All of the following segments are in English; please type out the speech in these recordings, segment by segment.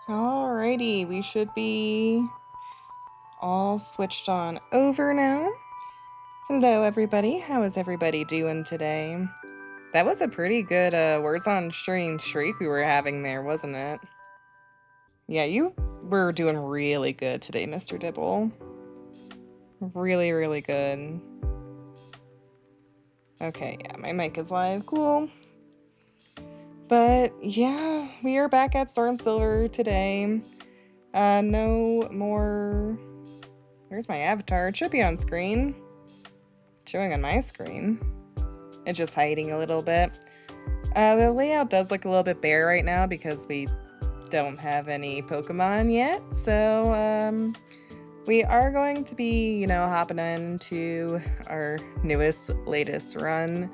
Alrighty, we should be all switched on over now. Hello everybody, how is everybody doing today? That was a pretty good words on stream streak we were having there, wasn't it? Yeah, you were doing really good today, Mr. Dibble. Really, really good. Okay, yeah, my mic is live. Cool. But yeah, we are back at Storm Silver today. No more... Where's my avatar? It should be on screen. It's showing on my screen. It's just hiding a little bit. The layout does look a little bit bare right now because we don't have any Pokemon yet. So, we are going to be, hopping into our latest run.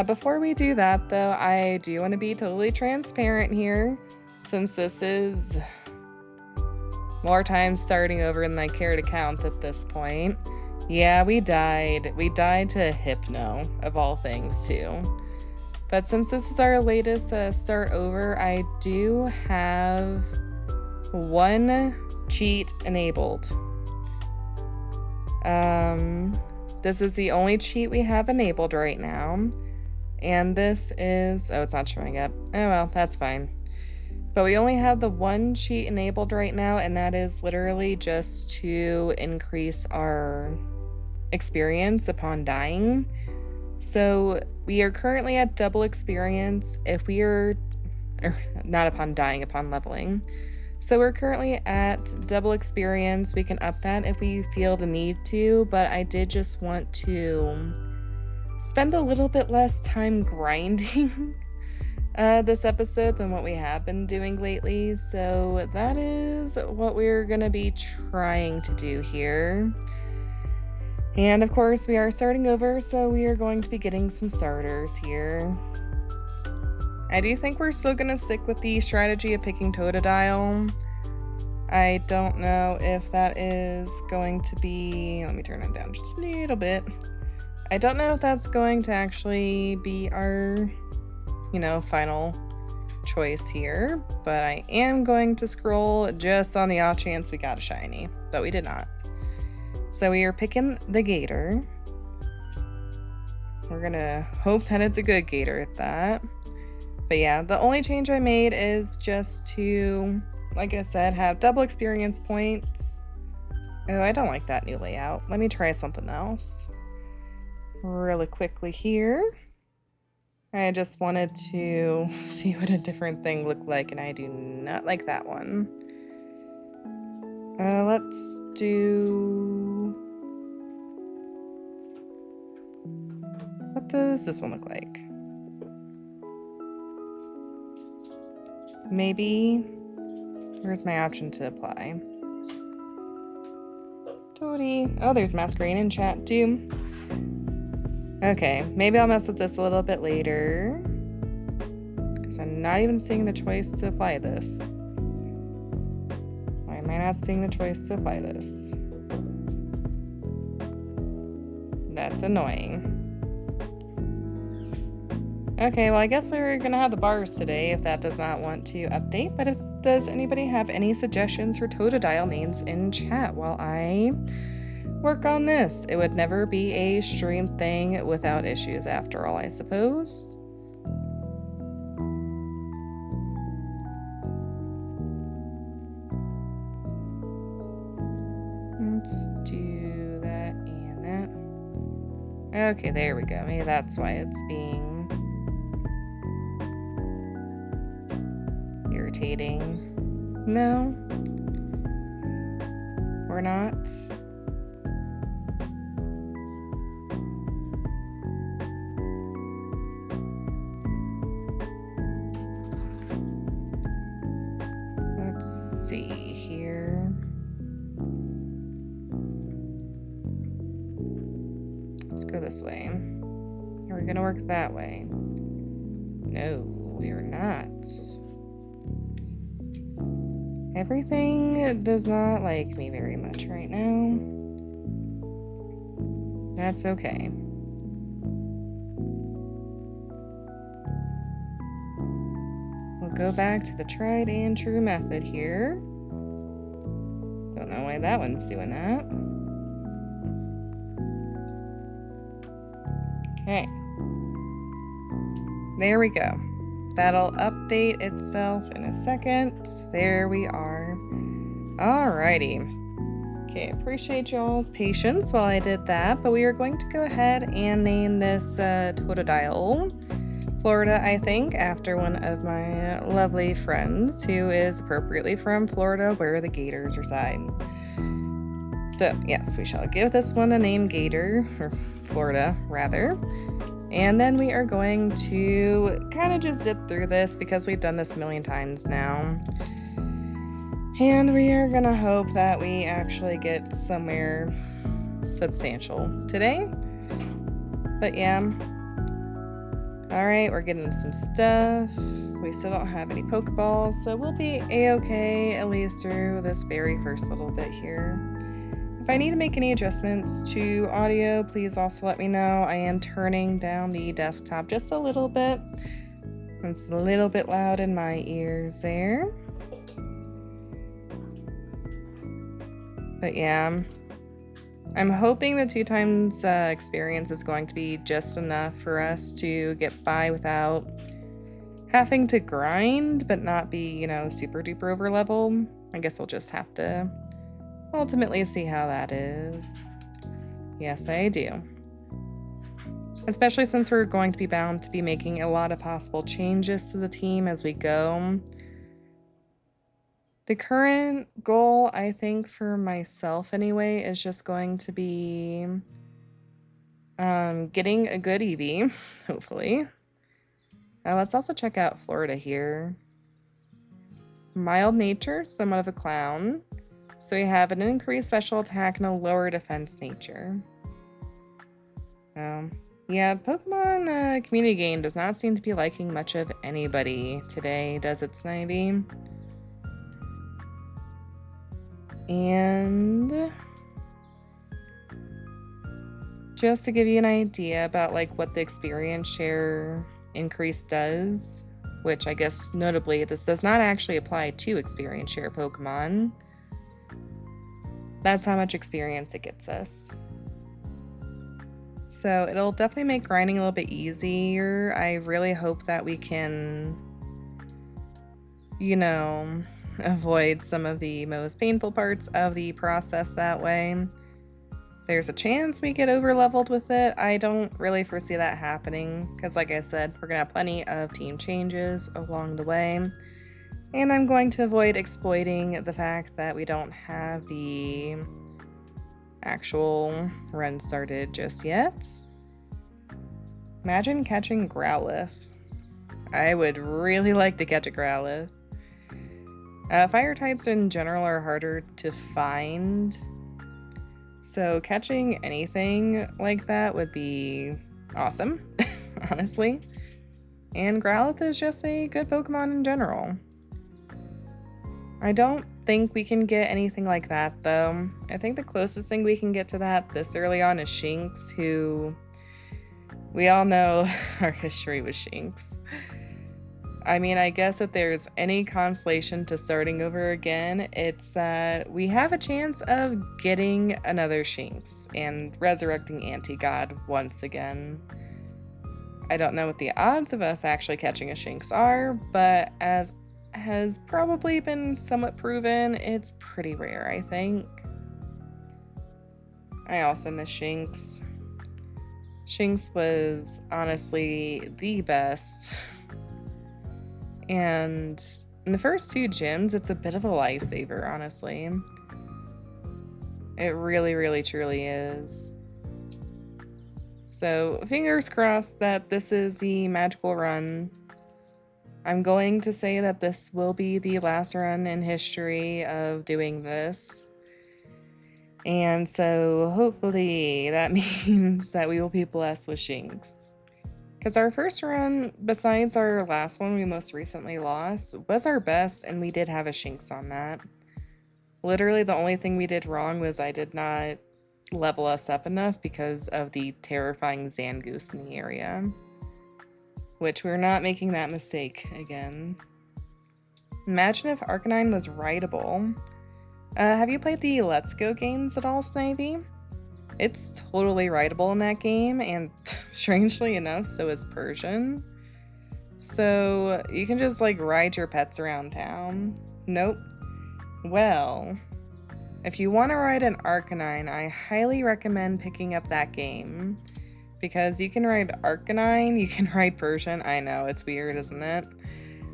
Before we do that, though, I do want to be totally transparent here, since this is more time starting over than I care to count at this point. Yeah, we died. We died to Hypno, of all things, too. But since this is our latest start over, I do have one cheat enabled. This is the only cheat we have enabled right now. And this is... Oh, it's not showing up. Oh, well, that's fine. But we only have the one cheat enabled right now, and that is literally just to increase our experience upon dying. So we are currently at double experience if we are... not upon dying, upon leveling. So we're currently at double experience. We can up that if we feel the need to, but I did just want to spend a little bit less time grinding this episode than what we have been doing lately. So that is what we're going to be trying to do here. And of course, we are starting over, so we are going to be getting some starters here. I do think we're still going to stick with the strategy of picking Totodile. I don't know if that is going to be... Let me turn it down just a little bit. I don't know if that's going to actually be our, final choice here. But I am going to scroll just on the off chance we got a shiny. But we did not. So we are picking the Gator. We're going to hope that it's a good Gator at that. But yeah, the only change I made is just to, like I said, have double experience points. Oh, I don't like that new layout. Let me try something else really quickly here. I just wanted to see what a different thing looked like, and I do not like that one. Let's do... What does this one look like? Maybe... Where's my option to apply? Toady. Oh, there's Masquerade in chat too. Okay, maybe I'll mess with this a little bit later. Because I'm not even seeing the choice to apply this. Why am I not seeing the choice to apply this? That's annoying. Okay, well, I guess we're gonna have the bars today if that does not want to update. But does anybody have any suggestions for Totodile names in chat while I work on this? It would never be a stream thing without issues after all, I suppose. Let's do that and that. Okay, there we go. Maybe that's why it's being irritating. No, we're not. Let's see here. Let's go this way. Are we gonna work that way? No, we are not. Everything does not like me very much right now. That's okay. We'll go back to the tried and true method here. Don't know why that one's doing that. Okay. There we go. That'll update itself in a second. There we are. Alrighty. Okay, appreciate y'all's patience while I did that, but we are going to go ahead and name this Totodile Florida, I think, after one of my lovely friends who is appropriately from Florida, where the gators reside. So, yes, we shall give this one the name Gator, or Florida, rather. And then we are going to kind of just zip through this because we've done this a million times now. And we are gonna hope that we actually get somewhere substantial today. But yeah. Alright, we're getting some stuff. We still don't have any Pokeballs, so we'll be a-okay at least through this very first little bit here. If I need to make any adjustments to audio, please also let me know. I am turning down the desktop just a little bit. It's a little bit loud in my ears there. But yeah, I'm hoping the 2x experience is going to be just enough for us to get by without having to grind, but not be, you know, super duper over level. I guess we'll just have to ultimately see how that is. Yes, I do. Especially since we're going to be bound to be making a lot of possible changes to the team as we go. The current goal, I think, for myself anyway, is just going to be getting a good Eevee, hopefully. Let's also check out Florida here. Mild nature, somewhat of a clown. So we have an increased special attack and a lower defense nature. Yeah, Pokemon community game does not seem to be liking much of anybody today, does it, Snivy? And just to give you an idea about like what the experience share increase does, which I guess notably this does not actually apply to experience share Pokemon. That's how much experience it gets us. So it'll definitely make grinding a little bit easier. I really hope that we can, you know, avoid some of the most painful parts of the process that way. There's a chance we get over leveled with it. I don't really foresee that happening because, like I said, we're gonna have plenty of team changes along the way, and I'm going to avoid exploiting the fact that we don't have the actual run started just yet. Imagine catching Growlithe. I would really like to catch a Growlithe. Fire types in general are harder to find, so catching anything like that would be awesome, honestly. And Growlithe is just a good Pokemon in general. I don't think we can get anything like that, though. I think the closest thing we can get to that this early on is Shinx, who we all know our history with Shinx. I mean, I guess if there's any consolation to starting over again, it's that we have a chance of getting another Shinx and resurrecting Anti-God once again. I don't know what the odds of us actually catching a Shinx are, but as has probably been somewhat proven, it's pretty rare, I think. I also miss Shinx. Shinx was honestly the best. And in the first 2 gyms, it's a bit of a lifesaver, honestly. It really, really, truly is. So, fingers crossed that this is the magical run. I'm going to say that this will be the last run in history of doing this. And so, hopefully, that means that we will be blessed with Shinx. Because our first run, besides our last one we most recently lost, was our best, and we did have a Shinx on that. Literally, the only thing we did wrong was I did not level us up enough because of the terrifying Zangoose in the area. Which we're not making that mistake again. Imagine if Arcanine was rideable. Have you played the Let's Go games at all, Snivy? It's totally rideable in that game, and strangely enough, so is Persian. So you can just like ride your pets around town. Nope. Well, If you want to ride an Arcanine, I highly recommend picking up that game. Because you can ride Arcanine, you can ride Persian. I know, it's weird, isn't it?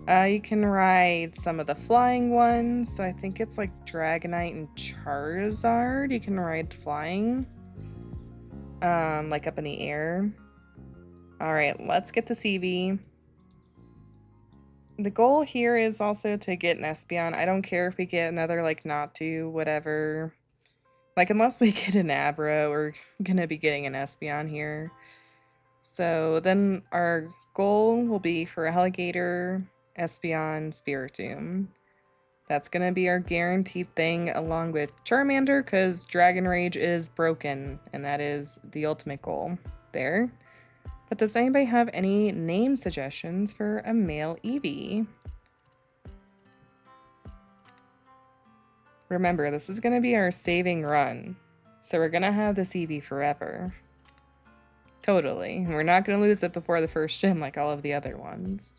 You can ride some of the flying ones. So I think it's like Dragonite and Charizard. You can ride flying. Like up in the air. Alright, let's get this Eevee. The goal here is also to get an Espeon. I don't care if we get another, like, Natu, whatever. Like, unless we get an Abra, we're gonna be getting an Espeon here. So then our goal will be for Alligator, Espeon, Spiritomb. That's gonna be our guaranteed thing along with Charmander, because Dragon Rage is broken, and that is the ultimate goal there. But does anybody have any name suggestions for a male Eevee? Remember, this is going to be our saving run. So we're going to have this Eevee forever. Totally. We're not going to lose it before the first gym like all of the other ones.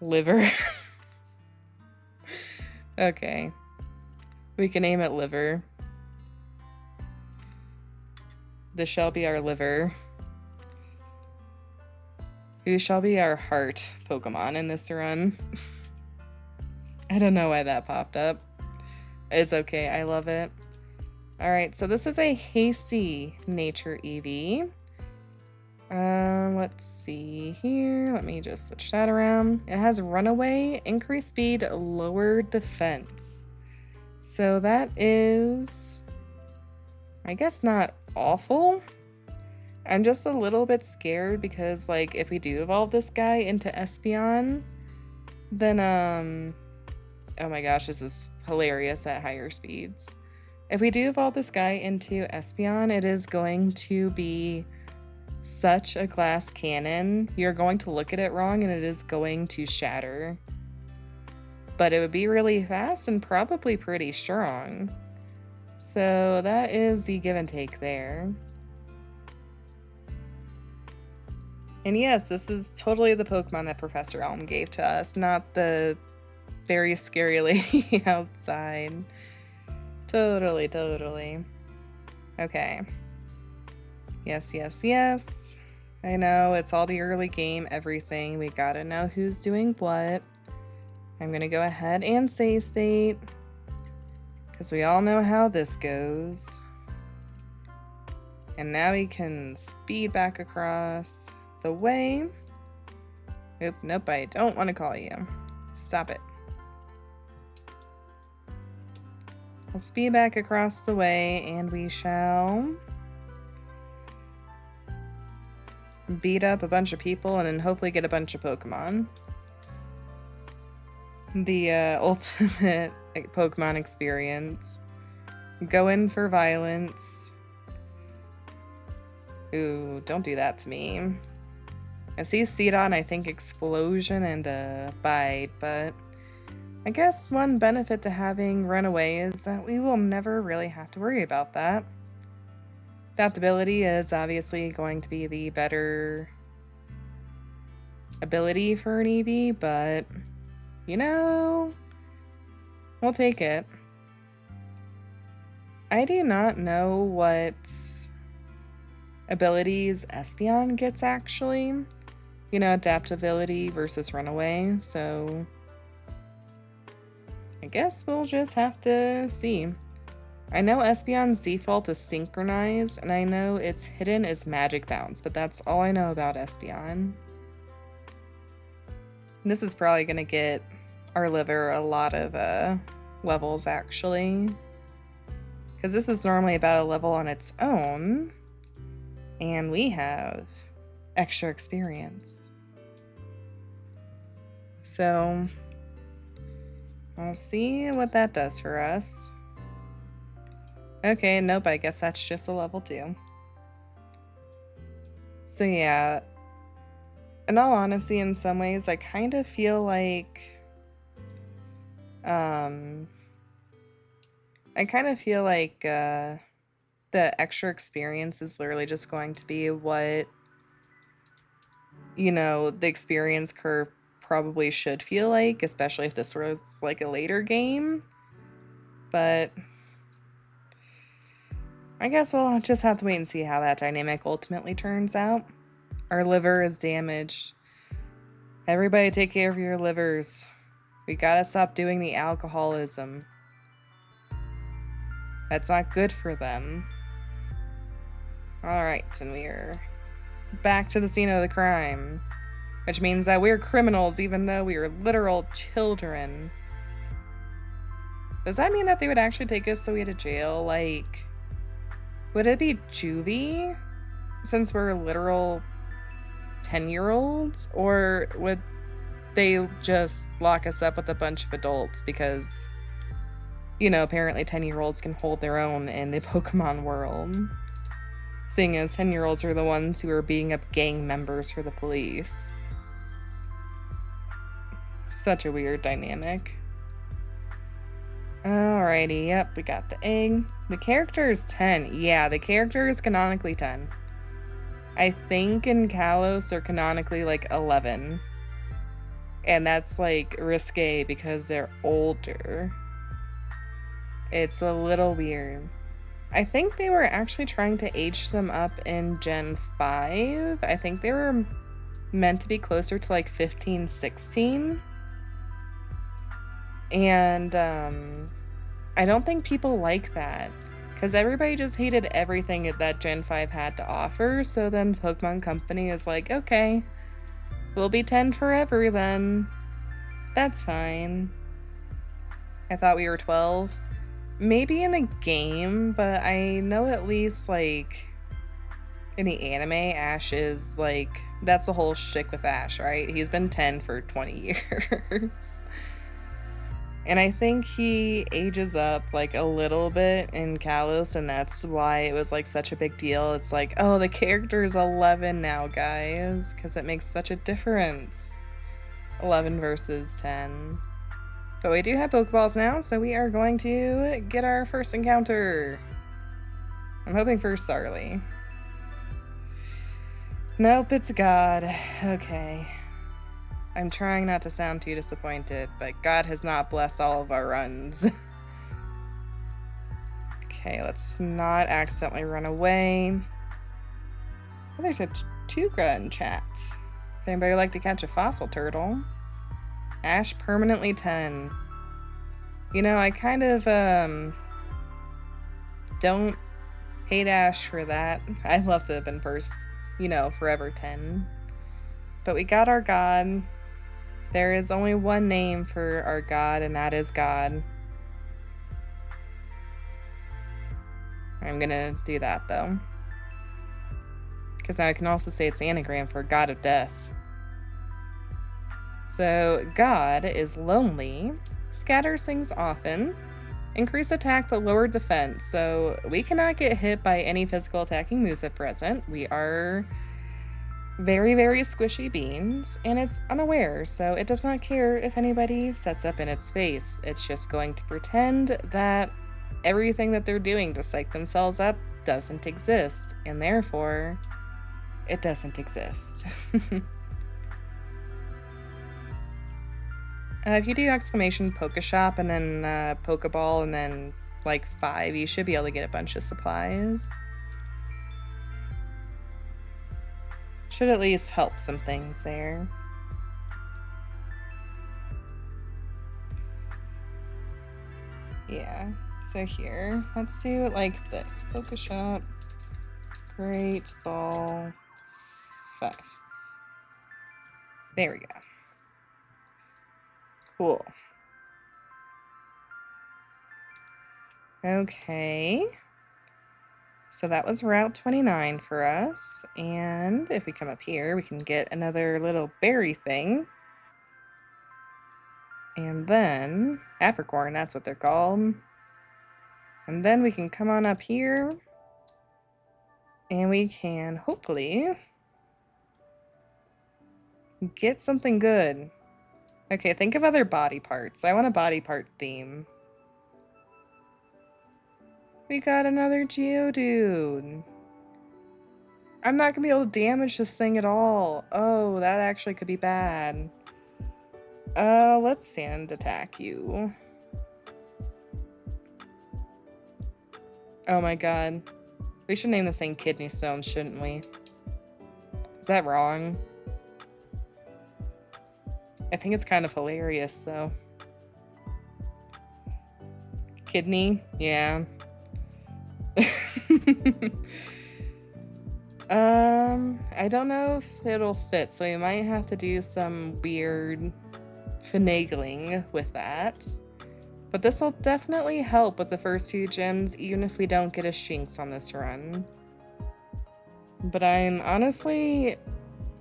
Liver. Okay. We can name it Liver. This shall be our liver. Who shall be our heart Pokemon in this run? I don't know why that popped up. It's okay, I love it. Alright, so this is a hasty nature Eevee. Let's see here. Let me just switch that around. It has runaway, increased speed, lower defense. So that is, I guess, not awful. I'm just a little bit scared because, like, if we do evolve this guy into Espeon, then, oh my gosh, this is hilarious at higher speeds. If we do evolve this guy into Espeon, it is going to be such a glass cannon. You're going to look at it wrong and it is going to shatter. But it would be really fast and probably pretty strong. So that is the give and take there. And yes, this is totally the Pokemon that Professor Elm gave to us, not the very scary lady outside. Totally, totally. Okay. Yes, yes, yes. I know, it's all the early game, everything. We gotta know who's doing what. I'm gonna go ahead and save state, because we all know how this goes. And now we can speed back across the way. Oop, nope, I don't want to call you. Stop it. We'll speed back across the way and we shall beat up a bunch of people and then hopefully get a bunch of Pokemon. The ultimate Pokemon experience. Go in for violence. Ooh, don't do that to me. I see Ceadon, I think Explosion and Bite, but I guess one benefit to having Runaway is that we will never really have to worry about that. Adaptability is obviously going to be the better ability for an Eevee, but, you know, we'll take it. I do not know what abilities Espeon gets, actually. You know, adaptability versus runaway, so I guess we'll just have to see. I know Espeon's default is synchronized, and I know its hidden is magic bounce, but that's all I know about Espeon. This is probably gonna get our liver a lot of levels, actually, because this is normally about a level on its own, and we have extra experience. So I'll see what that does for us. Okay, nope, I guess that's just a level 2. So yeah, in all honesty, in some ways, I kind of feel like the extra experience is literally just going to be what, you know, the experience curve probably should feel like, especially if this was like a later game. But I guess we'll just have to wait and see how that dynamic ultimately turns out. Our liver is damaged. Everybody take care of your livers. We gotta stop doing the alcoholism. That's not good for them. Alright, and we're back to the scene of the crime. Which means that we're criminals even though we are literal children. Does that mean that they would actually take us away to jail? Like, would it be juvie? Since we're literal 10-year-olds? Or would they just lock us up with a bunch of adults because, you know, apparently 10-year-olds can hold their own in the Pokemon world. Seeing as 10-year-olds are the ones who are beating up gang members for the police. Such a weird dynamic. Alrighty, yep, we got the egg. The character is 10. Yeah, the character is canonically 10. I think in Kalos they're canonically like 11. And that's like risque because they're older. It's a little weird. I think they were actually trying to age them up in Gen 5. I think they were meant to be closer to like 15, 16. And I don't think people like that. Because everybody just hated everything that Gen 5 had to offer. So then Pokemon Company is like, okay, we'll be 10 forever then. That's fine. I thought we were 12. Maybe in the game, but I know at least, like, in the anime, Ash is, like, that's the whole shtick with Ash, right? He's been 10 for 20 years. And I think he ages up, like, a little bit in Kalos, and that's why it was, like, such a big deal. It's like, oh, the character's 11 now, guys, because it makes such a difference. 11 versus 10. But we do have Pokeballs now, so we are going to get our first encounter. I'm hoping for Sarly. Nope, it's God. Okay. I'm trying not to sound too disappointed, but God has not blessed all of our runs. Okay, let's not accidentally run away. Oh, there's a Tugra in chat. If anybody would like to catch a fossil turtle. Ash permanently 10. You know, I kind of don't hate Ash for that. I'd love to have been first, you know, forever 10. But we got our God. There is only one name for our God, and that is God. I'm gonna do that though. Because now I can also say it's anagram for God of Death. So, God is lonely, scatters things often, increase attack but lower defense. So, we cannot get hit by any physical attacking moves at present. We are very, very squishy beings, and it's unaware, so it does not care if anybody sets up in its face. It's just going to pretend that everything that they're doing to psych themselves up doesn't exist, and therefore, it doesn't exist. If you do exclamation Pokeshop and then Pokeball and then like 5, you should be able to get a bunch of supplies. Should at least help some things there. Yeah, so here, let's do it like this. Pokeshop, Great Ball, 5. There we go. Cool. Okay. So that was Route 29 for us. And if we come up here, we can get another little berry thing. And then, apricorn, that's what they're called. And then we can come on up here. And we can, hopefully, get something good. Okay, think of other body parts. I want a body part theme. We got another Geodude. I'm not gonna be able to damage this thing at all. Oh, that actually could be bad. Let's sand attack you. Oh my god. We should name this thing Kidney Stone, shouldn't we? Is that wrong? I think it's kind of hilarious, though. Kidney? Yeah. I don't know if it'll fit, so we might have to do some weird finagling with that. But this will definitely help with the first 2 gems, even if we don't get a Shinx on this run. But I'm honestly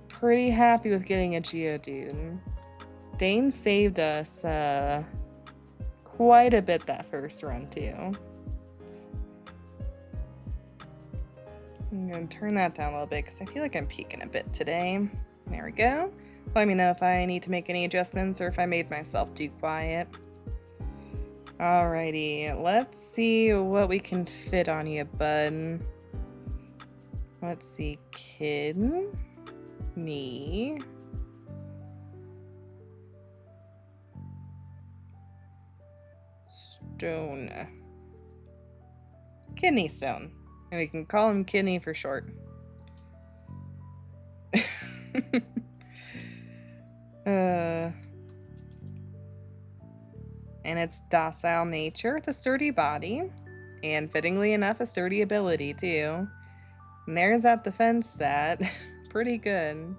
pretty happy with getting a Geodude. Dane saved us quite a bit that first run, too. I'm going to turn that down a little bit because I feel like I'm peaking a bit today. There we go. Let me know if I need to make any adjustments or if I made myself too quiet. Alrighty, let's see what we can fit on you, bud. Let's see, kidney, stone, kidney stone. And we can call him Kidney for short. And it's docile nature with a sturdy body. And fittingly enough, a sturdy ability too. And there's that defense stat. Pretty good.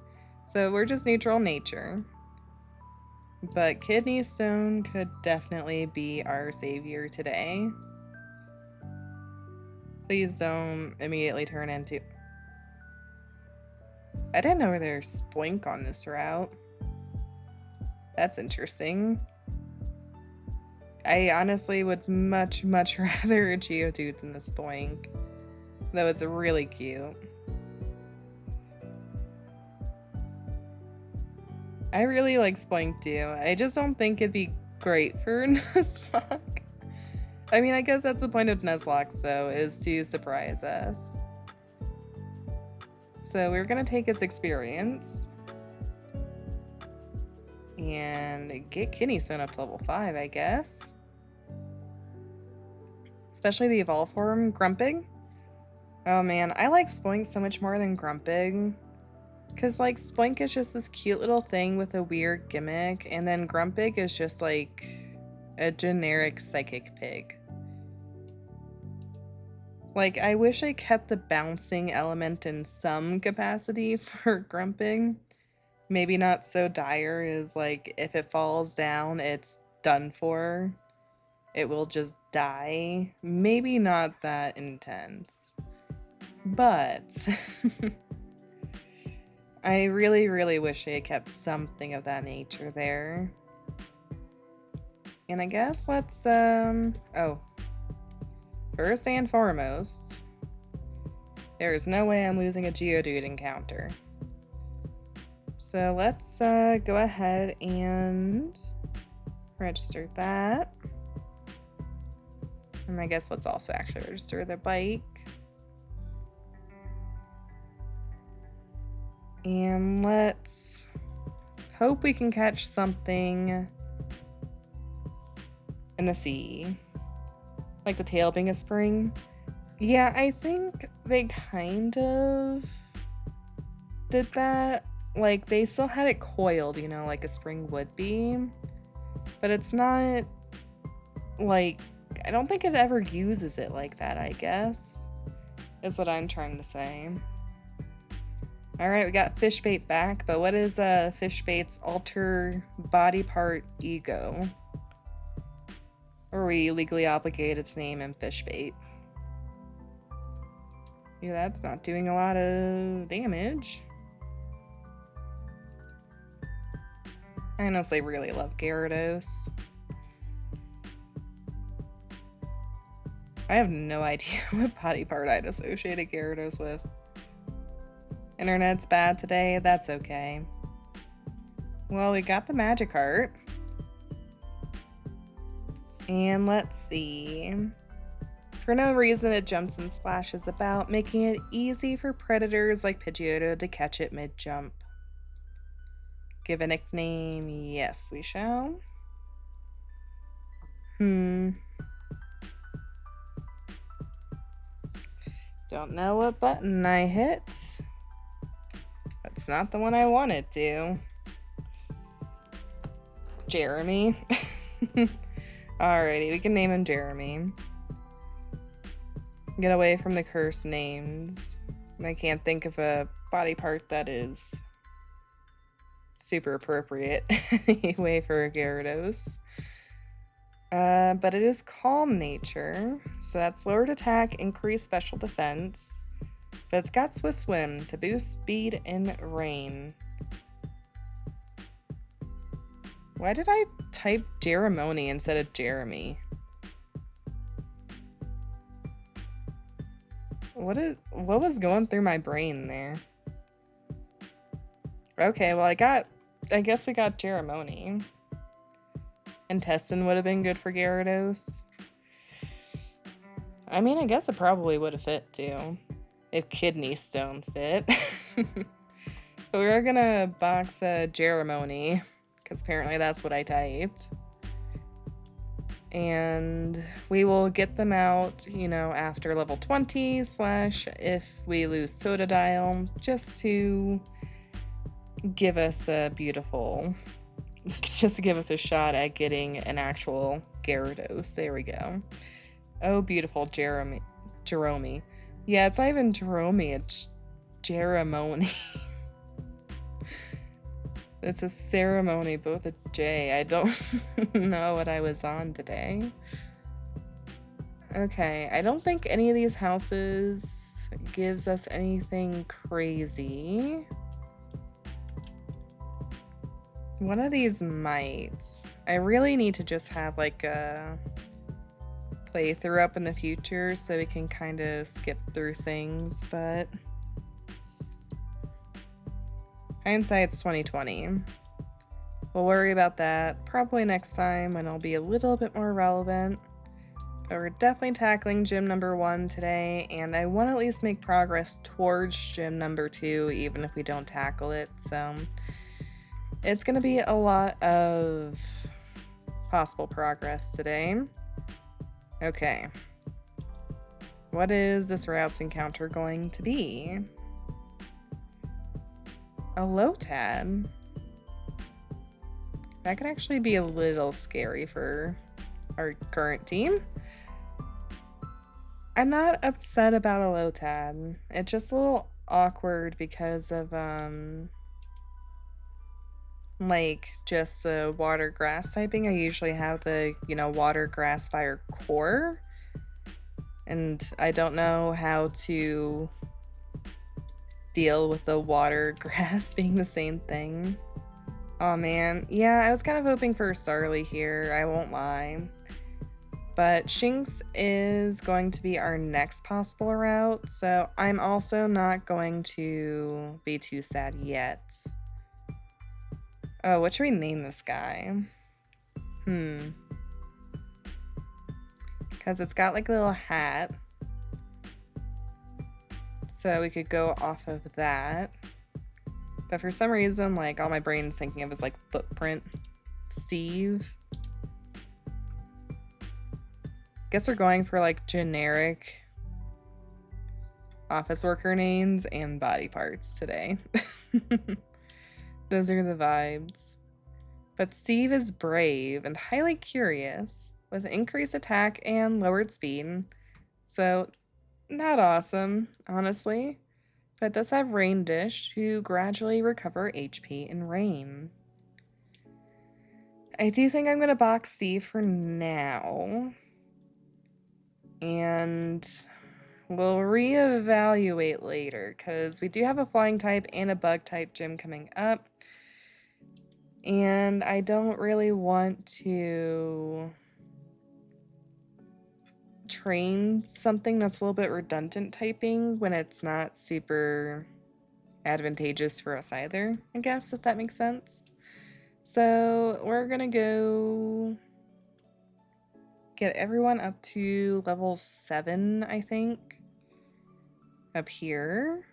So we're just neutral nature. But Kidney Stone could definitely be our savior today. Please don't immediately turn into... I didn't know there's Spoink on this route. That's interesting. I honestly would much rather a Geodude than the Spoink. Though it's really cute. I really like Spoink too. I just don't think it'd be great for Nuzlocke. I mean, I guess that's the point of Nuzlocke, so, is to surprise us. So we're gonna take its experience. And get Kidney Stone up to level 5, I guess. Especially the evolve form, Grumpig. Oh man, I like Spoink so much more than Grumpig. Because, like, Spoink is just this cute little thing with a weird gimmick, and then Grumpig is just, like, a generic psychic pig. Like, I wish I kept the bouncing element in some capacity for Grumpig. Maybe not so dire as, like, if it falls down, it's done for. It will just die. Maybe not that intense. But... I really wish I had kept something of that nature there. And I guess let's, oh. First and foremost, there is no way I'm losing a Geodude encounter. So let's, go ahead and register that. And I guess let's also actually register the bike. And let's hope we can catch something in the sea. Like the tail being a spring. Yeah, I think they kind of did that. Like, they still had it coiled, you know, like a spring would be. But it's not, like, I don't think it ever uses it like that, I guess. Is what I'm trying to say. Alright, we got Fishbait back, but what is Fishbait's alter body part ego? Or are we legally obligated to name him Fishbait? Yeah, that's not doing a lot of damage. I honestly really love Gyarados. I have no idea what body part I'd associated Gyarados with. Internet's bad today, that's okay. Well, we got the Magikarp. And let's see. For no reason, it jumps and splashes about, making it easy for predators like Pidgeotto to catch it mid-jump. Give a nickname. Yes, we shall. Don't know what button I hit. That's not the one I wanted to. Jeremy. Alrighty, we can name him Jeremy. Get away from the cursed names. I can't think of a body part that is super appropriate anyway for a Gyarados. But it is calm nature, so that's lowered attack, increased special defense. But it's got Swift Swim to boost speed in rain. Why did I type Jeremony instead of Jeremy? What was going through my brain there? Okay, well I guess we got Jeremony. Intestine would have been good for Gyarados. I mean, I guess it probably would have fit too. If Kidney Stone fit. But we're gonna box Jeremony, because apparently that's what I typed. And we will get them out, you know, after level 20 / if we lose Totodile, just to give us a beautiful, just to give us a shot at getting an actual Gyarados. There we go. Oh, beautiful Jeremy. Yeah, it's not even Jerome, it's Jeremony. It's a ceremony, both a J. I don't know what I was on today. Okay, I don't think any of these houses gives us anything crazy. One of these might. I really need to just have like a playthrough up in the future so we can kind of skip through things, but hindsight's 2020. We'll worry about that probably next time when it'll be a little bit more relevant. But we're definitely tackling gym number 1 today, and I want to at least make progress towards gym number 2, even if we don't tackle it. So it's going to be a lot of possible progress today. Okay. What is this route's encounter going to be? A Lotad. That could actually be a little scary for our current team. I'm not upset about a Lotad. It's just a little awkward because of like just the water grass typing. I usually have the, you know, water grass fire core, and I don't know how to deal with the water grass being the same thing. Oh man, yeah, I was kind of hoping for a Starly here, I won't lie. But Shinx is going to be our next possible route, so I'm also not going to be too sad yet. Oh, what should we name this guy? Because it's got like a little hat. So we could go off of that. But for some reason, like, all my brain's thinking of is like footprint. Steve. Guess we're going for like generic office worker names and body parts today. Those are the vibes. But Steve is brave and highly curious with increased attack and lowered speed. So not awesome, honestly. But it does have Rain Dish to gradually recover HP in rain. I do think I'm going to box Steve for now. And we'll reevaluate later because we do have a flying type and a bug type gym coming up. And I don't really want to train something that's a little bit redundant typing when it's not super advantageous for us either, I guess, if that makes sense. So we're gonna go get everyone up to level 7, I think, up here.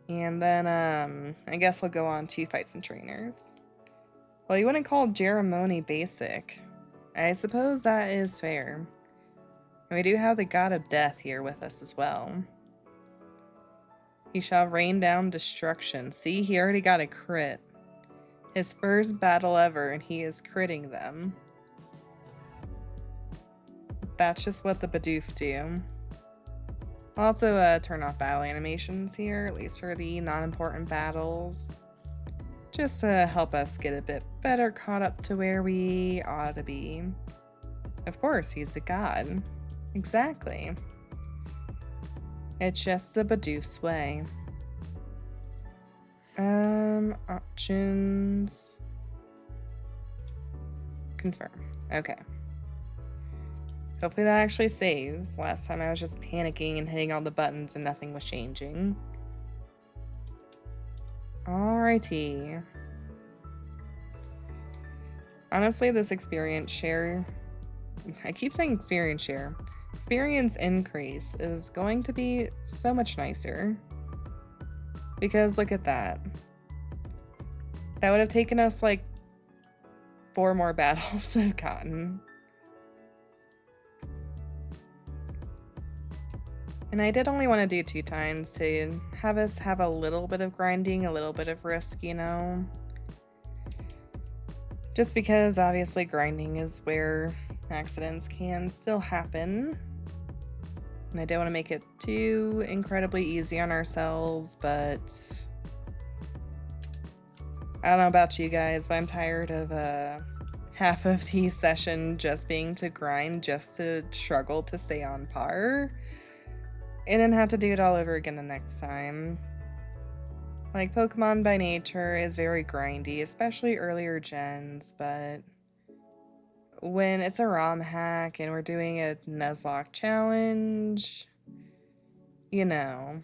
And then, I guess we'll go on to fight some trainers. Well, you wouldn't call Jeremony basic. I suppose that is fair. And we do have the God of Death here with us as well. He shall rain down destruction. See, he already got a crit. His first battle ever, and he is critting them. That's just what the Bidoof do. I'll also turn off battle animations here, at least for the non-important battles. Just to help us get a bit better caught up to where we ought to be. Of course, he's a god. Exactly. It's just the Bidoof's way. Options. Confirm. Okay. Hopefully that actually saves. Last time I was just panicking and hitting all the buttons and nothing was changing. Alrighty. Honestly, this experience share... I keep saying experience share. Experience increase is going to be so much nicer. Because look at that. That would have taken us like 4 more battles of cotton. And I did only want to do 2 times to have us have a little bit of grinding, a little bit of risk, you know. Just because obviously grinding is where accidents can still happen. And I don't want to make it too incredibly easy on ourselves, but I don't know about you guys, but I'm tired of half of the session just being to grind just to struggle to stay on par. And then have to do it all over again the next time. Like, Pokemon by nature is very grindy, especially earlier gens, but when it's a ROM hack and we're doing a Nuzlocke challenge, you know,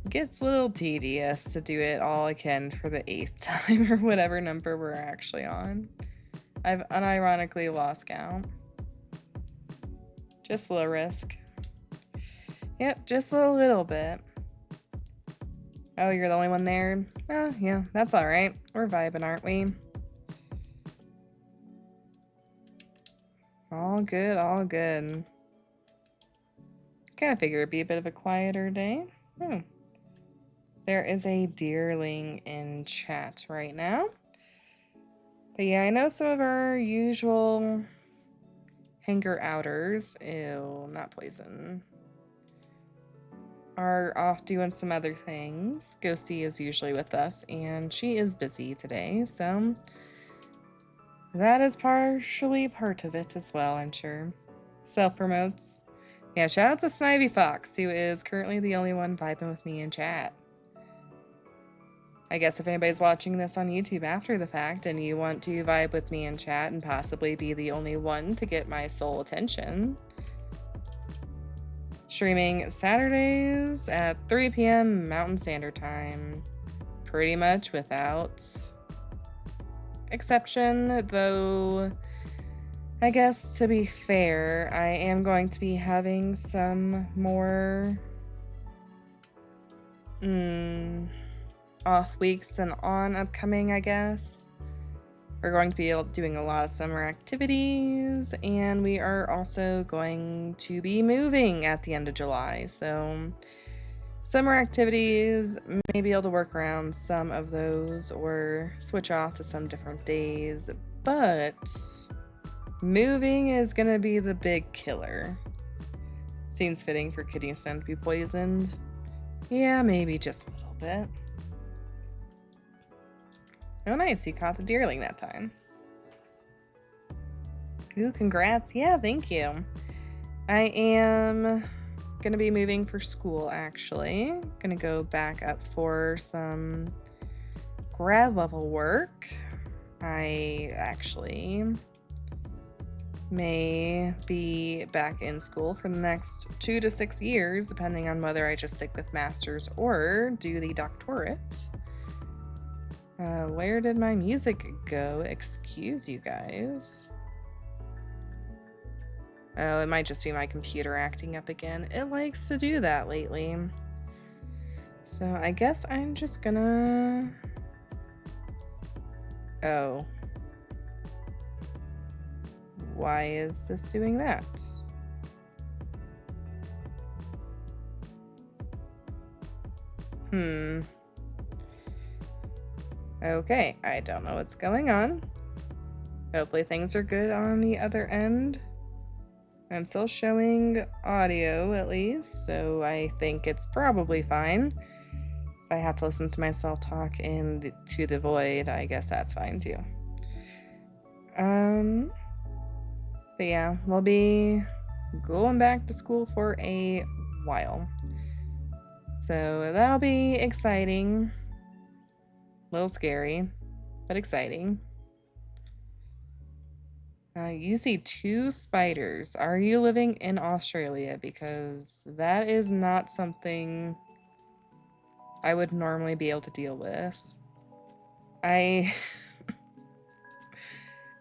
it gets a little tedious to do it all again for the 8th time or whatever number we're actually on. I've unironically lost count. Just a little risk. Yep, just a little bit. Oh, you're the only one there? Oh, yeah, that's alright. We're vibing, aren't we? All good, all good. Kinda figured it'd be a bit of a quieter day. There is a deerling in chat right now. But yeah, I know some of our usual hanger outers, ew, not poison, are off doing some other things. Ghosty is usually with us, and she is busy today, so that is partially part of it as well, I'm sure. Self-promotes. Yeah, shout out to Snivy Fox, who is currently the only one vibing with me in chat. I guess if anybody's watching this on YouTube after the fact and you want to vibe with me in chat and possibly be the only one to get my sole attention, streaming Saturdays at 3 p.m. Mountain Standard Time, pretty much without exception, though I guess to be fair, I am going to be having some more off weeks and on upcoming, I guess. We're going to be doing a lot of summer activities, and we are also going to be moving at the end of July, so summer activities, may be able to work around some of those or switch off to some different days, but moving is going to be the big killer. Seems fitting for Kidney Stone to be poisoned. Yeah, maybe just a little bit. Oh nice, you caught the deerling that time. Ooh, congrats. Yeah, thank you. I am gonna be moving for school, actually. Gonna go back up for some grad level work. I actually may be back in school for the next 2 to 6 years, depending on whether I just stick with masters or do the doctorate. Where did my music go? Excuse you guys. Oh, it might just be my computer acting up again. It likes to do that lately. So I guess I'm just gonna... Oh. Why is this doing that? Okay, I don't know what's going on. Hopefully things are good on the other end. I'm still showing audio at least, so I think it's probably fine. If I have to listen to myself talk to the void, I guess that's fine too. But yeah, we'll be going back to school for a while. So that'll be exciting. A little scary, but exciting. You see 2 spiders. Are you living in Australia? Because that is not something I would normally be able to deal with. I'm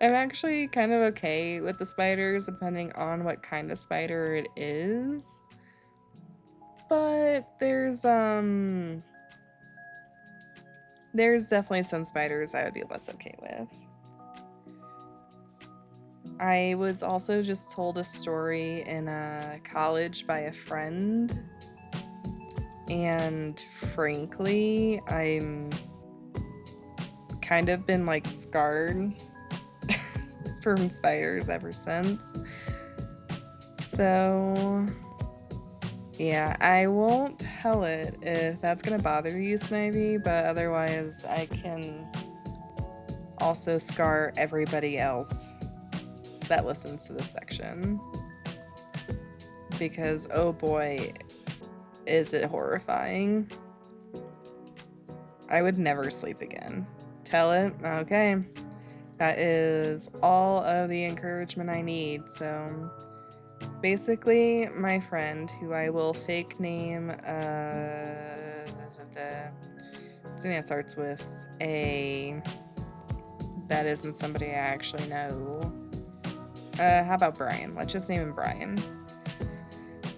actually kind of okay with the spiders, depending on what kind of spider it is. But there's definitely some spiders I would be less okay with. I was also just told a story in college by a friend, and frankly, I'm kind of been like scarred from spiders ever since. So yeah, I won't tell it if that's gonna bother you, Snivy, but otherwise I can also scar everybody else that listens to this section. Because, oh boy, is it horrifying. I would never sleep again. Tell it? Okay. That is all of the encouragement I need, so... Basically, my friend, who I will fake name, something that starts with A, that isn't somebody I actually know. How about Brian? Let's just name him Brian.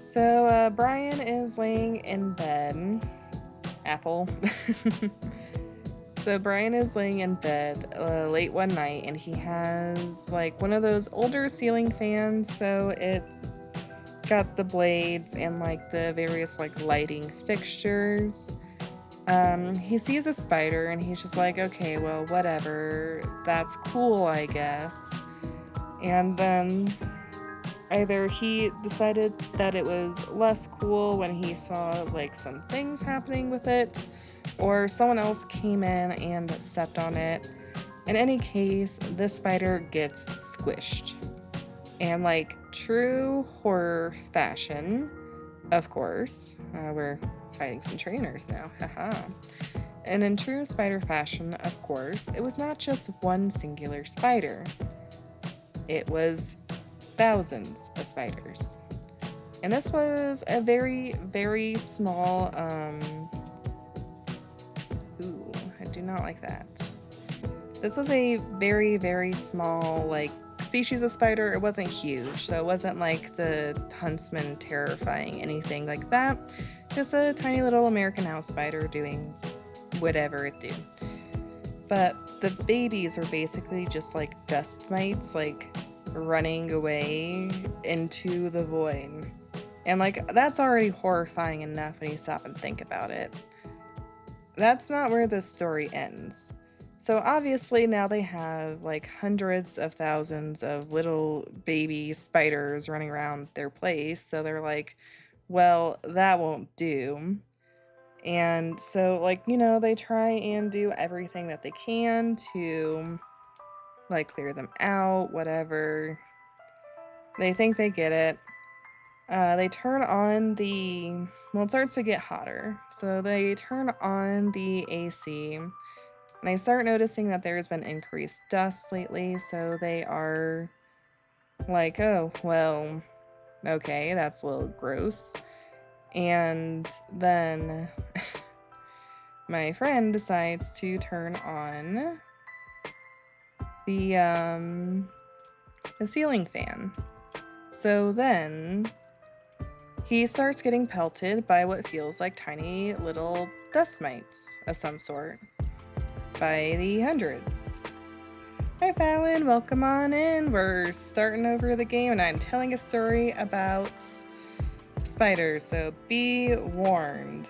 So, Brian is laying in bed. Apple. So Brian is laying in bed late one night, and he has like one of those older ceiling fans, so it's got the blades and like the various like lighting fixtures. He sees a spider and he's just like, okay, well, whatever, that's cool, I guess. And then either he decided that it was less cool when he saw like some things happening with it, or someone else came in and stepped on it. In any case, this spider gets squished. And like true horror fashion, of course, we're fighting some trainers now, haha. And in true spider fashion, of course, it was not just one singular spider. It was thousands of spiders. And this was a very, very small, ooh, I do not like that. This was a very, very small, like, species of spider. It wasn't huge, so it wasn't like the huntsman terrifying, anything like that. Just a tiny little American house spider doing whatever it do. But the babies were basically just like dust mites, like running away into the void. And like, that's already horrifying enough when you stop and think about it. That's not where this story ends. So obviously now they have like hundreds of thousands of little baby spiders running around their place. So they're like, well, that won't do. And so like, you know, they try and do everything that they can to like clear them out, whatever. They think they get it. They turn on the, well, it starts to get hotter. So they turn on the AC, and I start noticing that there's been increased dust lately. So they are like, oh, well, okay, that's a little gross. And then my friend decides to turn on the ceiling fan. So then he starts getting pelted by what feels like tiny little dust mites of some sort by the hundreds. Hi Fallon, welcome on in. We're starting over the game and I'm telling a story about spiders, so be warned.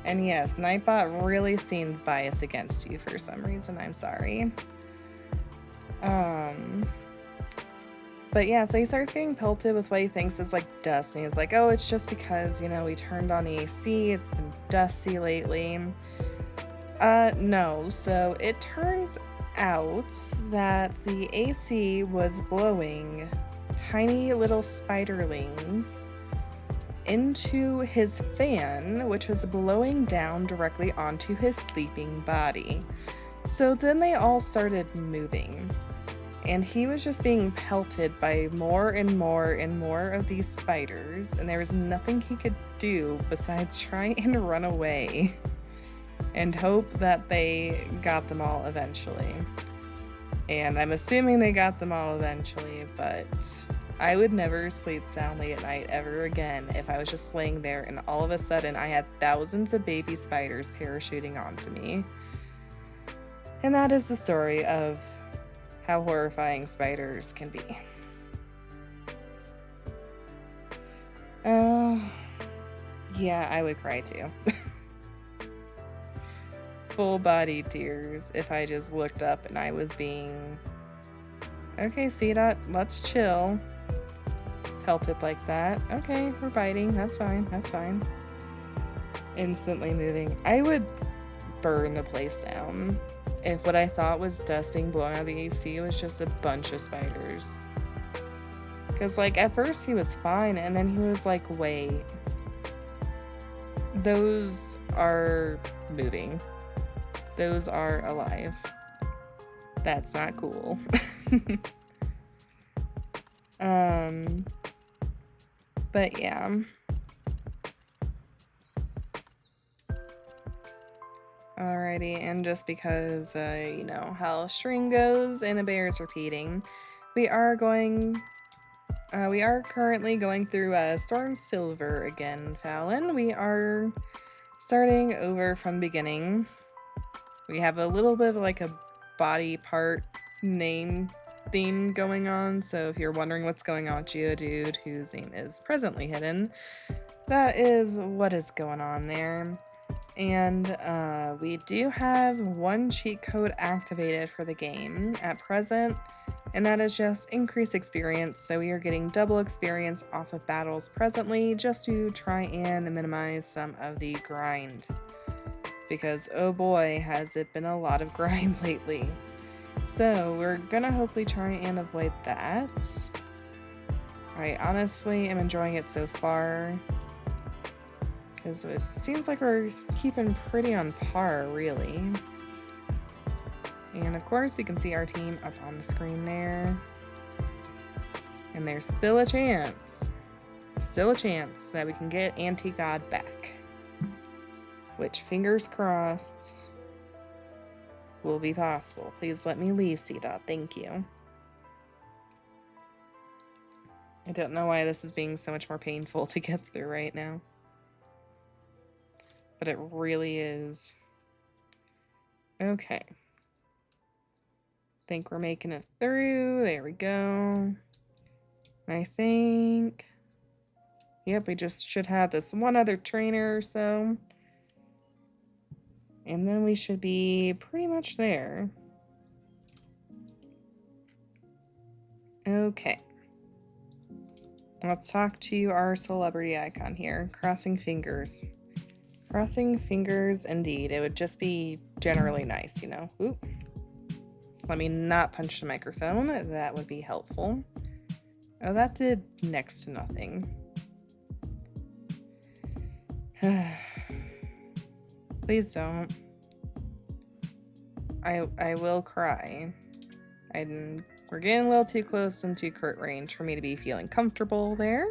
And yes, Nightbot really seems biased against you for some reason, I'm sorry. But yeah, so he starts getting pelted with what he thinks is like dust, and he's like, oh, it's just because, you know, we turned on AC, it's been dusty lately. No, so it turns out that the AC was blowing tiny little spiderlings into his fan, which was blowing down directly onto his sleeping body. So then they all started moving. And he was just being pelted by more and more and more of these spiders, and there was nothing he could do besides try and run away and hope that they got them all eventually. And I'm assuming they got them all eventually, but I would never sleep soundly at night ever again if I was just laying there and all of a sudden I had thousands of baby spiders parachuting onto me. And that is the story of how horrifying spiders can be. Yeah, I would cry too. Full body tears if I just looked up and I was being, okay, C-Dot, let's chill. Pelted like that. Okay, we're biting, that's fine, that's fine. Instantly moving. I would burn the place down if what I thought was dust being blown out of the AC was just a bunch of spiders. Because, like, at first he was fine, and then he was like, wait. Those are moving. Those are alive. That's not cool. But yeah. Alrighty, and just because, you know, how string goes and a bear's repeating, we are currently going through Storm Silver again, Fallon. We are starting over from the beginning. We have a little bit of like a body part name theme going on, so if you're wondering what's going on with Geodude, whose name is presently hidden, that is what is going on there. And we do have one cheat code activated for the game at present, and that is just increased experience. So we are getting double experience off of battles presently just to try and minimize some of the grind. Because oh boy, has it been a lot of grind lately. So we're gonna hopefully try and avoid that. I honestly am enjoying it so far, because it seems like we're keeping pretty on par, really. And of course, you can see our team up on the screen there. And there's still a chance that we can get Anti-God back. Which, fingers crossed, will be possible. Please let me leave, C-Dot. Thank you. I don't know why this is being so much more painful to get through right now. But it really is. Okay. Think we're making it through. There we go. I think... Yep, we just should have this one other trainer or so. And then we should be pretty much there. Okay. Let's talk to our celebrity icon here. Crossing fingers. Crossing fingers indeed. It would just be generally nice, you know. Oop. Let me not punch the microphone. That would be helpful. Oh, that did next to nothing. Please don't. I will cry. We're getting a little too close into crit range for me to be feeling comfortable there.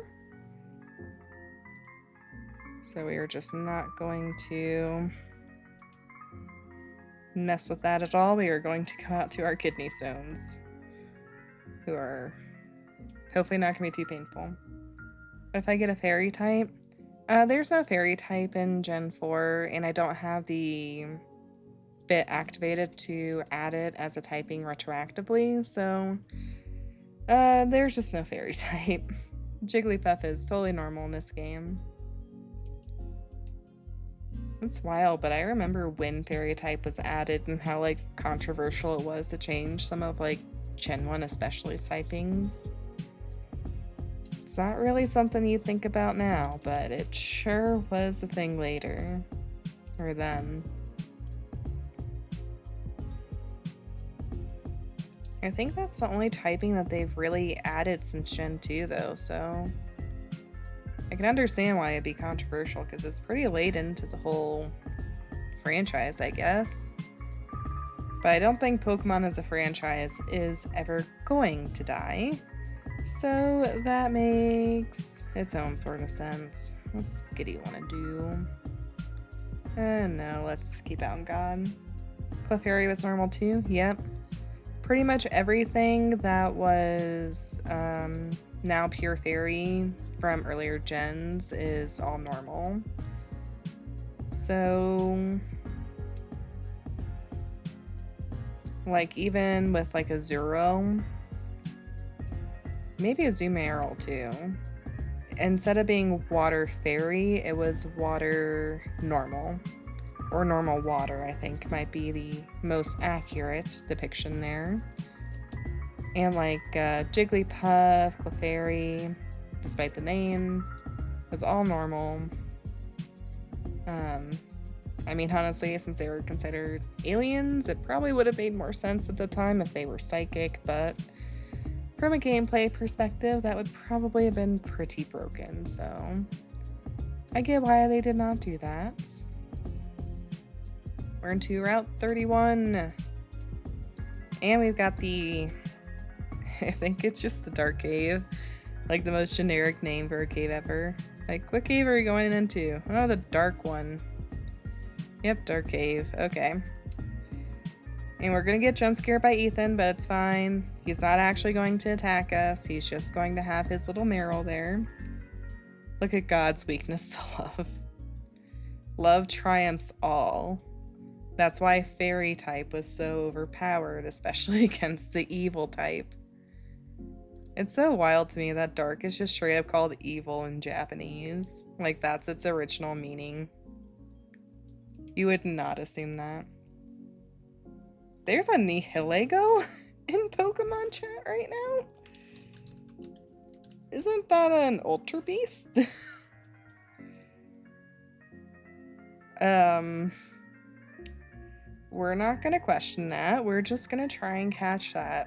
So we are just not going to mess with that at all. We are going to come out to our kidney stones, who are hopefully not going to be too painful. But if I get a fairy type, There's no fairy type in Gen 4, and I don't have the bit activated to add it as a typing retroactively, so there's just no fairy type. Jigglypuff is totally normal in this game. It's wild, but I remember when fairy type was added and how like controversial it was to change some of like Gen 1 especially typings. It's not really something you think about now, but it sure was a thing later. Or then. I think that's the only typing that they've really added since Gen 2 though, so I can understand why it'd be controversial because it's pretty late into the whole franchise, I guess. But I don't think Pokemon as a franchise is ever going to die. So that makes its own sort of sense. What's Giddy want to do? No, let's keep out in God. Clefairy was normal too? Yep. Pretty much everything that was now Pure Fairy from earlier gens is all normal. So, like even with like a Zero, maybe a Zoomeral too. Instead of being Water Fairy, it was Water Normal. Or Normal Water, I think, might be the most accurate depiction there. And like Jigglypuff, Clefairy, despite the name, was all normal. I mean, honestly, since they were considered aliens, it probably would have made more sense at the time if they were psychic, but from a gameplay perspective, that would probably have been pretty broken, so I get why they did not do that. We're into Route 31. And we've got the, I think it's just the Dark Cave. Like the most generic name for a cave ever. Like, what cave are we going into? Oh, the dark one. Yep, Dark Cave. Okay. And we're gonna get jump scared by Ethan, but it's fine. He's not actually going to attack us. He's just going to have his little Meryl there. Look at God's weakness to love. Love triumphs all. That's why fairy type was so overpowered, especially against the evil type. It's so wild to me that dark is just straight up called evil in Japanese. Like that's its original meaning. You would not assume that. There's a Nihilego in Pokemon chat right now? Isn't that an Ultra Beast? We're not gonna question that. We're just gonna try and catch that.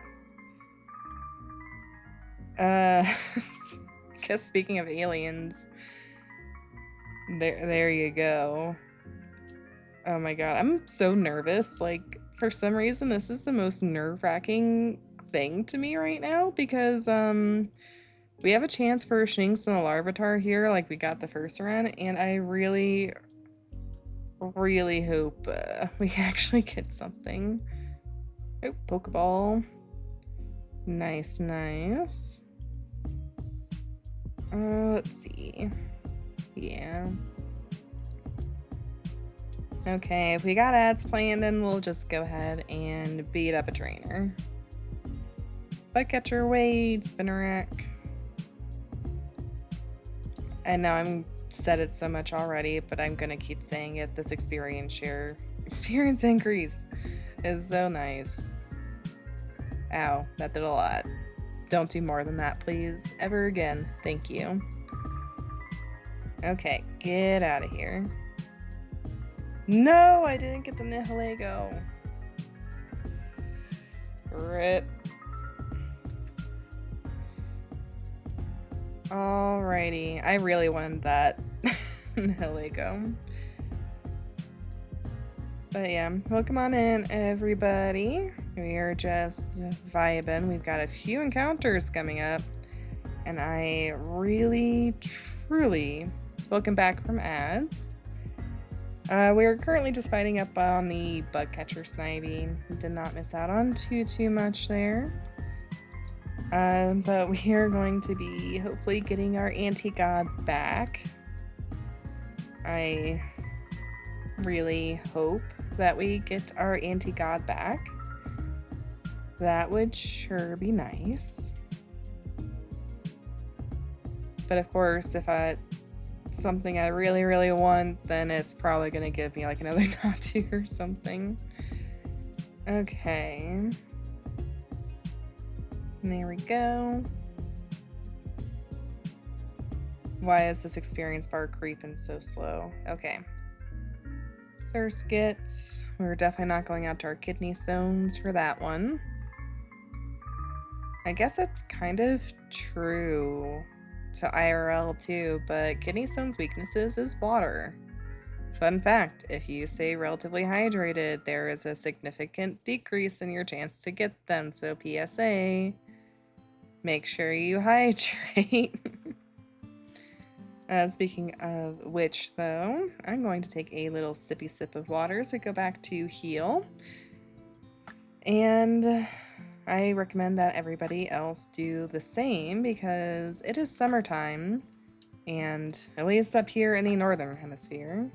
Guess speaking of aliens, there you go. Oh my god, I'm so nervous. Like, for some reason, this is the most nerve-wracking thing to me right now because, we have a chance for a Shinx and a Larvitar here, like we got the first run, and I really hope we actually get something. Oh, Pokeball. Nice, nice. Let's see. Yeah. Okay, if we got ads planned, then we'll just go ahead and beat up a trainer. Bugcatcher, Wade, Spinnerack. I know I'm said it so much already, but I'm gonna keep saying it. This experience increase is so nice. Ow, that did a lot. Don't do more than that, please. Ever again. Thank you. Okay, get out of here. No, I didn't get the Nihilego. Rip. Alrighty, I really wanted that Nihilego. But yeah, welcome on in, everybody. We are just vibing. We've got a few encounters coming up, and I really, truly welcome back from ads. We're currently just fighting up on the Bugcatcher Snivy. Did not miss out on too much there. But we are going to be hopefully getting our anti-god back. I really hope that we get our anti-god back. That would sure be nice. But of course, if something I really, really want, then it's probably gonna give me like another Natu or something. Okay. There we go. Why is this experience bar creeping so slow? Okay. Surskit. We're definitely not going out to our kidney stones for that one. I guess it's kind of true to IRL too, but kidney stone's weaknesses is water. Fun fact, if you stay relatively hydrated, there is a significant decrease in your chance to get them, so PSA, make sure you hydrate. Speaking of which, though, I'm going to take a little sippy sip of water as we go back to heal. And I recommend that everybody else do the same because it is summertime, and at least up here in the northern hemisphere,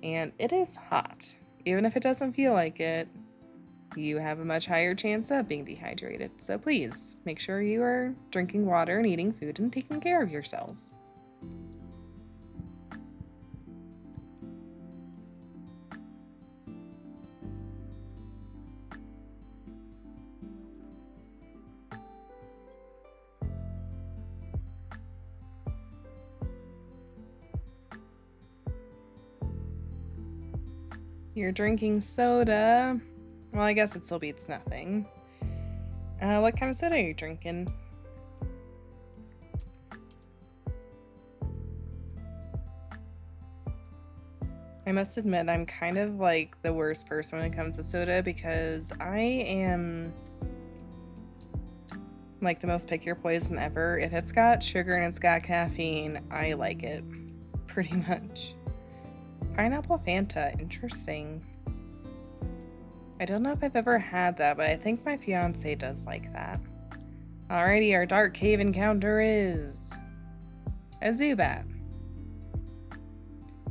and it is hot. Even if it doesn't feel like it, you have a much higher chance of being dehydrated. So please make sure you are drinking water and eating food and taking care of yourselves. You're drinking soda. Well, I guess it still beats nothing. What kind of soda are you drinking? I must admit, I'm kind of like the worst person when it comes to soda because I am like the most pick your poison ever. If it's got sugar and it's got caffeine, I like it pretty much. Pineapple Fanta, interesting. I don't know if I've ever had that, but I think my fiance does like that. Alrighty, our dark cave encounter is a Zubat.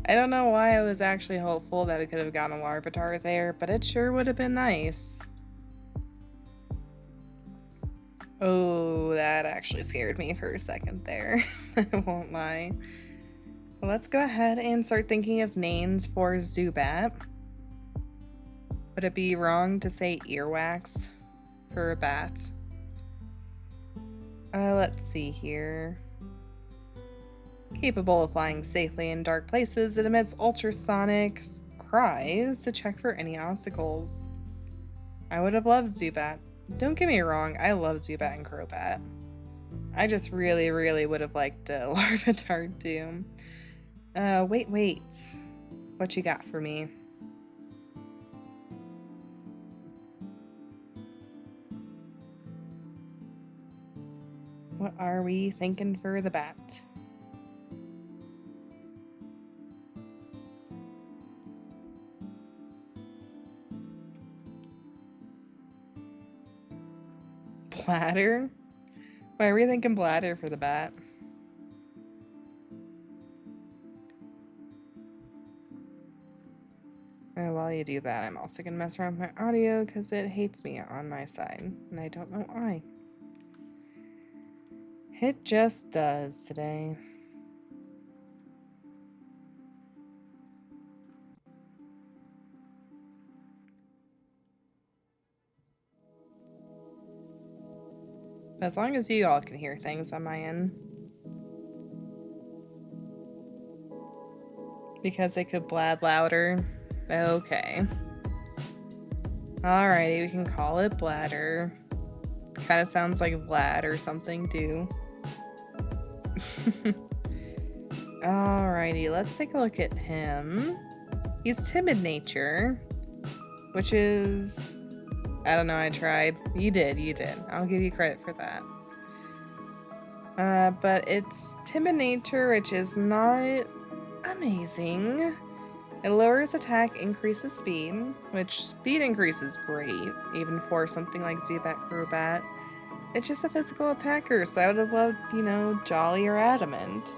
I don't know why I was actually hopeful that we could have gotten a Larvitar there, but it sure would have been nice. Oh, that actually scared me for a second there. I won't lie. Well, let's go ahead and start thinking of names for Zubat. Would it be wrong to say earwax for a bat? Let's see here. Capable of flying safely in dark places, it emits ultrasonic cries to check for any obstacles. I would have loved Zubat. Don't get me wrong, I love Zubat and Crobat. I just really, really would have liked a Larvitar too. Wait. What you got for me? What are we thinking for the bat? Bladder? Why are we thinking bladder for the bat? And while you do that, I'm also gonna mess around with my audio because it hates me on my side, and I don't know why. It just does today. As long as you all can hear things on my end. Because they could blab louder. Okay. Alrighty, we can call it bladder. Kind of sounds like Vlad or something too. Alrighty, let's take a look at him. He's timid nature, which is... I don't know, I tried. You did. I'll give you credit for that. But it's timid nature, which is not amazing. It lowers attack, increases speed, which speed increase is great, even for something like Zubat Crobat. It's just a physical attacker, so I would have loved, you know, Jolly or Adamant.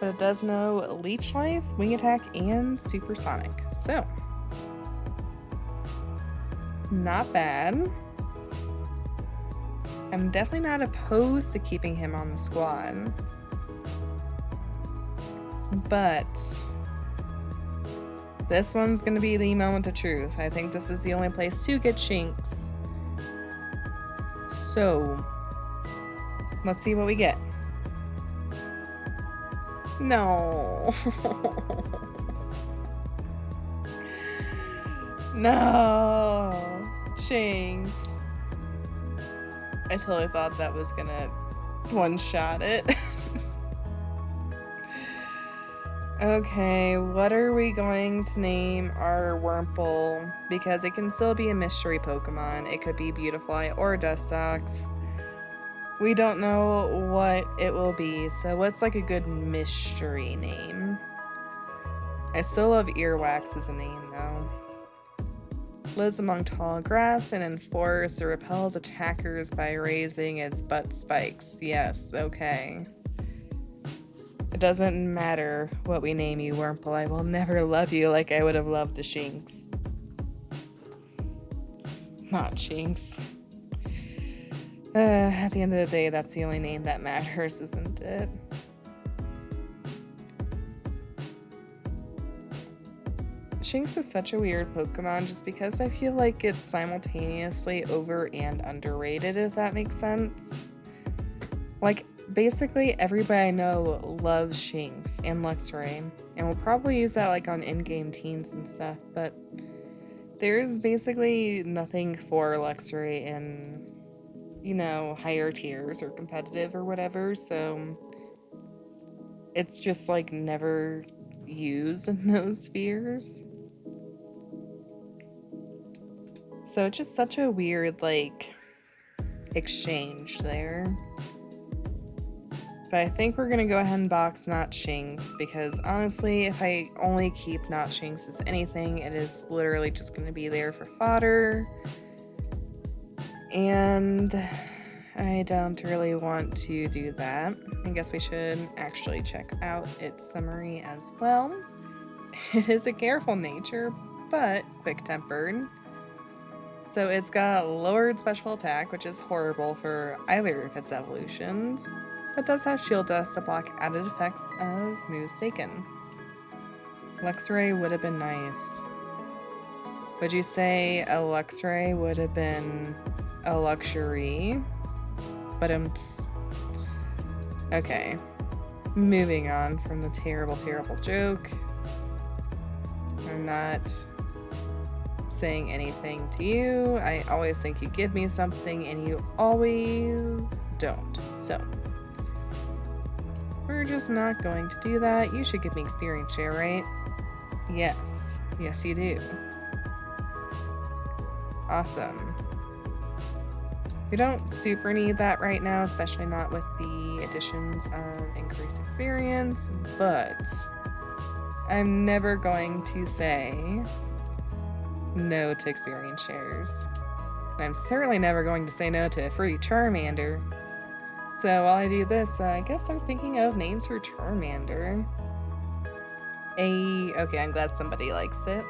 but it does know Leech Life, Wing Attack, and Supersonic. So, not bad. I'm definitely not opposed to keeping him on the squad. But this one's gonna be the moment of truth. I think this is the only place to get Shinx. So, let's see what we get. No. No. Shinx. I totally thought that was gonna one-shot it. Okay, what are we going to name our Wurmple? Because it can still be a mystery Pokemon. It could be Beautifly or Dustox. We don't know what it will be, so what's like a good mystery name? I still love Earwax as a name though. Lives among tall grass and in forests. It repels attackers by raising its butt spikes. Yes, okay. It doesn't matter what we name you, Wurmple. I will never love you like I would have loved a Shinx. Not Shinx. At the end of the day, that's the only name that matters, isn't it? Shinx is such a weird Pokemon just because I feel like it's simultaneously over and underrated, if that makes sense. Like, basically everybody I know loves Shinx and Luxray, and we'll probably use that like on in-game teams and stuff, but there's basically nothing for Luxray in, you know, higher tiers or competitive or whatever, so it's just like never used in those spheres. So it's just such a weird like exchange there. But I think we're gonna go ahead and box Not Shinx, because honestly, if I only keep Not Shinx as anything, it is literally just gonna be there for fodder. And I don't really want to do that. I guess we should actually check out its summary as well. It is a careful nature, but quick-tempered. So it's got lowered special attack, which is horrible for either of its evolutions, but does have Shield Dust to block added effects of moves taken. Luxray would have been nice. Would you say a Luxray would have been a luxury? But okay. Moving on from the terrible, terrible joke. I'm not saying anything to you. I always think you give me something and you always don't. So we're just not going to do that. You should give me experience share, right? Yes. Yes, you do. Awesome. We don't super need that right now, especially not with the additions of increased experience, but I'm never going to say no to experience shares. I'm certainly never going to say no to a free Charmander. So while I do this, I guess I'm thinking of names for Charmander. Okay, I'm glad somebody likes it.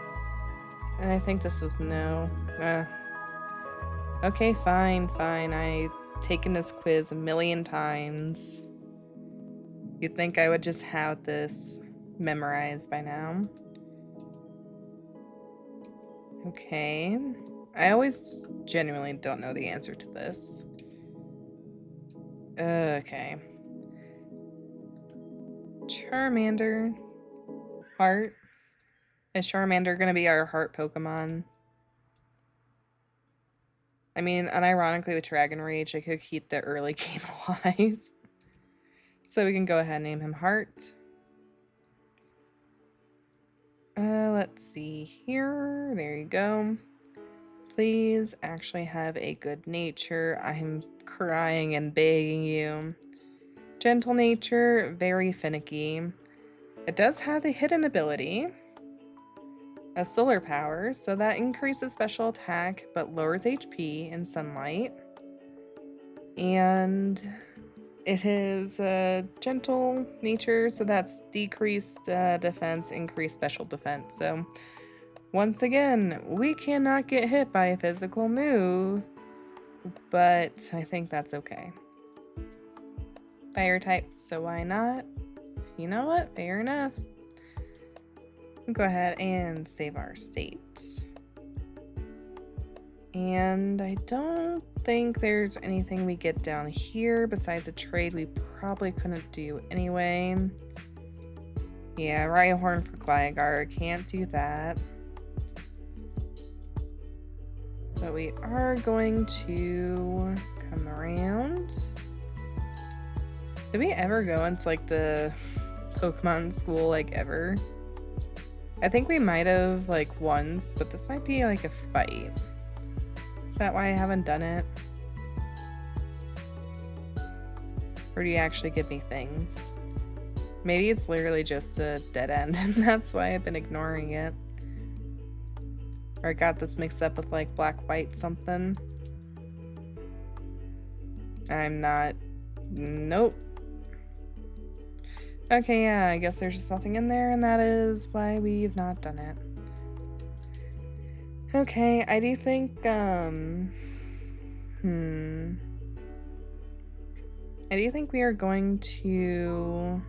And I think this is no. Okay, fine. I've taken this quiz a million times. You'd think I would just have this memorized by now. Okay. I always genuinely don't know the answer to this. Okay. Charmander. Heart. Is Charmander gonna be our heart Pokemon? I mean, unironically with Dragon Rage, I could keep the early game alive. So we can go ahead and name him Heart. Let's see here. There you go. Please actually have a good nature. I'm crying and begging you. Gentle nature, very finicky. It does have the hidden ability, a solar power, so that increases special attack but lowers HP in sunlight. And It is a gentle nature, so that's decreased defense, increased special defense. So once again, we cannot get hit by a physical move, but I think that's okay. Fire type, so why not? You know what? Fair enough. Go ahead and save our state. And I don't think there's anything we get down here besides a trade we probably couldn't do anyway. Yeah, Rhyhorn for Gligar, can't do that. But we are going to come around. Did we ever go into like the Pokemon school like ever? I think we might have like once, but this might be like a fight. Is that why I haven't done it? Or do you actually give me things? Maybe it's literally just a dead end and that's why I've been ignoring it. Or I got this mixed up with like black, white something. I'm not... Nope. Okay, yeah, I guess there's just nothing in there and that is why we've not done it. Okay, I do think, I do think we are going to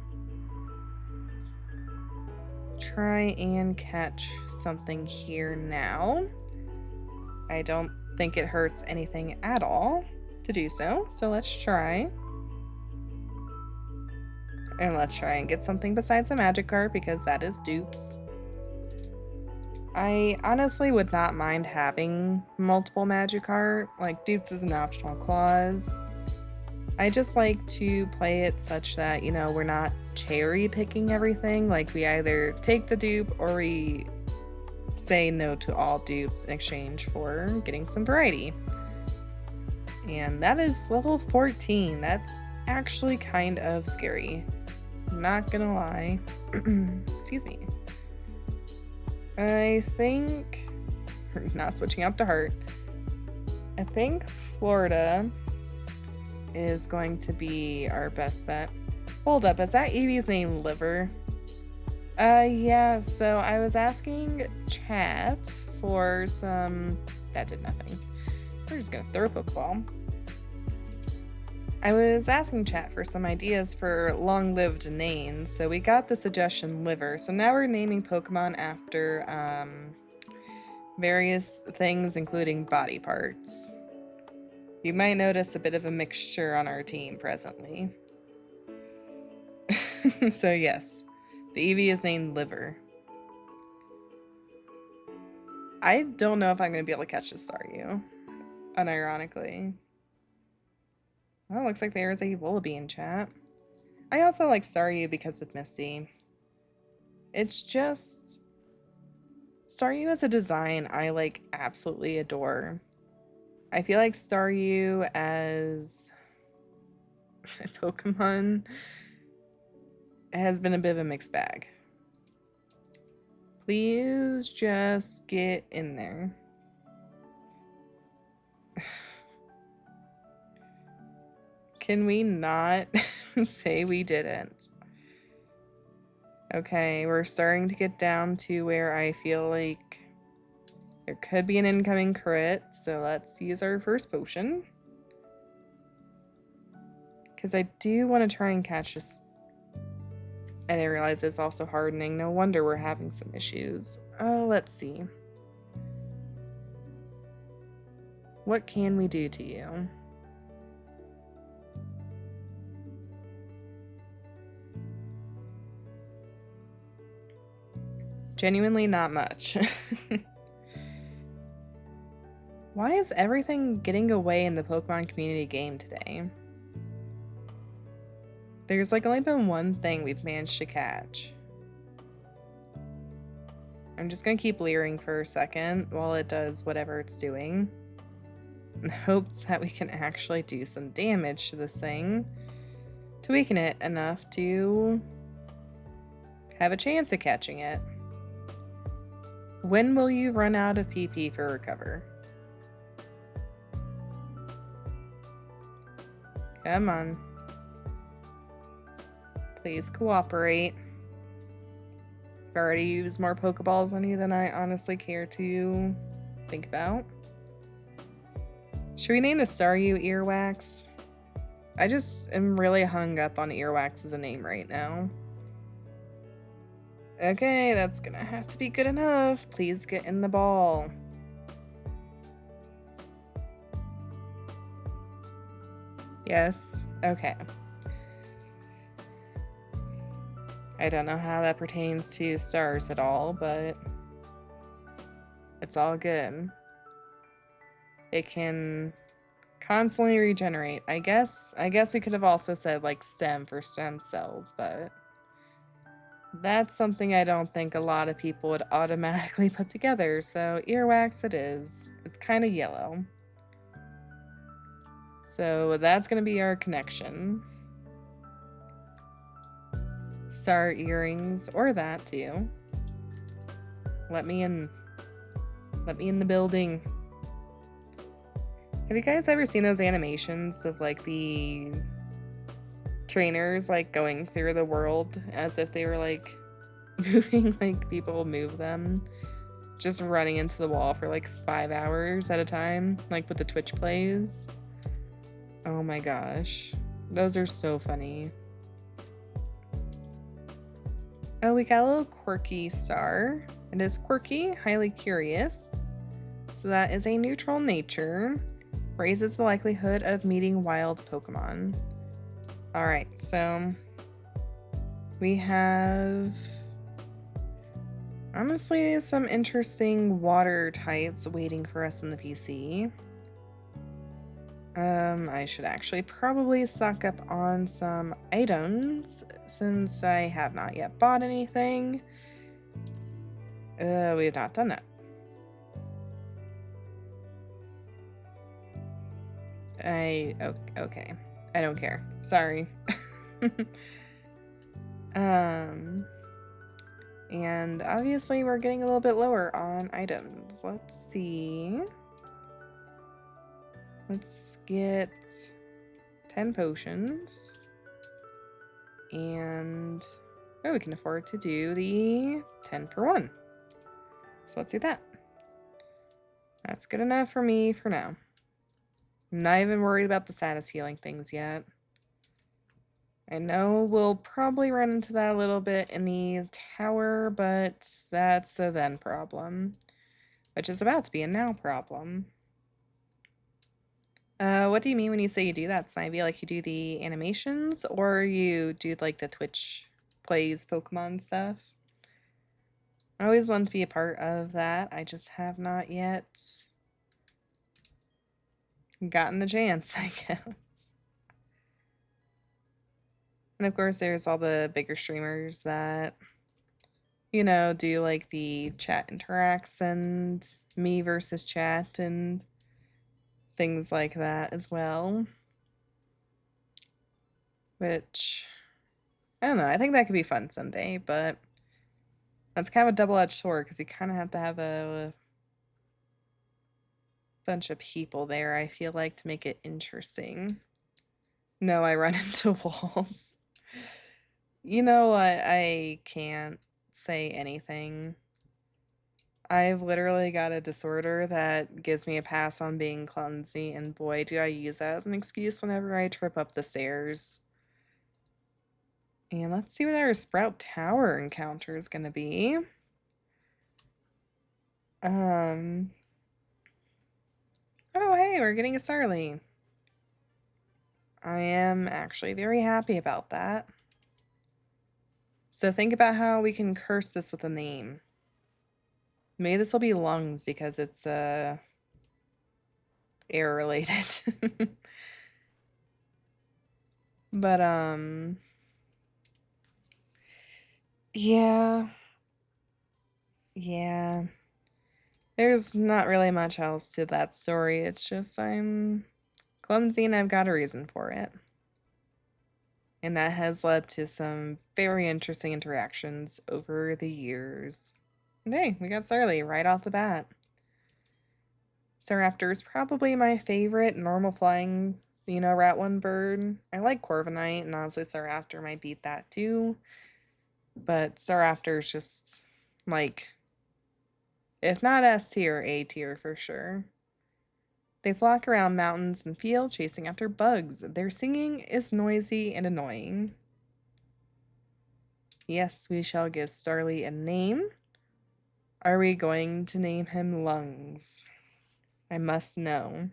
try and catch something here now. I don't think it hurts anything at all to do so, so let's try. And let's try and get something besides a Magikarp because that is dupes. I honestly would not mind having multiple Magikarp, like dupes is an optional clause. I just like to play it such that, you know, we're not cherry picking everything, like we either take the dupe or we say no to all dupes in exchange for getting some variety. And that is level 14, that's actually kind of scary. Not gonna lie. Excuse me. I think, not switching up to Heart, I think Florida is going to be our best bet. Hold up, is that Eevee's name Liver? Yeah, so I was asking chat for some, that did nothing. We're just gonna throw a Pokeball. I was asking chat for some ideas for long-lived names, so we got the suggestion Liver. So now we're naming Pokemon after various things, including body parts. You might notice a bit of a mixture on our team presently. So yes, the Eevee is named Liver. I don't know if I'm going to be able to catch this Staryu, unironically. Oh, looks like there is a Wullaby in chat. I also like Staryu because of Misty. It's just... Staryu as a design I like absolutely adore. I feel like Staryu as a Pokemon has been a bit of a mixed bag. Please just get in there. Can we not say we didn't? Okay, we're starting to get down to where I feel like there could be an incoming crit, so let's use our first potion. Because I do want to try and catch this. And I realize it's also hardening. No wonder we're having some issues. Oh, let's see. What can we do to you? Genuinely not much. Why is everything getting away in the Pokemon community game today? There's like only been one thing we've managed to catch. I'm just gonna keep leering for a second while it does whatever it's doing. In hopes that we can actually do some damage to this thing to weaken it enough to have a chance at catching it. When will you run out of PP for recover? Come on. Please cooperate. I've already used more Pokeballs on you than I honestly care to think about. Should we name the Staryu Earwax? I just am really hung up on Earwax as a name right now. Okay, that's gonna have to be good enough. Please get in the ball. Yes, okay. I don't know how that pertains to stars at all, but it's all good. It can constantly regenerate. I guess we could have also said like stem for stem cells, but that's something I don't think a lot of people would automatically put together, so earwax it is. It's kind of yellow. So that's going to be our connection. Star earrings, or that too. Let me in. Let me in the building. Have you guys ever seen those animations of like the trainers like going through the world as if they were like moving like people move them? Just running into the wall for like 5 hours at a time, like with the Twitch plays. Oh my gosh. Those are so funny. Oh, we got a little quirky star. It is quirky, highly curious. So that is a neutral nature. Raises the likelihood of meeting wild Pokemon. Alright, so we have honestly some interesting water types waiting for us in the PC. I should actually probably stock up on some items since I have not yet bought anything. We have not done that. Okay. I don't care. Sorry. And obviously we're getting a little bit lower on items. Let's see. Let's get 10 potions. And oh, we can afford to do the 10 for 1. So let's do that. That's good enough for me for now. I'm not even worried about the status healing things yet. I know we'll probably run into that a little bit in the tower, but that's a then problem. Which is about to be a now problem. What do you mean when you say you do that, Snivy? Like you do the animations, or you do like the Twitch plays Pokemon stuff? I always wanted to be a part of that. I just have not yet gotten the chance, I guess. And of course, there's all the bigger streamers that, you know, do like the chat interacts and me versus chat and things like that as well. Which, I don't know, I think that could be fun someday, but that's kind of a double-edged sword because you kind of have to have a bunch of people there, I feel like, to make it interesting. No, I run into walls. You know what? I can't say anything. I've literally got a disorder that gives me a pass on being clumsy, and boy, do I use that as an excuse whenever I trip up the stairs. And let's see what our Sprout Tower encounter is going to be. Oh, hey, we're getting a Starly. I am actually very happy about that. So think about how we can curse this with a name. Maybe this will be lungs because it's air related. But yeah. There's not really much else to that story. It's just I'm clumsy and I've got a reason for it. And that has led to some very interesting interactions over the years. And hey, we got Starly right off the bat. Staraptor is probably my favorite normal flying You know, Rat One Bird. I like Corviknight, and honestly, Staraptor might beat that too. But Staraptor's just, like, if not S tier, A tier for sure. They flock around mountains and fields, chasing after bugs. Their singing is noisy and annoying. Yes, we shall give Starly a name. Are we going to name him Lungs? I must know.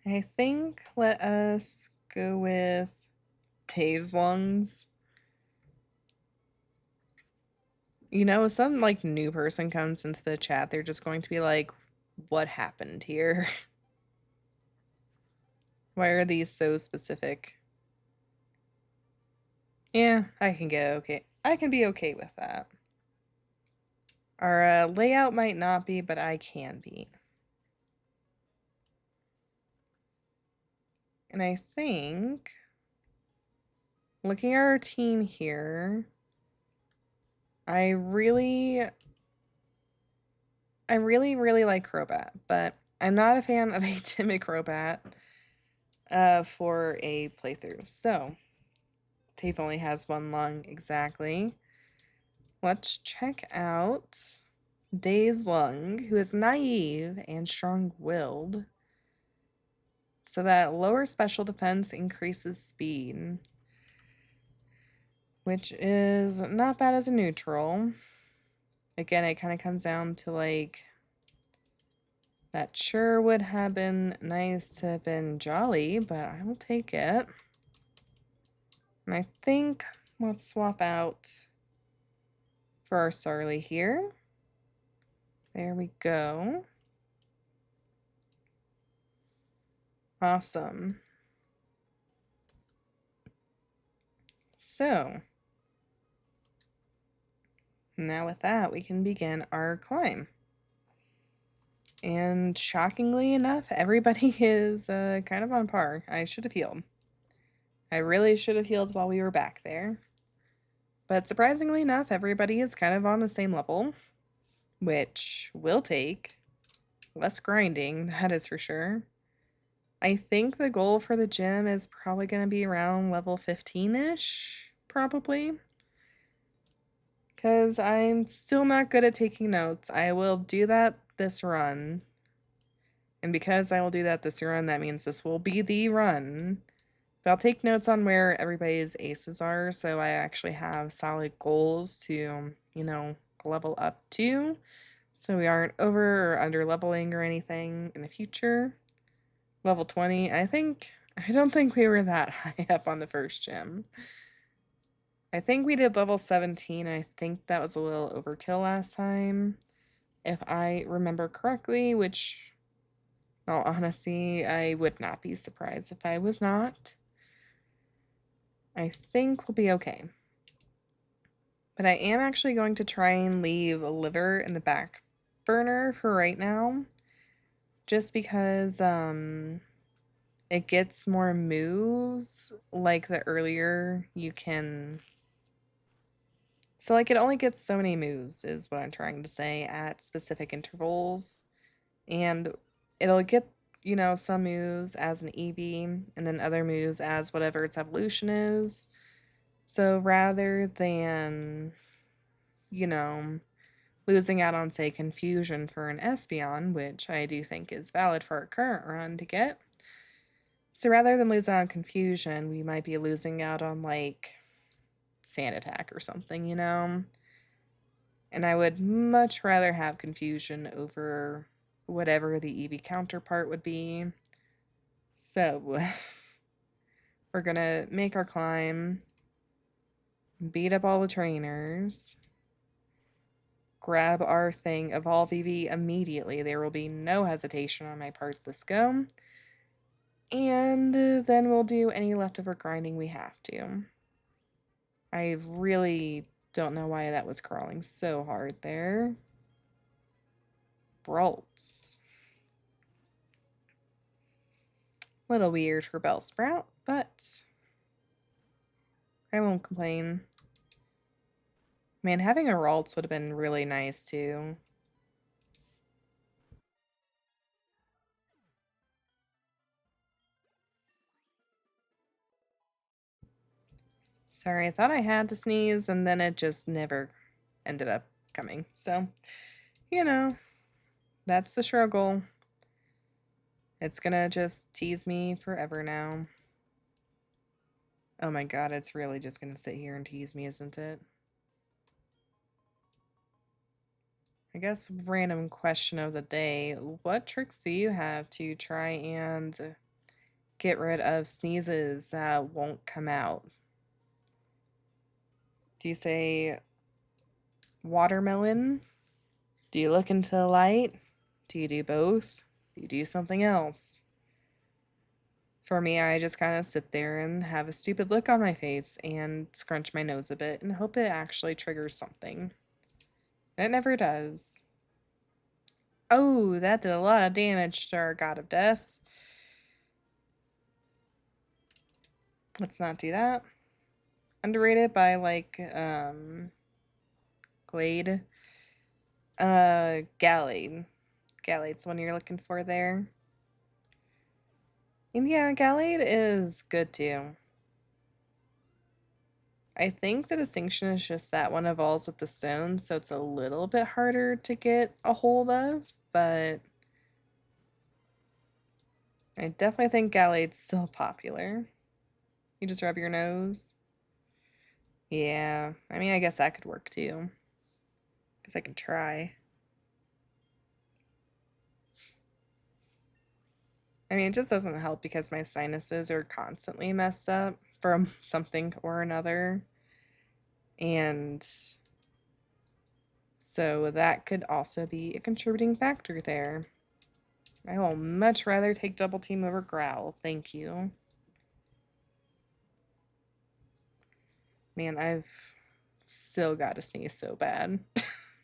I think let us go with Tave's Lungs. You know, if some like new person comes into the chat, they're just going to be like, what happened here? Why are these so specific? Yeah, I can get okay. I can be okay with that. Our layout might not be, but I can be. And I think, looking at our team here, I really like Crobat, but I'm not a fan of a timid Crobat for a playthrough. So, Tafe only has one lung, exactly. Let's check out Day's Lung, who is naive and strong-willed. So that lower special defense increases speed, which is not bad as a neutral. Again, it kind of comes down to like, that sure would have been nice to have been Jolly, but I will take it. And I think let's swap out for our Starly here. There we go. Awesome. So, now with that, we can begin our climb. And shockingly enough, everybody is kind of on par. I should have healed. I really should have healed while we were back there. But surprisingly enough, everybody is kind of on the same level, which will take less grinding, that is for sure. I think the goal for the gym is probably going to be around level 15-ish, probably. Because I'm still not good at taking notes. I will do that this run. And because I will do that this run, that means this will be the run. But I'll take notes on where everybody's aces are, so I actually have solid goals to, you know, level up to. So we aren't over or under leveling or anything in the future. Level 20, I don't think we were that high up on the first gym. I think we did level 17. I think that was a little overkill last time, if I remember correctly, which, in all honesty, I would not be surprised if I was not. I think we'll be okay. But I am actually going to try and leave a liver in the back burner for right now, just because it gets more moves like the earlier you can. So like it only gets so many moves is what I'm trying to say at specific intervals, and it'll get, you know, some moves as an Eevee and then other moves as whatever its evolution is. So rather than, you know, losing out on, say, Confusion for an Espeon, which I do think is valid for our current run to get. So rather than lose out on Confusion, we might be losing out on, like, Sand Attack or something, you know? And I would much rather have Confusion over whatever the Eevee counterpart would be. So, we're gonna make our climb, beat up all the trainers, grab our thing, evolve Eevee immediately. There will be no hesitation on my part. Let's go. And then we'll do any leftover grinding we have to. I really don't know why that was crawling so hard there. Brolts. Little weird for Bellsprout, but I won't complain. Man, having a Ralts would have been really nice too. Sorry, I thought I had to sneeze and then it just never ended up coming. So, you know, that's the struggle. It's gonna just tease me forever now. Oh my god, it's really just gonna sit here and tease me, isn't it? I guess random question of the day. What tricks do you have to try and get rid of sneezes that won't come out? Do you say watermelon? Do you look into the light? Do you do both? Do you do something else? For me, I just kind of sit there and have a stupid look on my face and scrunch my nose a bit and hope it actually triggers something. It never does. Oh, that did a lot of damage to our god of death. Let's not do that. Underrated by like Glade. Gallade. Gallade's the one you're looking for there. And yeah, Gallade is good too. I think the distinction is just that one evolves with the stone, so it's a little bit harder to get a hold of, but I definitely think Gallade's still popular. You just rub your nose. Yeah, I mean, I guess that could work too. Guess I can try. I mean, it just doesn't help because my sinuses are constantly messed up from something or another. And so that could also be a contributing factor there. I will much rather take double team over growl. Thank you. Man, I've still got to sneeze so bad.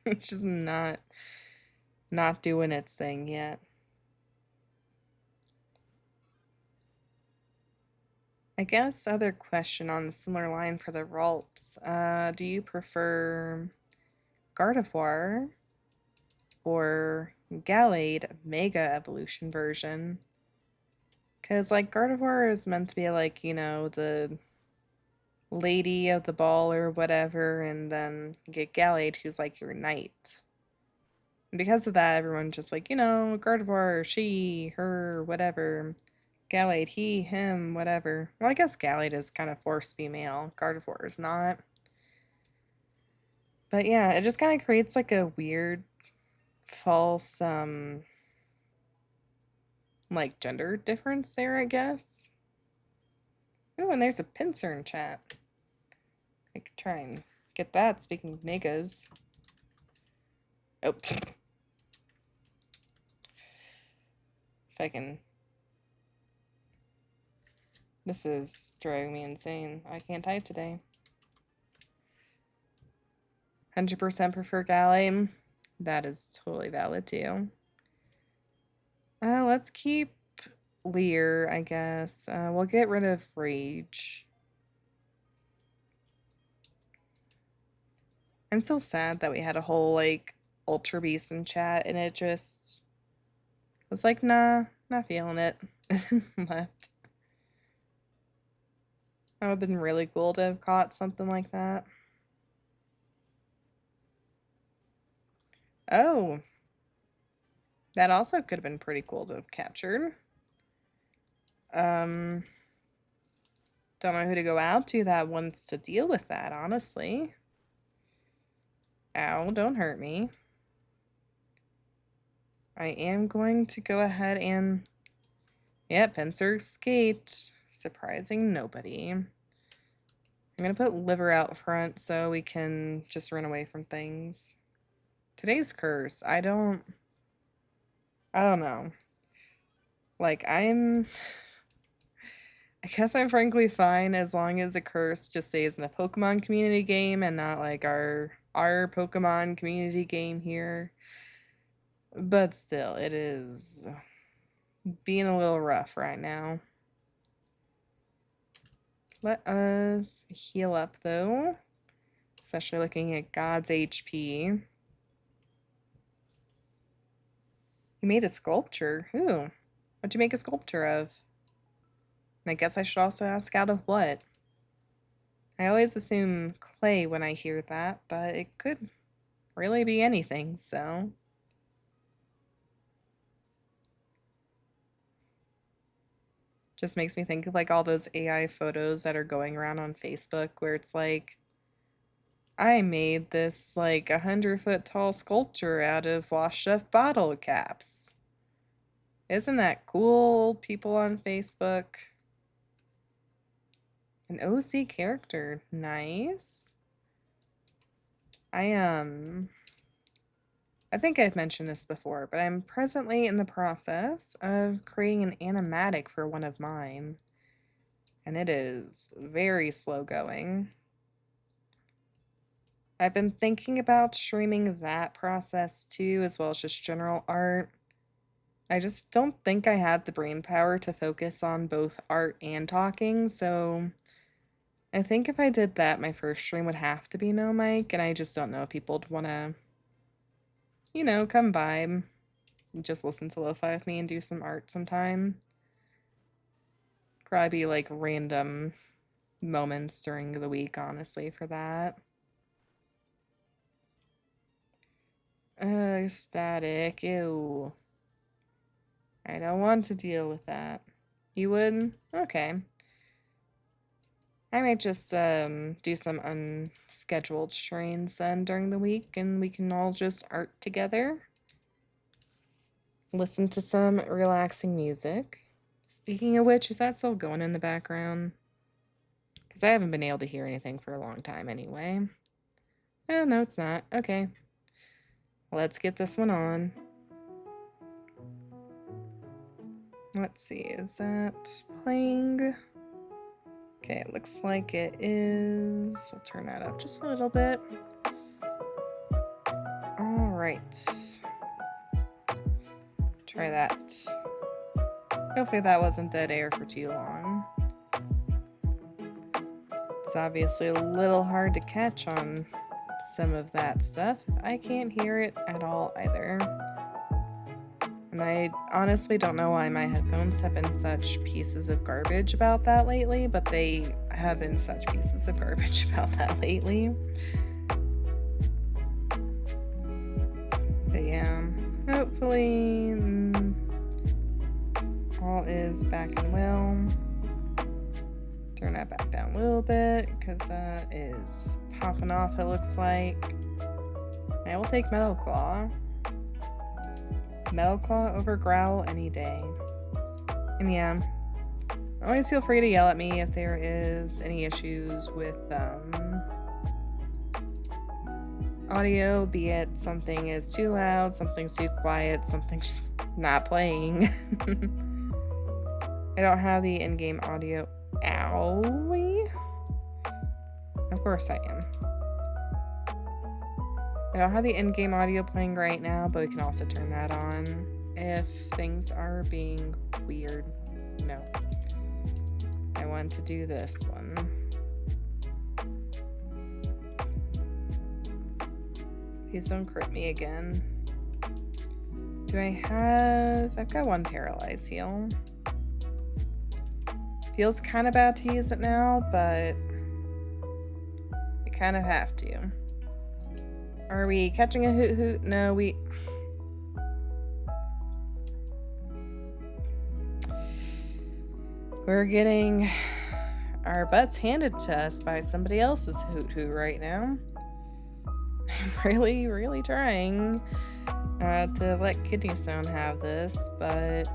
It's just not doing its thing yet. I guess other question on the similar line for the Ralts. Do you prefer Gardevoir or Gallade Mega Evolution version? Because, like, Gardevoir is meant to be, like, you know, the lady of the ball or whatever, and then you get Gallade, who's, like, your knight. And because of that, everyone's just like, you know, Gardevoir, she, her, whatever. Gallade, he, him, whatever. Well, I guess Gallade is kind of forced female. Gardevoir is not. But yeah, it just kind of creates, like, a weird, false, like, gender difference there, I guess. Ooh, and there's a pincer in chat. I could try and get that, speaking of megas. Oh. If I can... This is driving me insane. I can't type today. 100% prefer Gallade. That is totally valid too. Let's keep Leer, I guess. We'll get rid of Rage. I'm so sad that we had a whole, like, Ultra Beast in chat, and it just was like, nah, not feeling it. Left. That would have been really cool to have caught something like that. Oh. That also could have been pretty cool to have captured. Don't know who to go out to that wants to deal with that, honestly. Ow, don't hurt me. I am going to go ahead and... Yep, Pincer escaped. Surprising nobody. I'm gonna put Liver out front so we can just run away from things. Today's curse, I don't know. Like, I guess I'm frankly fine as long as a curse just stays in the Pokemon community game and not like our Pokemon community game here. But still, it is being a little rough right now. Let us heal up, though. Especially looking at God's HP. You made a sculpture. Ooh. What'd you make a sculpture of? And I guess I should also ask out of what? I always assume clay when I hear that, but it could really be anything, so... Just makes me think of like all those AI photos that are going around on Facebook where it's like, I made this like 100-foot tall sculpture out of washed up bottle caps. Isn't that cool, people on Facebook? An OC character, nice. I think I've mentioned this before, but I'm presently in the process of creating an animatic for one of mine. And it is very slow going. I've been thinking about streaming that process too, as well as just general art. I just don't think I had the brain power to focus on both art and talking, so I think if I did that, my first stream would have to be no mic, and I just don't know if people would want to, you know, come by and just listen to lo-fi with me and do some art sometime. Probably be like random moments during the week, honestly, for that. Static, ew. I don't want to deal with that. You would? Okay. I might just do some unscheduled streams then during the week, and we can all just art together. Listen to some relaxing music. Speaking of which, is that still going in the background? Because I haven't been able to hear anything for a long time anyway. Oh, no, it's not. Okay. Let's get this one on. Let's see, is that playing? Okay, it looks like it is. We'll turn that up just a little bit. All right. Try that. Hopefully that wasn't dead air for too long. It's obviously a little hard to catch on some of that stuff. I can't hear it at all either. And I honestly don't know why my headphones have been such pieces of garbage about that lately, but they have been such pieces of garbage about that lately. But yeah, hopefully all is back and well. Turn that back down a little bit because that is popping off, it looks like. I will take Metal Claw. Metal Claw over Growl any day. And yeah, always feel free to yell at me if there is any issues with audio, be it something is too loud, something's too quiet, something's not playing. I don't have the in-game audio. Owie? Of course I am. I don't have the in-game audio playing right now, but we can also turn that on if things are being weird. No. I want to do this one. Please don't crit me again. Do I have... I've got one Paralyze heal. Feels kind of bad to use it now, but I kind of have to. Are we catching a hoot hoot? No, we're getting our butts handed to us by somebody else's hoot hoot right now. I'm really, really trying to let Kidney Stone have this, but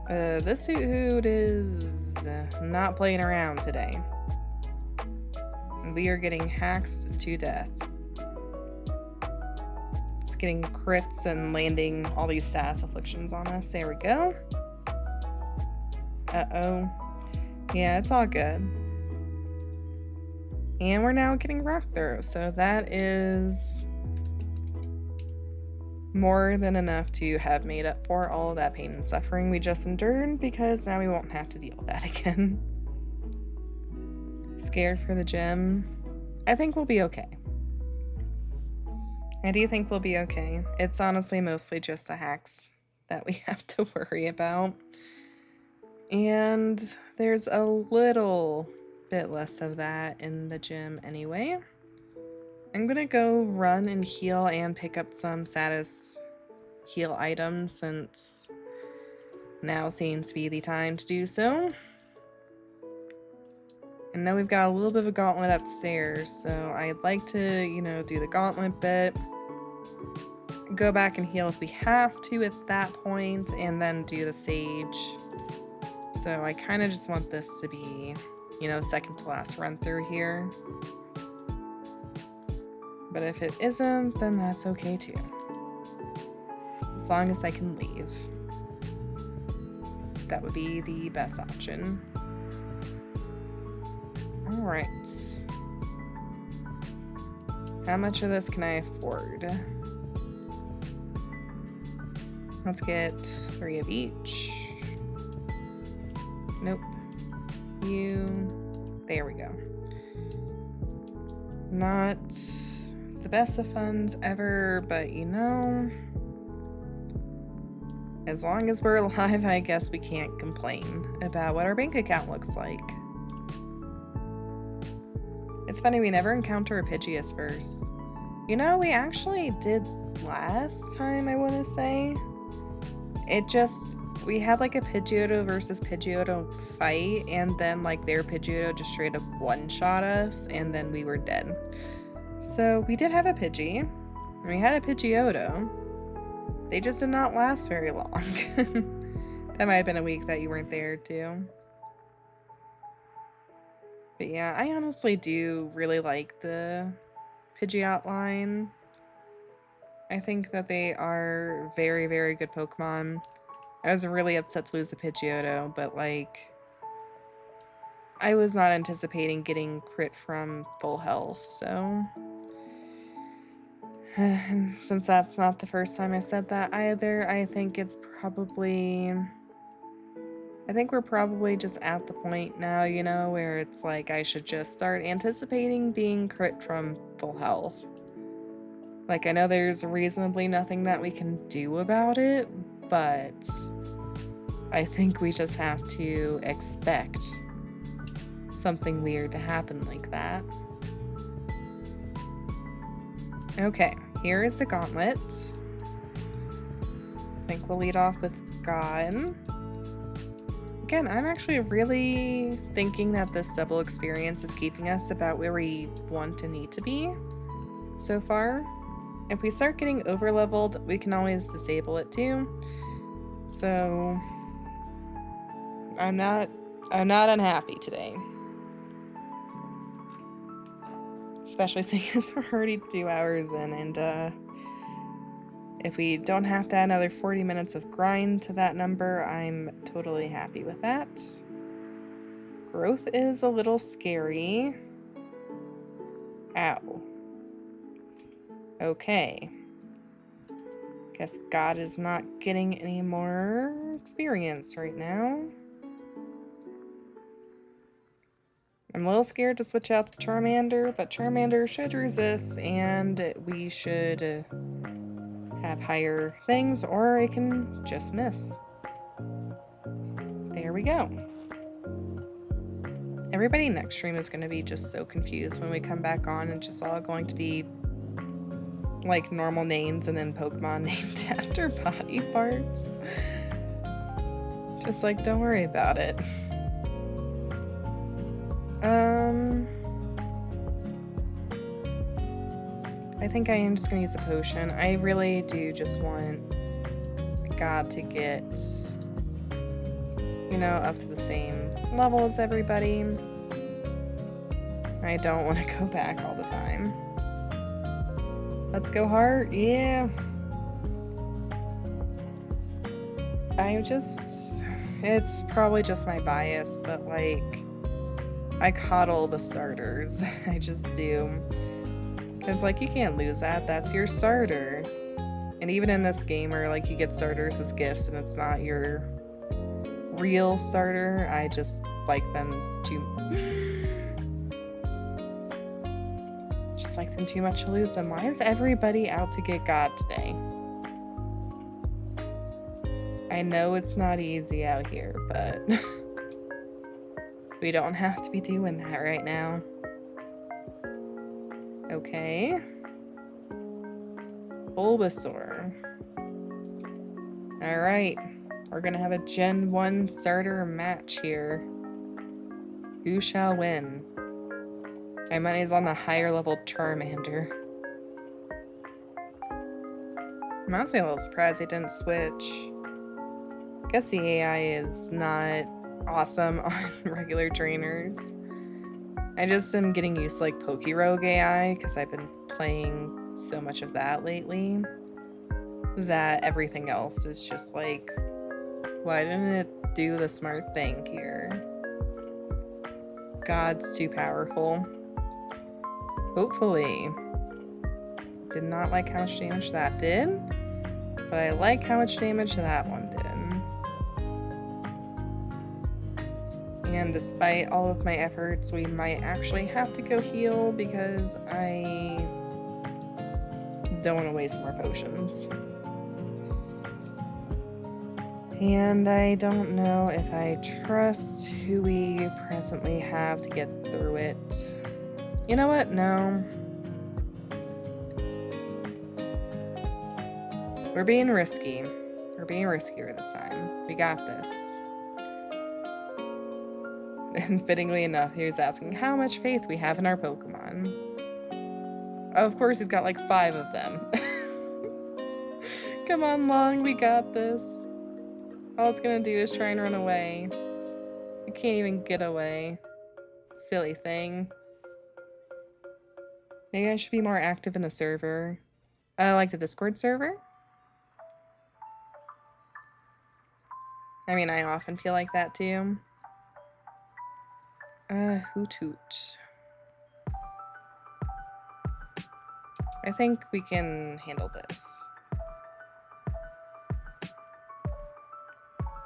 this hoot hoot is not playing around today. We are getting hacked to death. It's getting crits and landing all these status afflictions on us. There we go. Uh-oh. Yeah, it's all good. And we're now getting rock throw, so that is more than enough to have made up for all of that pain and suffering we just endured, because now we won't have to deal with that again. Scared for the gym. I think we'll be okay. I do think we'll be okay. It's honestly mostly just the hacks that we have to worry about. And there's a little bit less of that in the gym anyway. I'm gonna go run and heal and pick up some status heal items since now seems to be the time to do so. And now we've got a little bit of a gauntlet upstairs, so I'd like to, you know, do the gauntlet bit, go back and heal if we have to at that point, and then do the sage. So I kind of just want this to be, you know, second to last run through here. But if it isn't, then that's okay too. As long as I can leave. That would be the best option. Alright. How much of this can I afford? Let's get 3 of each. Nope. You. There we go. Not the best of funds ever, but you know, as long as we're alive, I guess we can't complain about what our bank account looks like. It's funny, we never encounter a Pidgeotto first. You know, we actually did last time, I want to say. It just, we had like a Pidgeotto versus Pidgeotto fight, and then like their Pidgeotto just straight up one-shot us, and then we were dead. So we did have a Pidgey, and we had a Pidgeotto. They just did not last very long. That might have been a week that you weren't there too. But yeah, I honestly do really like the Pidgeot line. I think that they are very, very good Pokemon. I was really upset to lose the Pidgeotto, but like, I was not anticipating getting crit from full health, so. And since that's not the first time I said that either, I think it's probably, I think we're probably just at the point now, you know, where it's like I should just start anticipating being crit from full health. Like, I know there's reasonably nothing that we can do about it, but I think we just have to expect something weird to happen like that. Okay, here is the gauntlet. I think we'll lead off with God. Again, I'm actually really thinking that this double experience is keeping us about where we want and need to be so far. If we start getting over-leveled, we can always disable it too. So I'm not unhappy today. Especially seeing as we're already 2 hours in, and if we don't have to add another 40 minutes of grind to that number, I'm totally happy with that. Growth is a little scary. Ow. Okay. Guess God is not getting any more experience right now. I'm a little scared to switch out to Charmander, but Charmander should resist, and we should have higher things, or it can just miss. There we go. Everybody next stream is going to be just so confused when we come back on. It's just all going to be like normal names and then Pokemon named after body parts. Just like, don't worry about it. I think I am just gonna use a potion. I really do just want God to get, you know, up to the same level as everybody. I don't want to go back all the time. Let's go hard. Yeah. It's probably just my bias, but like, I coddle the starters. I just do. Because like, you can't lose that. That's your starter. And even in this gamer, like, you get starters as gifts and it's not your real starter. I just like them to Just like them too much to lose them. Why is everybody out to get God today? I know it's not easy out here, but we don't have to be doing that right now. Okay. Bulbasaur. Alright. We're gonna have a Gen 1 starter match here. Who shall win? My money's on the higher level Charmander. I'm honestly a little surprised they didn't switch. I guess the AI is not awesome on regular trainers. I just am getting used to like Pokerogue AI because I've been playing so much of that lately that everything else is just like, why didn't it do the smart thing here? God's too powerful. Hopefully. Did not like how much damage that did, but I like how much damage that one did. And despite all of my efforts, we might actually have to go heal because I don't want to waste more potions. And I don't know if I trust who we presently have to get through it. You know what? No. We're being risky. We're being riskier this time. We got this. And fittingly enough, he was asking how much faith we have in our Pokemon. Of course, he's got like 5 of them. Come on, Long, we got this. All it's gonna do is try and run away. It can't even get away. Silly thing. Maybe I should be more active in the server. Like the Discord server? I mean, I often feel like that too. Hoot hoot. I think we can handle this.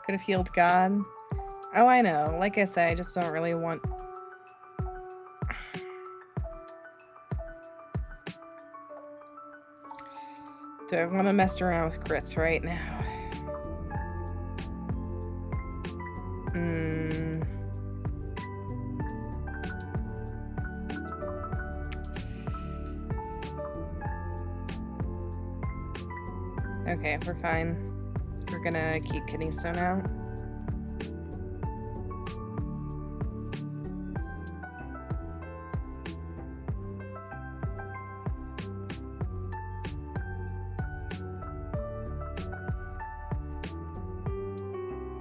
Could have healed God. Oh, I know. Like I said, I just don't really want... Do I want to mess around with crits right now? Okay, we're fine. We're gonna keep Kineso now.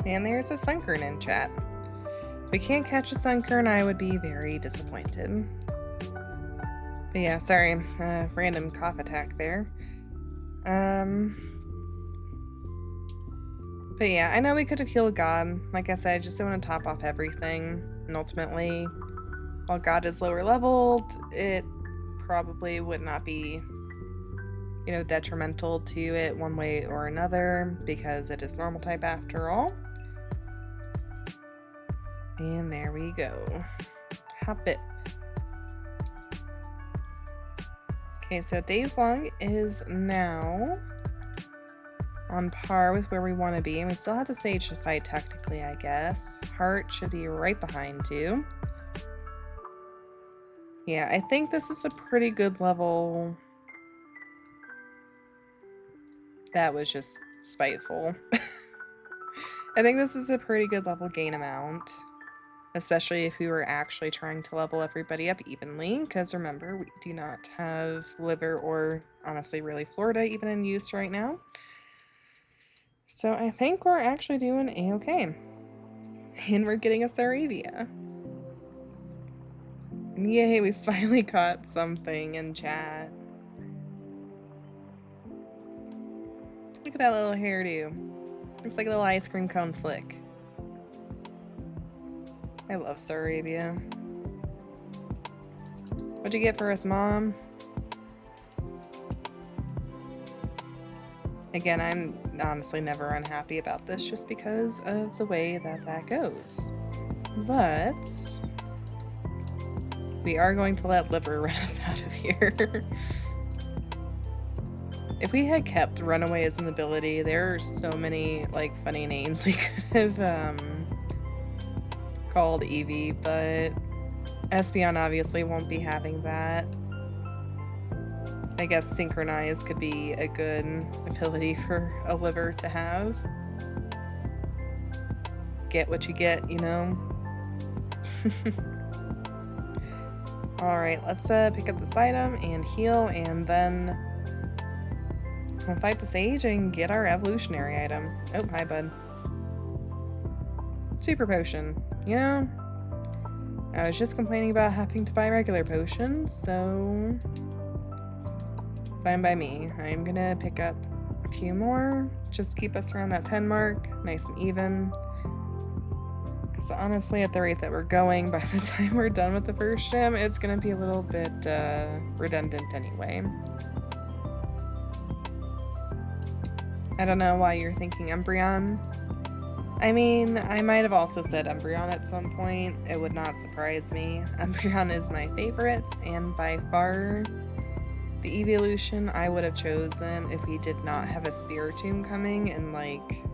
And there's a Sunkern in chat. If we can't catch a Sunkern, I would be very disappointed. But yeah, sorry, random cough attack there. But yeah, I know we could have healed God. Like I said, I just don't want to top off everything. And ultimately, while God is lower leveled, it probably would not be, you know, detrimental to it one way or another because it is normal type after all. And there we go. Hop it. Okay, so Days Long is now on par with where we want to be, and we still have the Sage to fight technically, I guess. Heart should be right behind too. Yeah, I think this is a pretty good level. That was just spiteful. I think this is a pretty good level gain amount, especially if we were actually trying to level everybody up evenly, because remember, we do not have Liver or, honestly, really Florida even in use right now. So I think we're actually doing a-okay. And we're getting a Saravia. Yay, we finally caught something in chat. Look at that little hairdo. Looks like a little ice cream cone flick. I love Saravia. What'd you get for us, Mom? Again, I'm honestly never unhappy about this just because of the way that that goes. But We are going to let Liver run us out of here. If we had kept Runaway as an ability, there are so many, like, funny names we could have, called Eevee, but Espeon obviously won't be having that. I guess Synchronize could be a good ability for a Liver to have. Get what you get, you know? Alright, let's pick up this item and heal, and then we'll fight the Sage and get our evolutionary item. Oh, hi, bud. Super potion. You know, I was just complaining about having to buy regular potions, so fine by me. I'm gonna pick up a few more, just keep us around that 10 mark, nice and even. So honestly, at the rate that we're going, by the time we're done with the first gym, it's gonna be a little bit redundant anyway. I don't know why you're thinking Umbreon. I mean, I might have also said Umbreon at some point. It would not surprise me. Umbreon is my favorite, and by far the evolution I would have chosen if we did not have a Spiritomb coming in, like,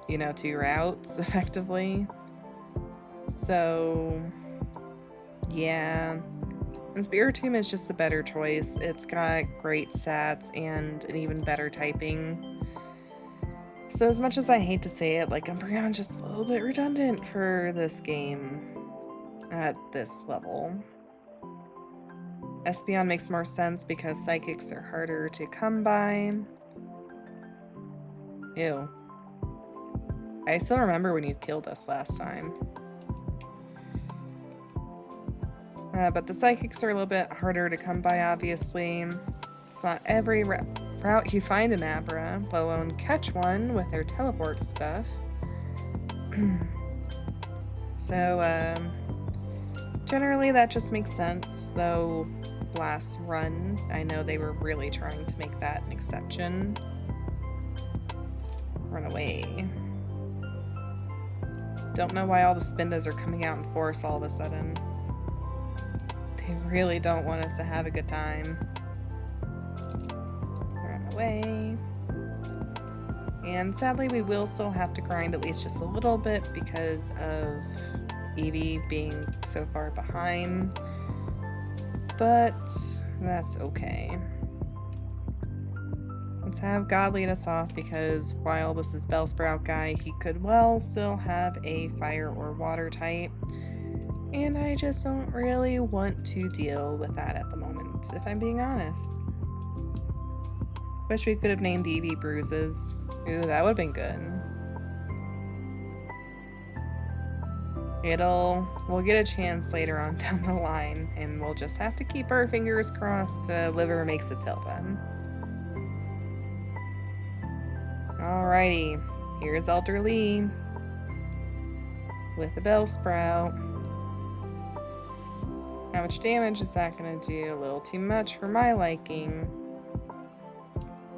you know, 2 routes, effectively. So, yeah. And Spiritomb is just a better choice. It's got great stats and an even better typing. So as much as I hate to say it, like, Umbreon's just a little bit redundant for this game at this level. Espeon makes more sense because Psychics are harder to come by. Ew. I still remember when you killed us last time. But the Psychics are a little bit harder to come by, obviously. It's not every route you find an Abra, let alone catch one with their teleport stuff. So, generally that just makes sense, though last run, I know they were really trying to make that an exception. Run away. Don't know why all the Spindas are coming out in force all of a sudden. They really don't want us to have a good time. Run away. And sadly, we will still have to grind at least just a little bit because of Eevee being so far behind. But that's okay. Let's have God lead us off, because while this is Bellsprout guy, he could well still have a fire or water type. And I just don't really want to deal with that at the moment, if I'm being honest. Wish we could have named Eevee Bruises. Ooh, that would have been good. We'll get a chance later on down the line, and we'll just have to keep our fingers crossed Liver makes it till then. Alrighty, here's Elder Lee with the Bellsprout. How much damage is that gonna do? A little too much for my liking.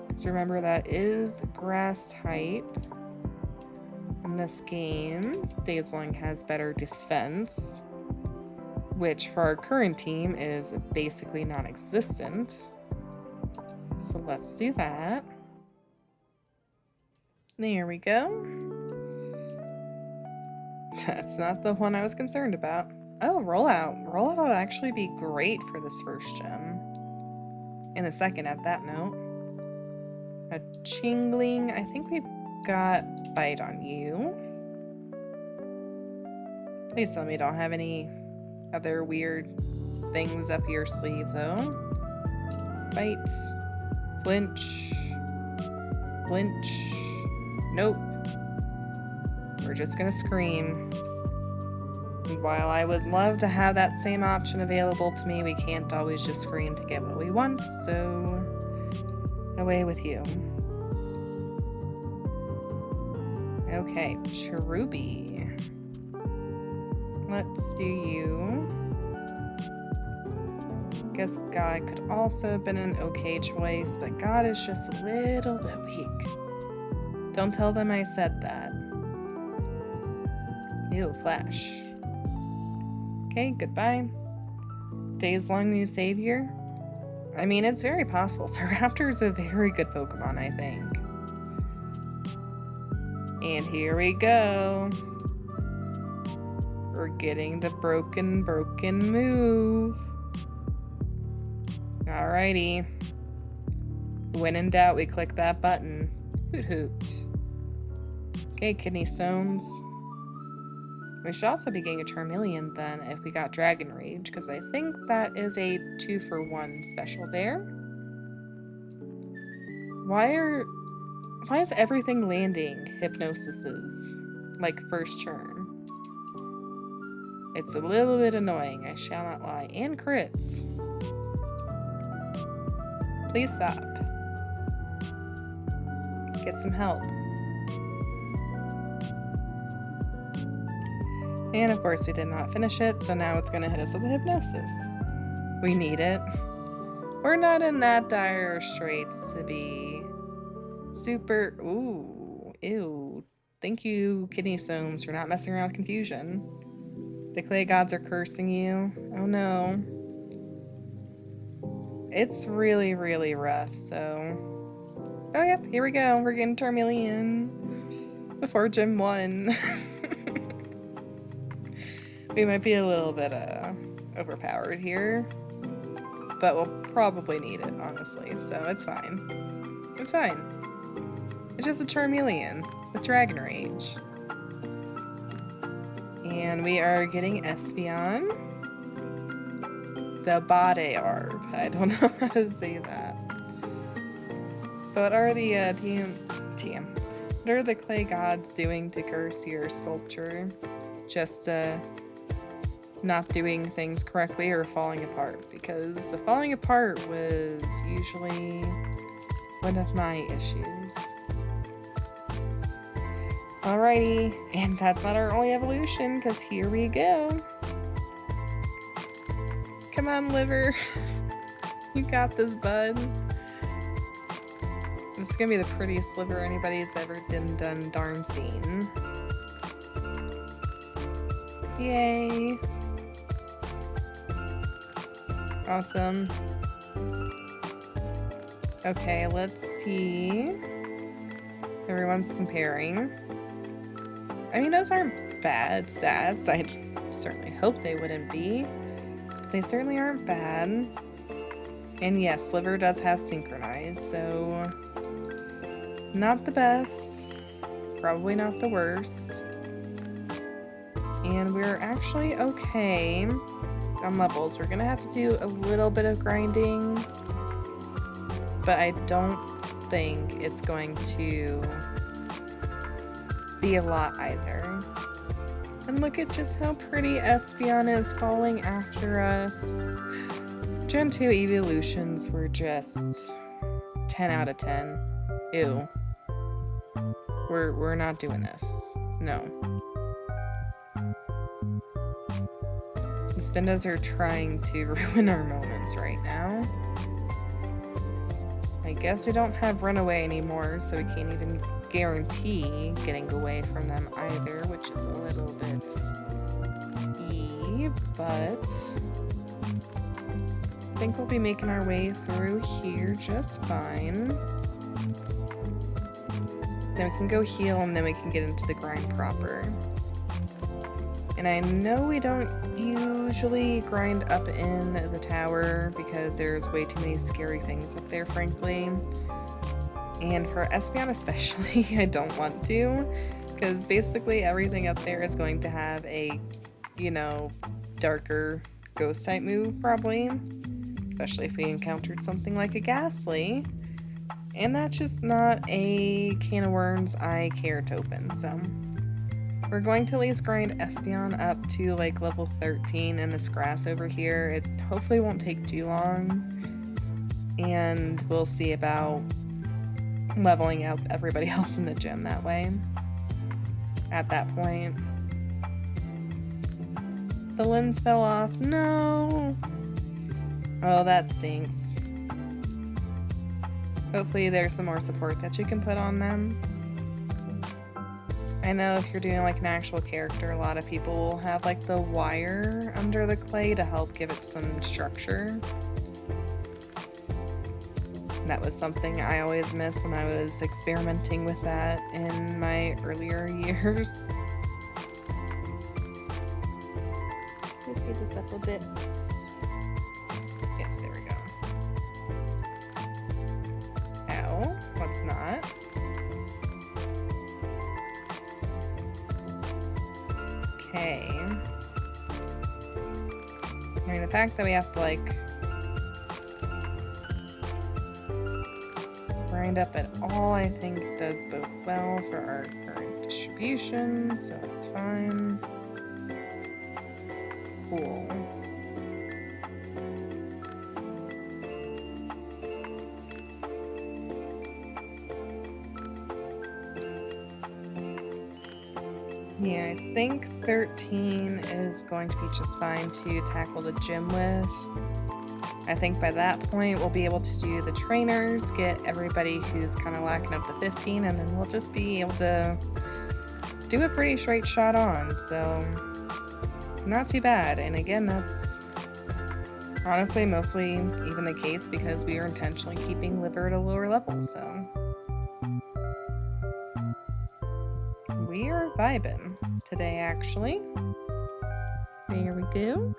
Because remember, that is grass type. In this game, Dazzling has better defense, which for our current team is basically non-existent. So let's do that. There we go. That's not the one I was concerned about. Oh, Rollout. Rollout would actually be great for this first gem. And the second at that note. A Chingling. I think we've got Bite on you. Please tell me you don't have any other weird things up your sleeve, though. Bite. Flinch. Flinch. Nope. We're just gonna scream. And while I would love to have that same option available to me, we can't always just scream to get what we want, so away with you. Okay, Cherubi. Let's do you. Guess God could also have been an okay choice, but God is just a little bit weak. Don't tell them I said that. Ew, Flash. Okay, goodbye. days-long new save here? I mean, it's very possible. So Raptor's a very good Pokemon, I think. And here we go. We're getting the broken move. Alrighty. When in doubt, we click that button. Hoot hoot. Okay, Kidney Stones. We should also be getting a Charmeleon then if we got Dragon Rage, because I think that is a 2-for-1 special there. Why is everything landing Hypnosis's, like, first turn? It's a little bit annoying, I shall not lie. And crits. Please stop. Get some help. And of course we did not finish it, so now it's gonna hit us with a Hypnosis. We need it. We're not in that dire straits to be super... Ooh, ew. Thank you, Kidney Stones, for not messing around with confusion. The clay gods are cursing you. Oh no. It's really, really rough, so... Oh yep, here we go. We're getting Charmeleon before Gym 1. We might be a little bit overpowered here, but we'll probably need it, honestly, so it's fine. It's fine. It's just a Charmeleon with Dragon Rage. And we are getting Espeon. The Bade Arb. I don't know how to say that. What are the what are the clay gods doing to curse your sculpture? Just not doing things correctly or falling apart, because the falling apart was usually one of my issues. Alrighty, and that's not our only evolution, because here we go. Come on, Liver. You got this, bud. This is gonna be the prettiest liver anybody's ever done darn seen. Yay. Awesome. Okay, let's see. Everyone's comparing. I mean, those aren't bad stats. I certainly hope they wouldn't be. But they certainly aren't bad. And yes, Liver does have Synchronize, so... Not the best. Probably not the worst. And we're actually okay on levels. We're gonna have to do a little bit of grinding, but I don't think it's going to be a lot either. And look at just how pretty Espeon is falling after us. Gen 2 evolutions were just 10 out of 10. Ew. We're not doing this. No. The Spindas are trying to ruin our moments right now. I guess we don't have Runaway anymore, so we can't even guarantee getting away from them either, which is a little bit but I think we'll be making our way through here just fine. Then we can go heal, and then we can get into the grind proper. And I know we don't usually grind up in the tower because there's way too many scary things up there, frankly. And for Espeon especially, I don't want to, because basically everything up there is going to have a, you know, darker ghost type move, probably. Especially if we encountered something like a Ghastly. And that's just not a can of worms I care to open, so... We're going to at least grind Espeon up to like level 13 in this grass over here. It hopefully won't take too long. And we'll see about leveling up everybody else in the gym that way. At that point. The lens fell off. No! Oh, that stinks. Hopefully there's some more support that you can put on them. I know if you're doing like an actual character, a lot of people will have like the wire under the clay to help give it some structure. That was something I always missed when I was experimenting with that in my earlier years. Let's speed this up a bit. Yes, there we go. Ow, let's not. Okay. I mean, the fact that we have to like grind up at all, I think does bode well for our current distribution, so that's fine. Cool. Yeah, I think 13 is going to be just fine to tackle the gym with. I think by that point we'll be able to do the trainers, get everybody who's kind of lacking up to 15, and then we'll just be able to do a pretty straight shot on, so not too bad. And again, that's honestly mostly even the case because we are intentionally keeping liver at a lower level, so we are vibing today, actually. There we go.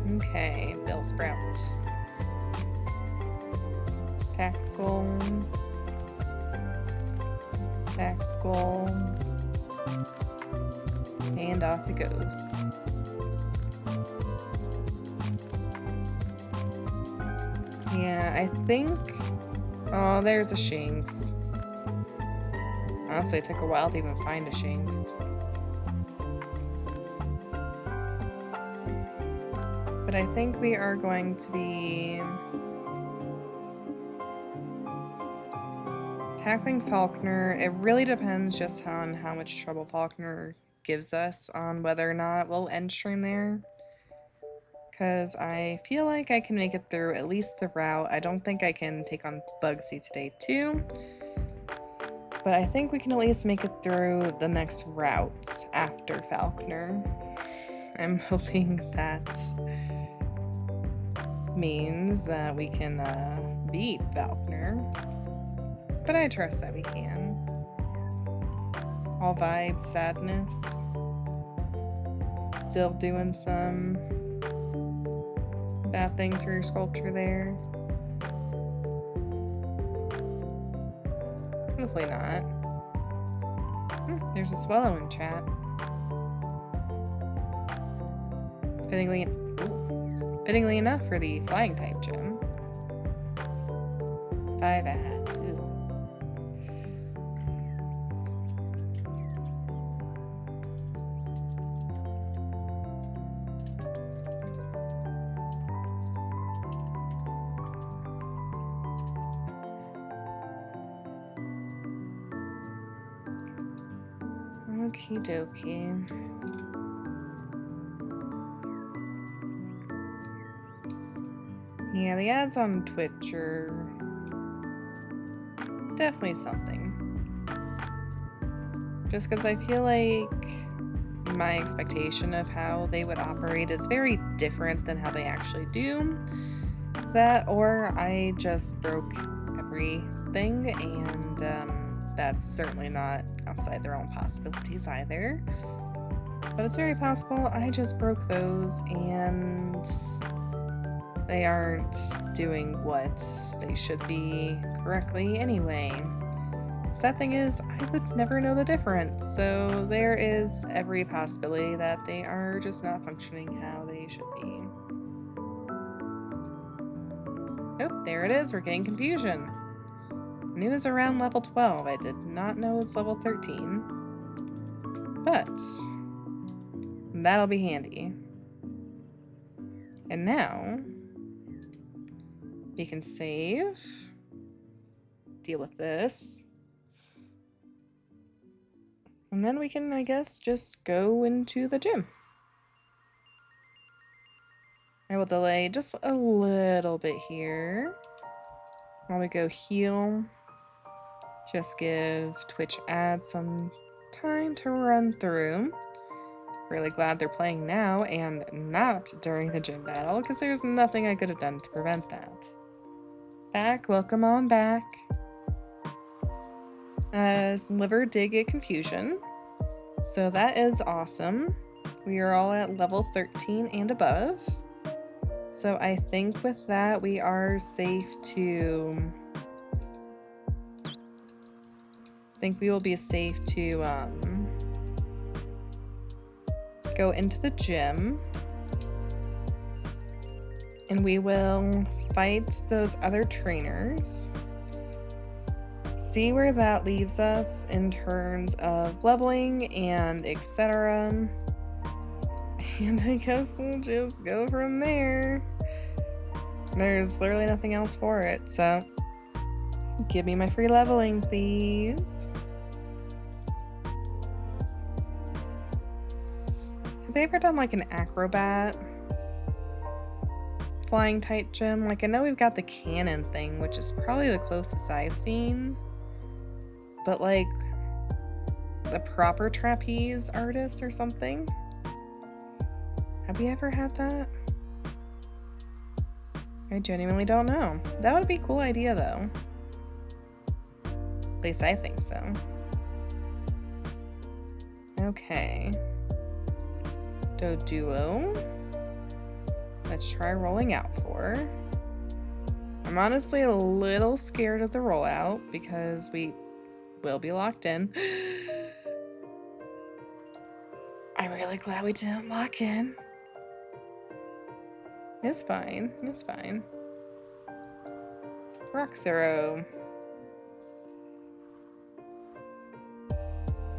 Okay, Bill Sprout. Tackle. Tackle. And off it goes. Yeah, I think... Oh, there's a Shinx. Honestly, it took a while to even find a Shinx. But I think we are going to be tackling Falkner. It really depends just on how much trouble Falkner gives us on whether or not we'll end stream there. Because I feel like I can make it through at least the route. I don't think I can take on Bugsy today too. But I think we can at least make it through the next routes after Falkner. I'm hoping that means that we can beat Falkner. But I trust that we can. All vibes, sadness. Still doing some bad things for your sculpture there. Hopefully not. There's a swallow in chat. Fittingly enough for the flying type gym. 5 ads. Ooh. Okie dokie. Yeah, the ads on Twitch are definitely something. Just because I feel like my expectation of how they would operate is very different than how they actually do. That, or I just broke everything, and that's certainly not outside their own possibilities either. But it's very possible I just broke those and they aren't doing what they should be correctly anyway. Sad thing is, I would never know the difference, so there is every possibility that they are just not functioning how they should be. Oh, there it is, we're getting confusion. I knew it was around level 12, I did not know it was level 13. But that'll be handy. And now we can save, deal with this, and then we can, I guess, just go into the gym. I will delay just a little bit here while we go heal. Just give Twitch ads some time to run through. Really glad they're playing now and not during the gym battle, because there's nothing I could have done to prevent that. Back, welcome on back. Liver did get confusion, so that is awesome. We are all at level 13 and above. So I think with that we are safe to... I think we will be safe to go into the gym. And we will fight those other trainers. See where that leaves us in terms of leveling and etc. And I guess we'll just go from there. There's literally nothing else for it, so give me my free leveling, please. Have they ever done like an acrobat flying type gym? Like, I know we've got the cannon thing, which is probably the closest I've seen, but like the proper trapeze artist or something. Have we ever had that? I genuinely don't know. That would be a cool idea though. At least I think so. Okay. Doduo. Let's try rolling out for. I'm honestly a little scared of the rollout because we will be locked in. I'm really glad we didn't lock in. It's fine. It's fine. Rock throw.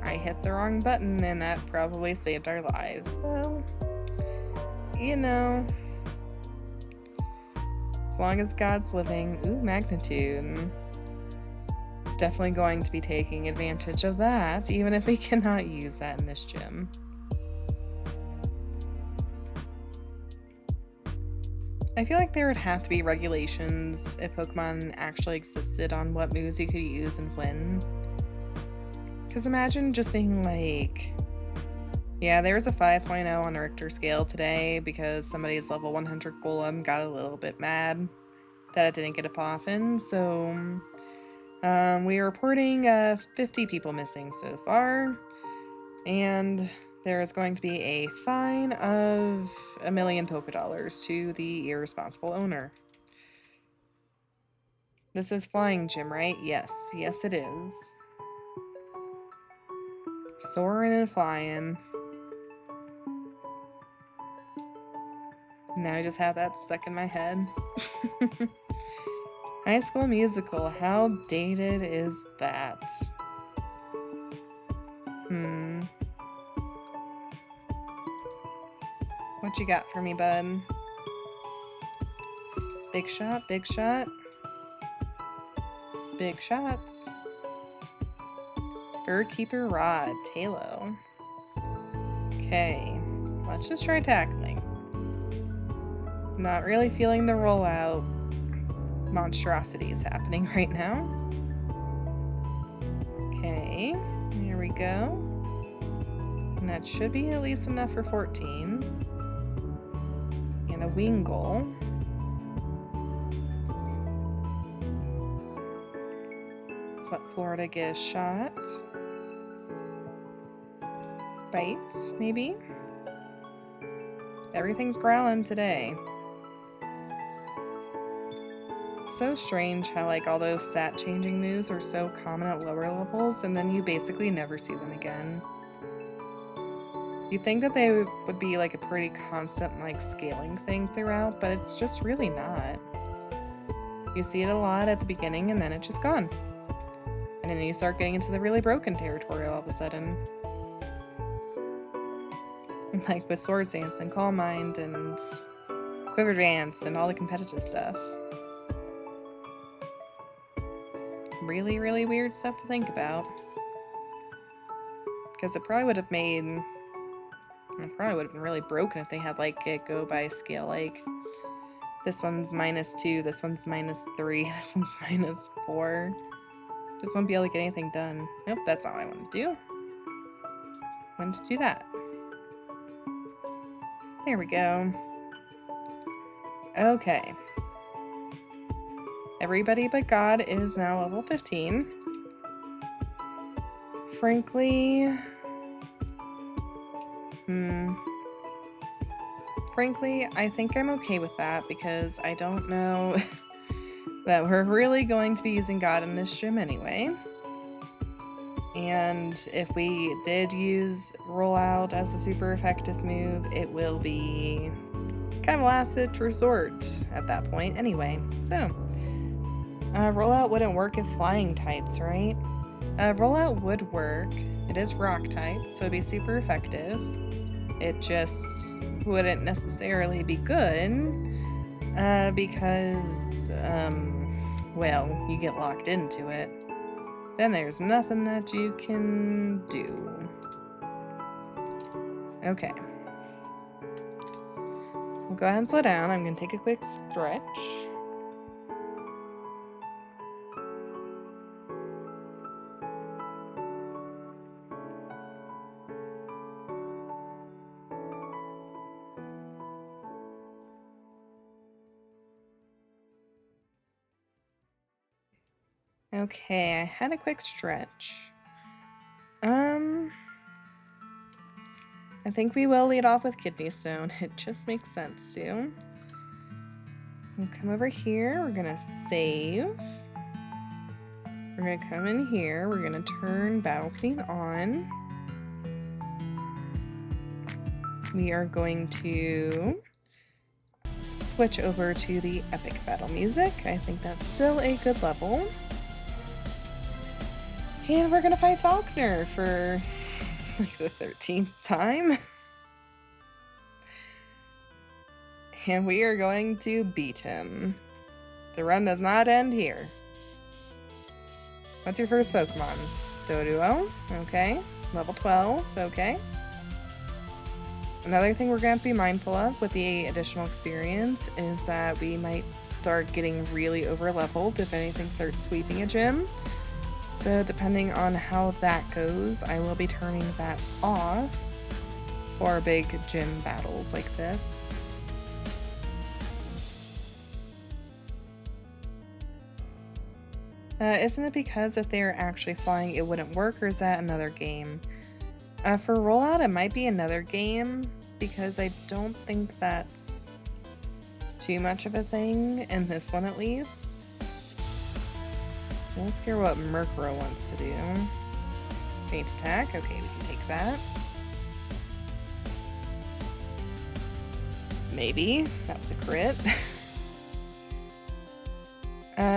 I hit the wrong button and that probably saved our lives. So, you know, as long as God's living. Ooh, magnitude. Definitely going to be taking advantage of that, even if we cannot use that in this gym. I feel like there would have to be regulations if Pokemon actually existed on what moves you could use and when. Because imagine just being like, yeah, there was a 5.0 on the Richter scale today because somebody's level 100 Golem got a little bit mad that it didn't get a Poffin. So we are reporting 50 people missing so far. And there is going to be a fine of $1 million Pokedollars to the irresponsible owner. This is Flying Gym, right? Yes. Yes, it is. Soaring and flying. Now I just have that stuck in my head. High School Musical. How dated is that? What you got for me, bud? Big shot, big shot. Big shots. Birdkeeper Rod, Talo. Okay, let's just try tackling. Not really feeling the rollout monstrosities happening right now. Okay, here we go. And that should be at least enough for 14. And a Wingull. Let's let Florida get a shot. Bite, maybe? Everything's growling today. So strange how like all those stat changing moves are so common at lower levels and then you basically never see them again. You'd think that they would be like a pretty constant like scaling thing throughout, but it's just really not. You see it a lot at the beginning and then it's just gone. And then you start getting into the really broken territory all of a sudden. Like with Swords Dance and Calm Mind and Quiver Dance and all the competitive stuff. Really, really weird stuff to think about. Because it probably would have made... It probably would have been really broken if they had like it go by scale, like this one's -2, this one's -3, this one's -4. Just won't be able to get anything done. Nope, that's not what I want to do. I wanted to do that. There we go. Okay. Everybody but God is now level 15. Frankly, I think I'm okay with that because I don't know that we're really going to be using God in this gym anyway. And if we did use Rollout as a super effective move, it will be kind of a last resort at that point anyway. So, Rollout wouldn't work if flying types, right? Rollout would work. It is rock type, so it'd be super effective. It just wouldn't necessarily be good because, well, you get locked into it. Then there's nothing that you can do. Okay. We'll go ahead and slow down. I'm going to take a quick stretch. Okay, I had a quick stretch. I think we will lead off with Kidney Stone. It just makes sense to. We'll come over here. We're gonna save. We're gonna come in here. We're gonna turn Battle Scene on. We are going to switch over to the epic battle music. I think that's still a good level. And we're gonna fight Falkner for like the 13th time. And we are going to beat him. The run does not end here. What's your first Pokemon? Doduo. Okay. Level 12. Okay. Another thing we're going to be mindful of with the additional experience is that we might start getting really over-leveled if anything starts sweeping a gym. So depending on how that goes, I will be turning that off for big gym battles like this. Isn't it because if they're actually flying it wouldn't work, or is that another game? For Rollout, it might be another game because I don't think that's too much of a thing in this one at least. Let's hear what Murkrow wants to do. Faint attack. Okay, we can take that. Maybe. That was a crit.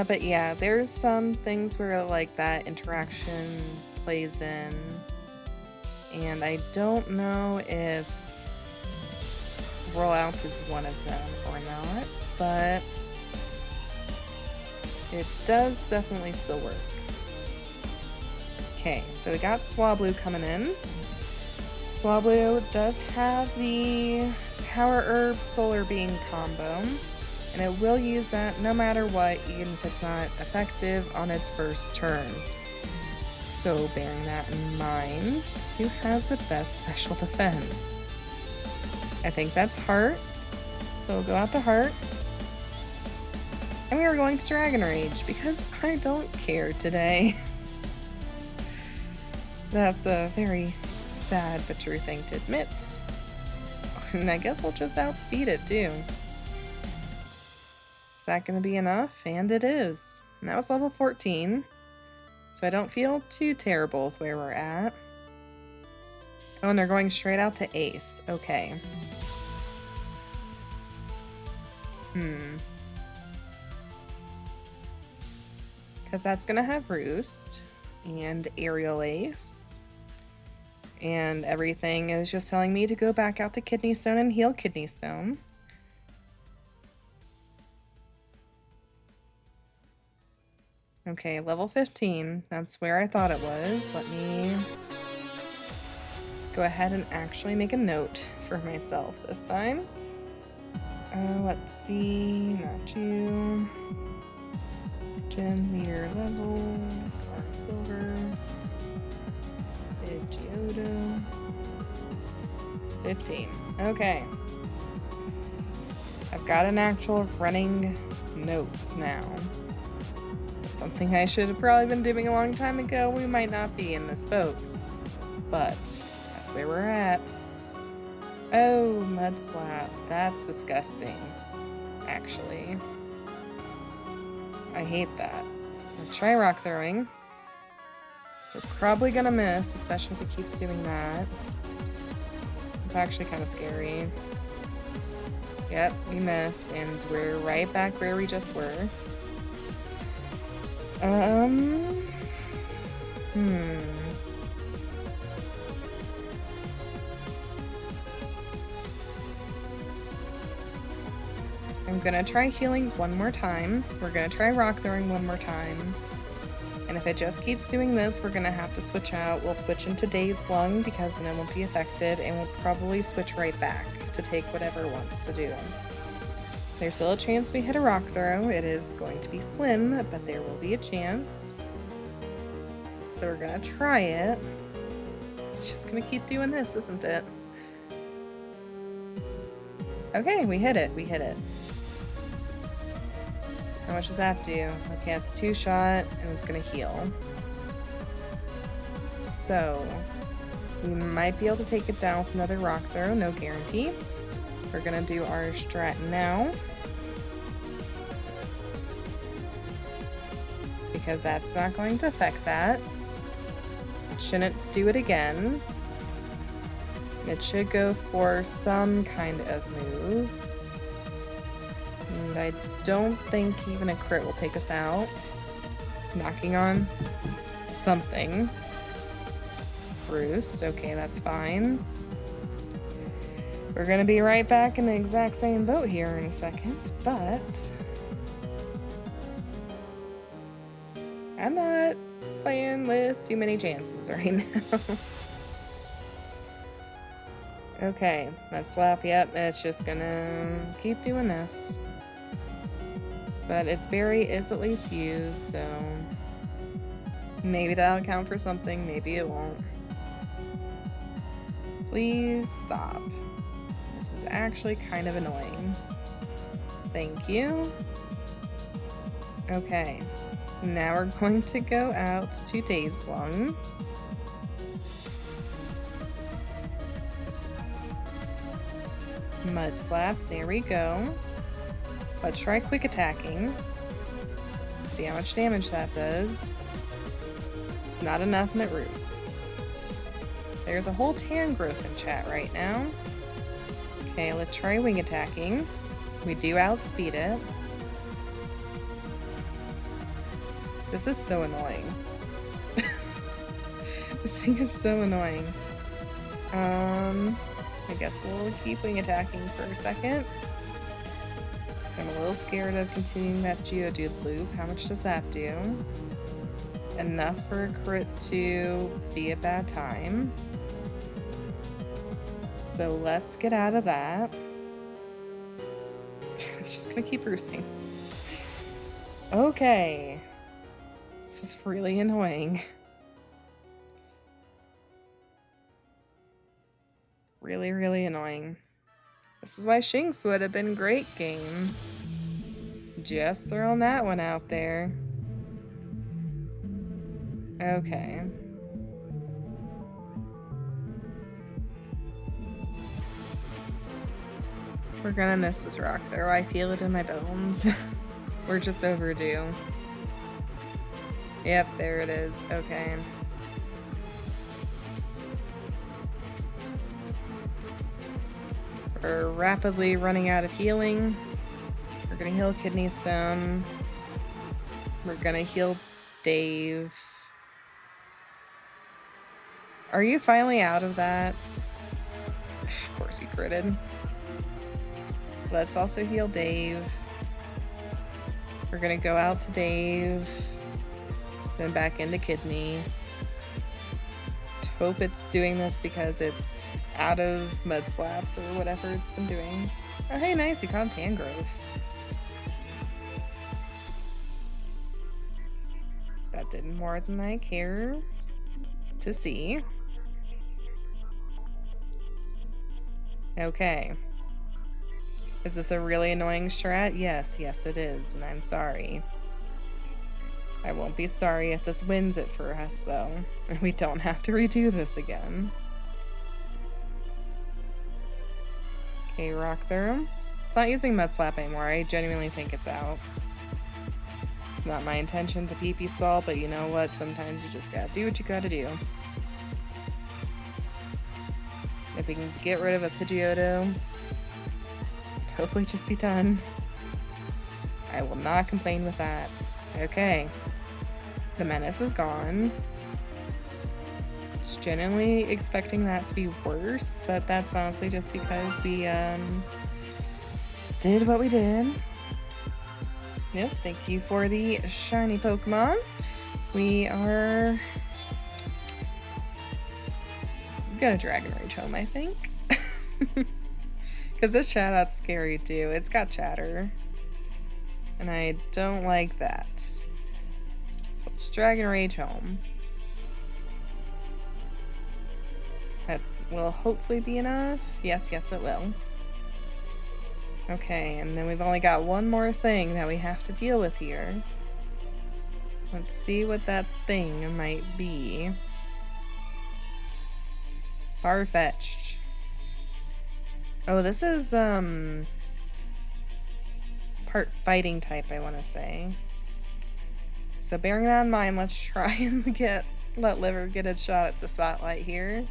But yeah, there's some things where like that interaction plays in. And I don't know if Rollout is one of them or not, but it does definitely still work. Okay, so we got Swablu coming in. Swablu does have the Power Herb Solar Beam combo, and it will use that no matter what, even if it's not effective on its first turn. So bearing that in mind, who has the best special defense? I think that's Heart, so we'll go out to Heart. And we are going to Dragon Rage, because I don't care today. That's a very sad but true thing to admit. And I guess we'll just outspeed it too. Is that going to be enough? And it is. And that was level 14. So I don't feel too terrible with where we're at. Oh, and they're going straight out to Ace. Okay. Because that's going to have Roost and Aerial Ace. And everything is just telling me to go back out to Kidney Stone and heal Kidney Stone. Okay, level 15. That's where I thought it was. Let me go ahead and actually make a note for myself this time. Let's see, not you. Gem leader level. Star silver. Big Geodo. 15. Okay. I've got an actual running notes now. That's something I should have probably been doing a long time ago. We might not be in this boat, but that's where we're at. Oh, mud slap. That's disgusting, actually. I hate that. Let's try rock throwing. We're probably gonna miss, especially if it keeps doing that. It's actually kind of scary. Yep, we missed, and we're right back where we just were. I'm gonna try healing one more time. We're gonna try rock throwing one more time. And if it just keeps doing this, we're gonna have to switch out. We'll switch into Dave's lung because then it won't be affected, and we'll probably switch right back to take whatever it wants to do. There's still a chance we hit a rock throw. It is going to be slim, but there will be a chance. So we're gonna try it. It's just gonna keep doing this, isn't it? Okay, we hit it. We hit it. How much does that do? Okay, it's a 2-shot, and it's gonna heal. So, we might be able to take it down with another rock throw, no guarantee. We're gonna do our strat now. Because that's not going to affect that. It shouldn't do it again. It should go for some kind of move. And I don't think even a crit will take us out. Knocking on something. Roost. Okay, that's fine. We're gonna be right back in the exact same boat here in a second, but I'm not playing with too many chances right now. Okay, that slap, yep, it's just gonna keep doing this. But its berry is at least used, so maybe that'll count for something, maybe it won't. Please stop. This is actually kind of annoying. Thank you. Okay, now we're going to go out to Dave's lung. Mud slap, there we go. Let's try quick attacking. See how much damage that does. It's not enough and it roosts. There's a whole tan growth in chat right now. Okay, let's try wing attacking. We do outspeed it. This is so annoying. This thing is so annoying. I guess we'll keep wing attacking for a second. Because I'm a little scared of continuing that Geodude loop. How much does that do? Enough for a crit to be a bad time. So let's get out of that. It's just gonna keep roosting. Okay. This is really annoying. Really, really annoying. This is why Shinx would have been great game. Just throwing that one out there. Okay. We're gonna miss this rock throw. I feel it in my bones. We're just overdue. Yep, there it is. Okay. We're rapidly running out of healing. We're gonna heal Kidney Stone. We're gonna heal Dave. Are you finally out of that? Of course you critted. Let's also heal Dave. We're gonna go out to Dave. Then back into Kidney. Hope it's doing this because it's out of mud slaps or whatever it's been doing. Oh hey, nice, you caught tan growth. did more than I care to see. Okay. Is this a really annoying strat? Yes, it is, and I'm sorry. I won't be sorry if this wins it for us, though, and we don't have to redo this again. Okay, rock through. It's not using Mud Slap anymore. I genuinely think it's out. It's not my intention to PP stall, but you know what? Sometimes you just gotta do what you gotta do. If we can get rid of a Pidgeotto, hopefully just be done. I will not complain with that. Okay. The menace is gone. Just genuinely expecting that to be worse, but that's honestly just because we did what we did. Yep, thank you for the shiny Pokemon. We are gonna Dragon Rage home, I think. Because this shout-out's scary too. It's got chatter. And I don't like that. So let's Dragon Rage home. That will hopefully be enough. Yes, it will. Okay, and then we've only got one more thing that we have to deal with here. Let's see what that thing might be. Far-fetched. Oh, this is, part fighting type, I want to say. So bearing that in mind, let's try and let Liver get a shot at the spotlight here.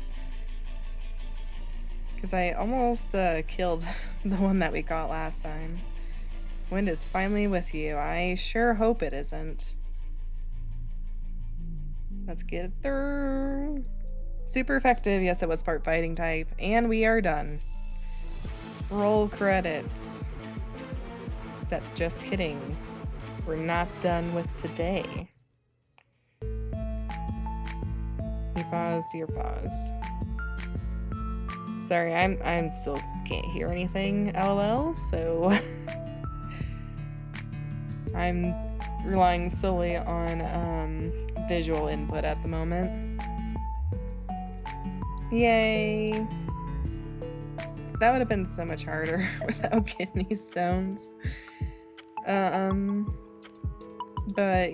Because I almost killed the one that we got last time. Wind is finally with you. I sure hope it isn't. Let's get it through. Super effective. Yes, it was part fighting type. And we are done. Roll credits. Except just kidding. We're not done with today. You pause, your pause. Sorry, I'm still can't hear anything, LOL, so I'm relying solely on visual input at the moment. Yay! That would have been so much harder without kidney stones. But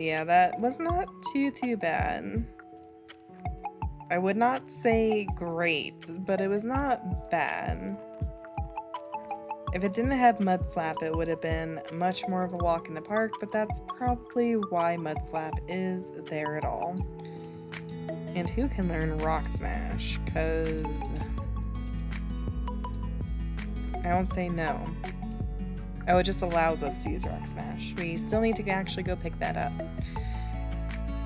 yeah, that was not too bad. I would not say great, but it was not bad. If it didn't have Mud Slap, it would have been much more of a walk in the park, but that's probably why Mud Slap is there at all. And who can learn Rock Smash? Because I won't say no. Oh, it just allows us to use Rock Smash. We still need to actually go pick that up.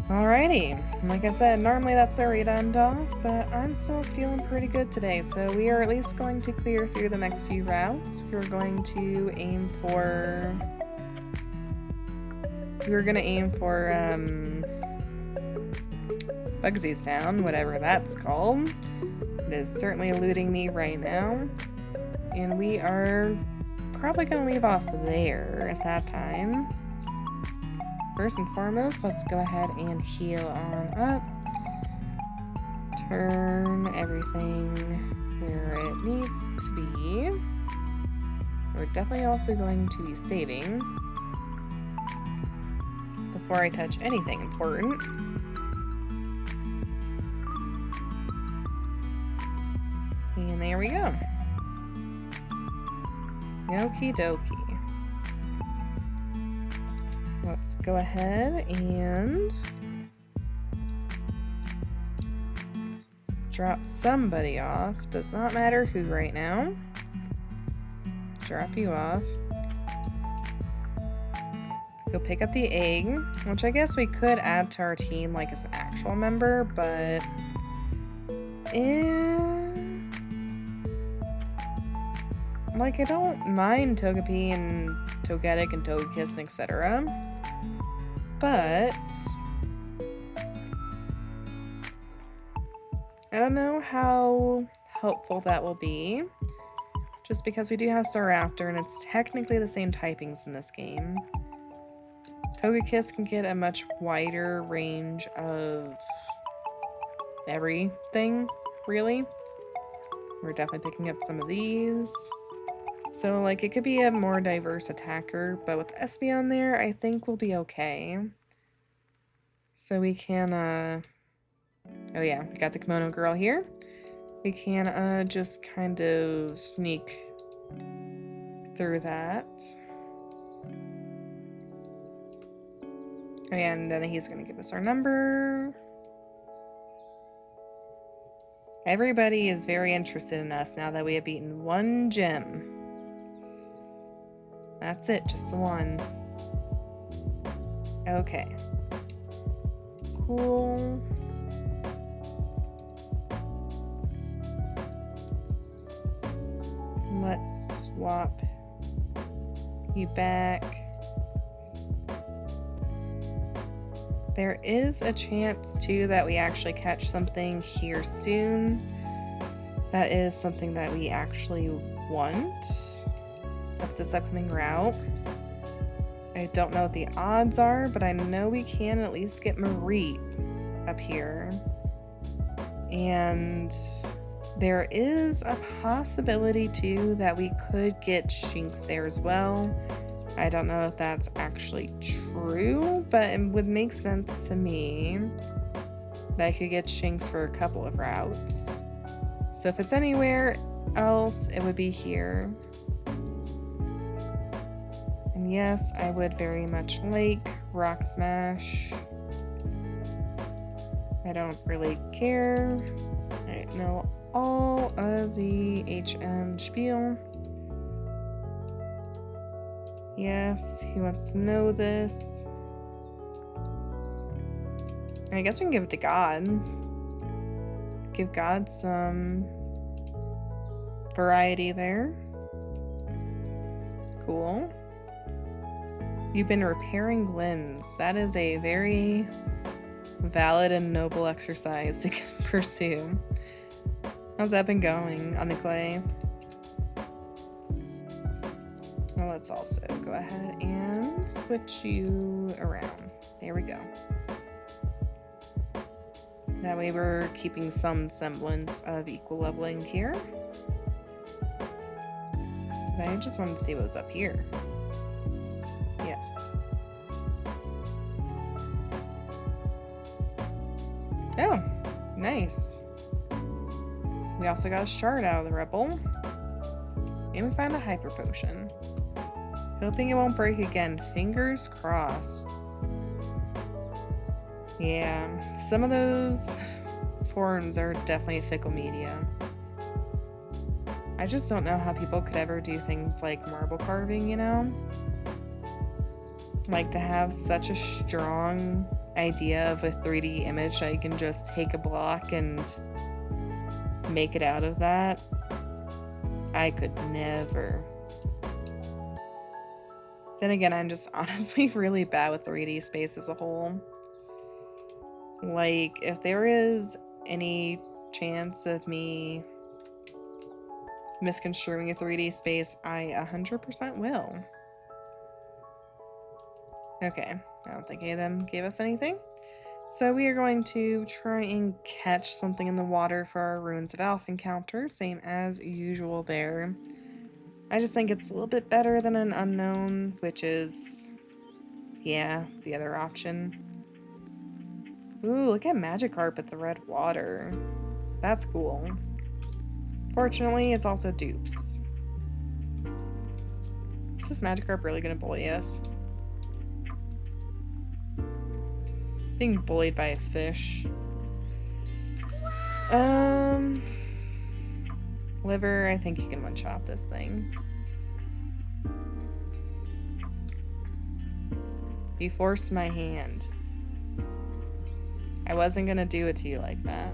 Alrighty, like I said, normally that's where we'd end off, but I'm still feeling pretty good today, so we are at least going to clear through the next few routes. We're going to aim for Bugsy's Town, whatever that's called. It is certainly eluding me right now, and we are probably going to leave off there at that time. First and foremost, let's go ahead and heal on up. Turn everything where it needs to be. We're definitely also going to be saving before I touch anything important. And there we go. Okie dokie. Let's go ahead and drop somebody off. Does not matter who right now. Drop you off. Go pick up the egg, which I guess we could add to our team like as an actual member, but like I don't mind Togepi and Togetic and Togekiss and etc. But I don't know how helpful that will be. Just because we do have Staraptor and it's technically the same typings in this game. Togekiss can get a much wider range of everything, really. We're definitely picking up some of these. So, like, it could be a more diverse attacker, but with Espeon there, I think we'll be okay. So we can, oh yeah, we got the Kimono Girl here. We can, just kind of sneak through that. Oh yeah, and then he's gonna give us our number. Everybody is very interested in us now that we have beaten one gym. That's it, just the one. Okay. Cool. Let's swap you back. There is a chance, too, that we actually catch something here soon. That is something that we actually want of this upcoming route. I don't know what the odds are, but I know we can at least get Mareep up here. And there is a possibility, too, that we could get Shinx there as well. I don't know if that's actually true, but it would make sense to me that I could get Shinx for a couple of routes. So if it's anywhere else, it would be here. And yes, I would very much like Rock Smash. I don't really care. I know all of the HM spiel. Yes, he wants to know this. I guess we can give it to God. Give God some variety there. Cool. You've been repairing limbs. That is a very valid and noble exercise to pursue. How's that been going on the clay? Well, let's also go ahead and switch you around. There we go. That way we're keeping some semblance of equal leveling here. But I just wanted to see what was up here. Yes. Oh, nice. We also got a shard out of the Rebel. And we found a Hyper Potion. Hoping it won't break again. Fingers crossed. Yeah, some of those forms are definitely fickle media. I just don't know how people could ever do things like marble carving, you know? Like, to have such a strong idea of a 3D image that you can just take a block and make it out of that. I could never. Then again, I'm just honestly really bad with 3D space as a whole. Like, if there is any chance of me misconstruing a 3D space, I 100% will. Okay, I don't think any of them gave us anything. So we are going to try and catch something in the water for our Ruins of Alph encounter, same as usual there. I just think it's a little bit better than an unknown, which is, yeah, the other option. Ooh, look at Magikarp at the red water. That's cool. Fortunately, it's also dupes. Is this Magikarp really gonna bully us? Being bullied by a fish. Liver, I think you can one-shot this thing. You forced my hand. I wasn't gonna do it to you like that.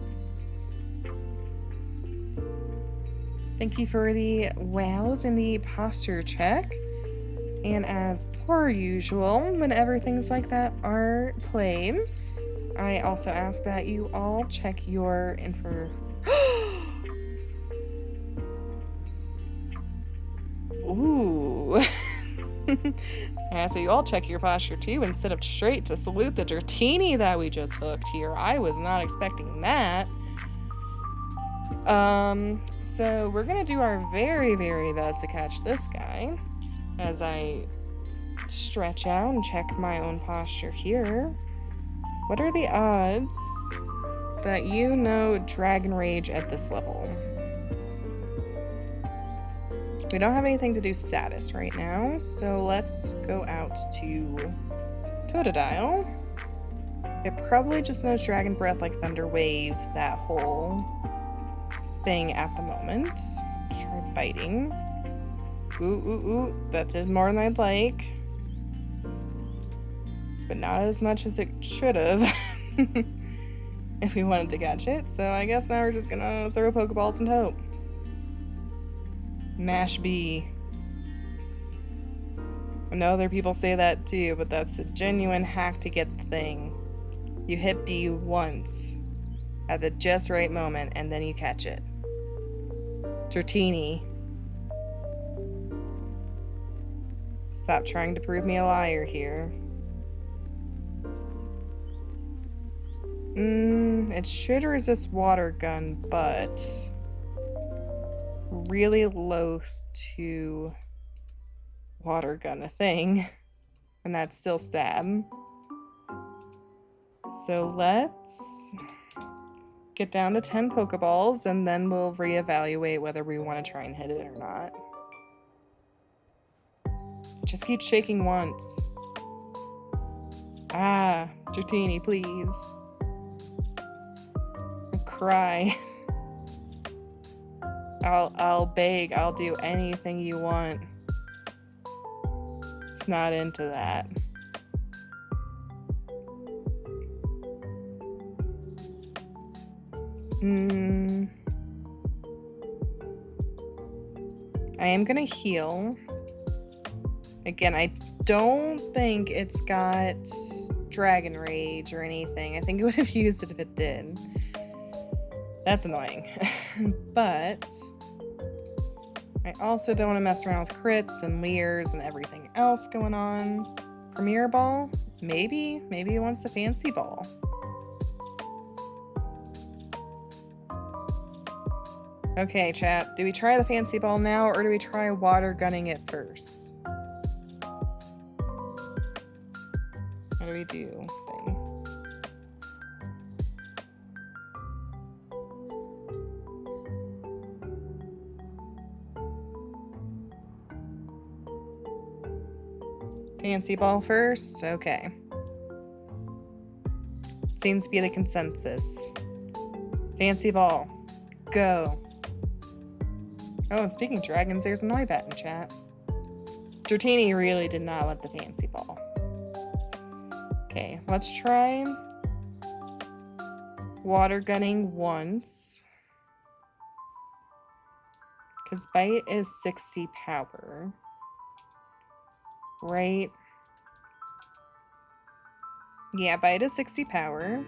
Thank you for the wows and the posture check. And as per usual, whenever things like that are played, I also ask that you all check your info. Ooh. I ask that you all check your posture too and sit up straight to salute the Dratini that we just hooked here. I was not expecting that. So we're gonna do our very, very best to catch this guy as I stretch out and check my own posture here. What are the odds that you know Dragon Rage at this level? We don't have anything to do status right now, so let's go out to Totodile. It probably just knows Dragon Breath, like Thunder Wave, that whole thing at the moment. Try biting. Ooh, that did more than I'd like. But not as much as it should have if we wanted to catch it. So I guess now we're just gonna throw Pokeballs and hope. Mash B. I know other people say that too, but that's a genuine hack to get the thing. You hit B once at the just right moment and then you catch it. Dratini. Stop trying to prove me a liar here. It should resist Water Gun, but really close to Water Gun a thing, and that's still Stab. So let's get down to 10 Pokeballs, and then we'll reevaluate whether we want to try and hit it or not. Just keep shaking once. Ah, Dratini, please. I'll cry. I'll beg. I'll do anything you want. It's not into that. I am gonna heal. Again, I don't think it's got Dragon Rage or anything. I think it would have used it if it did. That's annoying. But I also don't want to mess around with crits and leers and everything else going on. Premier Ball? Maybe. Maybe he wants a Fancy Ball. Okay, chat. Do we try the Fancy Ball now, or do we try Water Gunning it first? What do we do? Fancy Ball first? Okay. Seems to be the consensus. Fancy Ball. Go. Oh, and speaking of dragons, there's a Noibat in chat. Dratini really did not want the Fancy Ball. Okay, let's try Water Gunning once. Because Bite is 60 power. Right? Yeah, Bite is 60 power.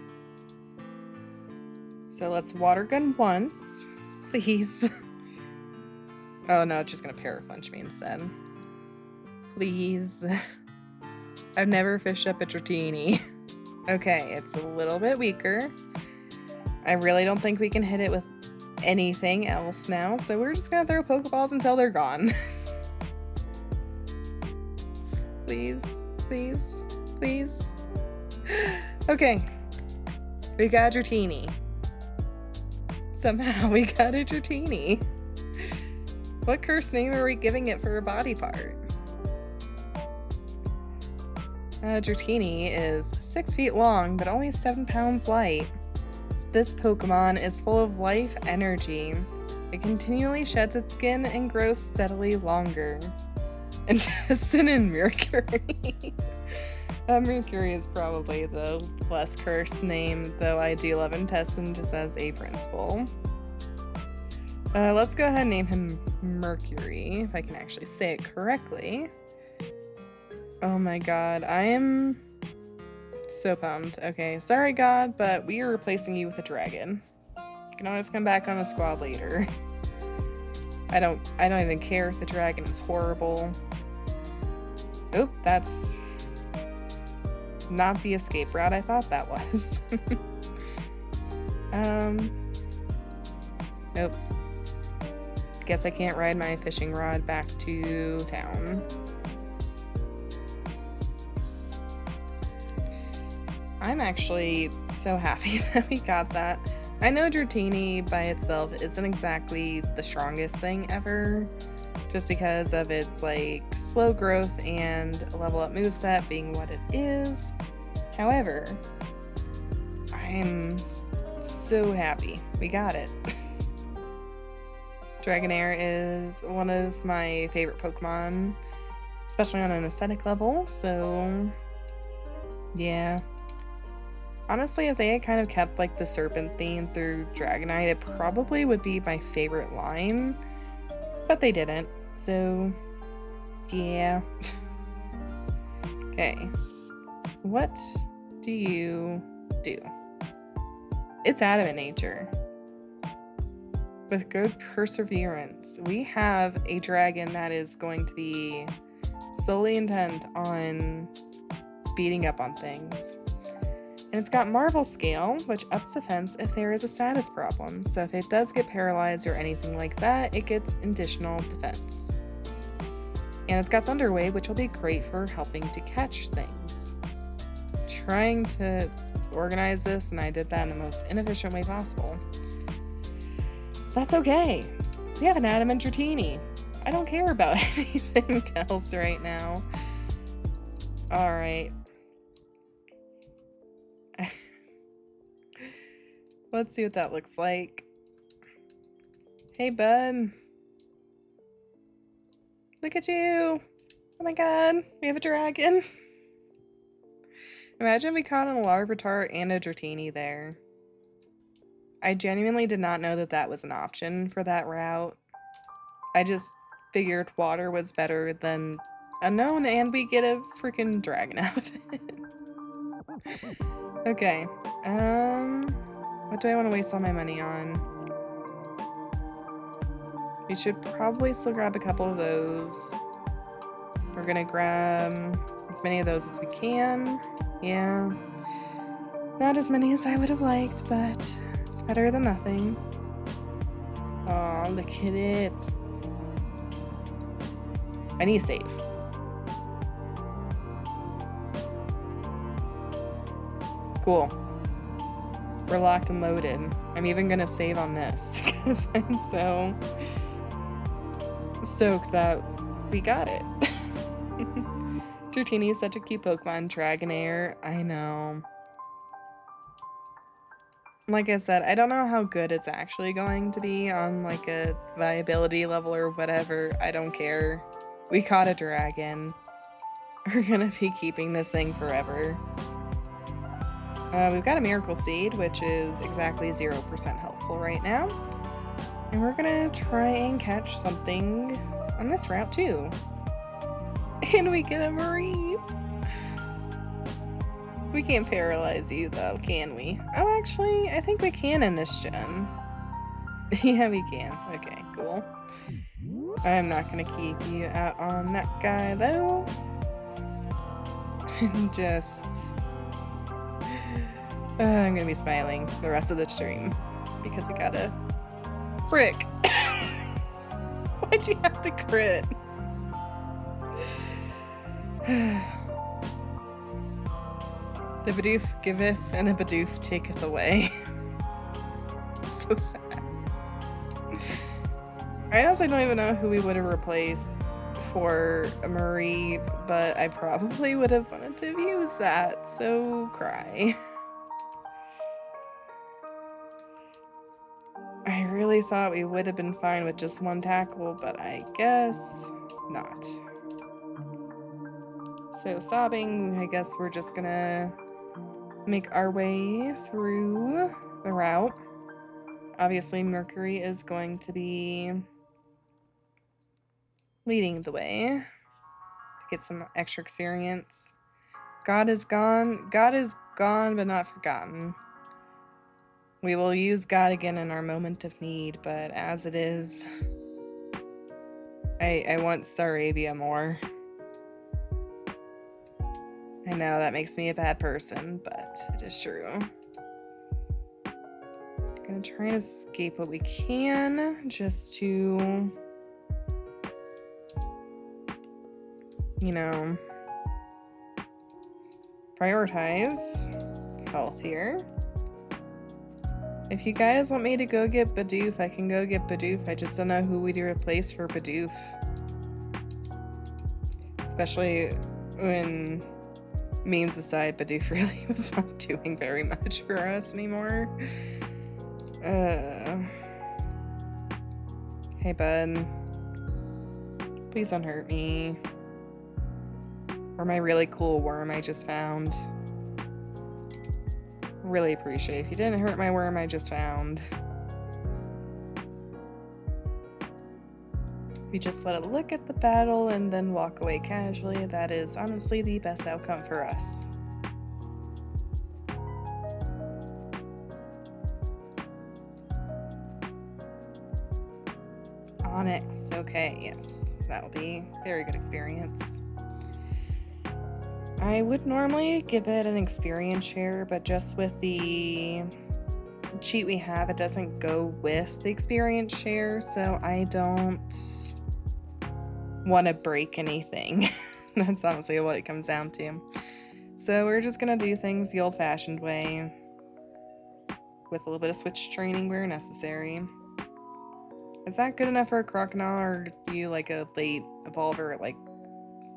So let's Water Gun once. Please. Oh no, it's just gonna Paraflinch me instead. Please. I've never fished up a Dratini. Okay, it's a little bit weaker. I really don't think we can hit it with anything else now, so we're just gonna throw Pokeballs until they're gone. Please, please, please. Okay. We got a Dratini. Somehow we got a Dratini. What cursed name are we giving it for a body part? Dratini is 6 feet long, but only 7 pounds light. This Pokemon is full of life energy. It continually sheds its skin and grows steadily longer. Intestine and Mercury. Mercury is probably the less cursed name, though I do love Intestine just as a principle. Let's go ahead and name him Mercury, if I can actually say it correctly. Oh my god, I am so pumped. Okay, sorry God, but we are replacing you with a dragon. You can always come back on a squad later. I don't even care if the dragon is horrible. Oh, that's not the escape route I thought that was. Nope. Guess I can't ride my fishing rod back to town. I'm actually so happy that we got that. I know Dratini by itself isn't exactly the strongest thing ever, just because of its like slow growth and level up moveset being what it is. However, I'm so happy we got it. Dragonair is one of my favorite Pokemon, especially on an aesthetic level, so yeah. Honestly, if they had kind of kept like the serpent theme through Dragonite, it probably would be my favorite line, but they didn't, so yeah. Okay, what do you do? It's adamant nature. With good perseverance, we have a dragon that is going to be solely intent on beating up on things. And it's got Marvel Scale, which ups defense if there is a status problem. So if it does get paralyzed or anything like that, it gets additional defense. And it's got Thunder Wave, which will be great for helping to catch things. Trying to organize this, and I did that in the most inefficient way possible. That's okay. We have an Adamant Dratini. I don't care about anything else right now. Alright. Let's see what that looks like. Hey, bud. Look at you. Oh my god, we have a dragon. Imagine we caught an Larvitar and a Dratini there. I genuinely did not know that that was an option for that route. I just figured water was better than unknown, and we get a freaking dragon out of it. Okay, what do I want to waste all my money on? We should probably still grab a couple of those. We're gonna grab as many of those as we can. Yeah. Not as many as I would have liked, but it's better than nothing. Oh, look at it. I need to save. Cool. We're locked and loaded. I'm even gonna save on this because I'm so stoked that we got it. Dratini is such a cute Pokemon. Dragonair, I know. Like I said, I don't know how good it's actually going to be on like a viability level or whatever. I don't care. We caught a dragon. We're gonna be keeping this thing forever. We've got a Miracle Seed, which is exactly 0% helpful right now. And we're gonna try and catch something on this route too. And we get a Mareep. We can't paralyze you though, can we? Oh, actually, I think we can in this gen. Yeah, we can. Okay, cool. I'm not gonna keep you out on that guy though. I'm just... I'm gonna be smiling the rest of the stream because we got a frick. Why'd you have to crit? The Bidoof giveth and the Bidoof taketh away. So sad. I honestly don't even know who we would have replaced for a Mareep, but I probably would have wanted to have used that, so cry. I really thought we would have been fine with just one tackle, but I guess not. So sobbing, I guess we're just gonna make our way through the route. Obviously, Mercury is going to be leading the way to get some extra experience. God is gone. God is gone, but not forgotten. We will use God again in our moment of need, but as it is, I want Staravia more. I know that makes me a bad person, but it is true. Gonna try and escape what we can, just to, you know, prioritize health here. If you guys want me to go get Bidoof, I can go get Bidoof. I just don't know who we'd replace for Bidoof. Especially when, memes aside, Bidoof really was not doing very much for us anymore. Hey, bud. Please don't hurt me. Or my really cool worm I just found. Really appreciate it if you didn't hurt my worm I just found. We just let it look at the battle and then walk away casually. That is honestly the best outcome for us. Onyx, okay, yes. That will be a very good experience. I would normally give it an experience share, but just with the cheat we have, it doesn't go with the experience share, so I don't want to break anything. That's honestly what it comes down to. So we're just gonna do things the old-fashioned way, with a little bit of switch training where necessary. Is that good enough for a crocodile, or do you like a late evolver at like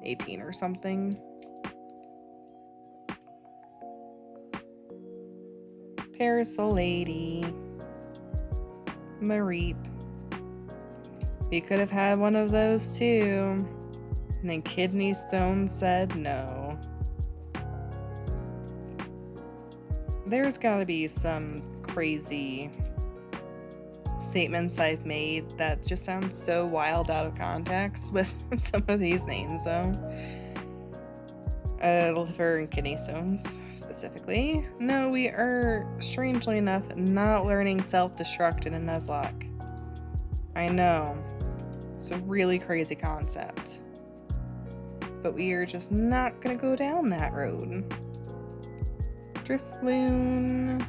18 or something? Parasol Lady. Mareep. We could have had one of those too. And then Kidney Stone said no. There's gotta be some crazy statements I've made that just sound so wild out of context with some of these names, though. Liver and kidney stones, specifically. No, we are, strangely enough, not learning self-destruct in a Nuzlocke. I know. It's a really crazy concept. But we are just not gonna go down that road. Drifloon.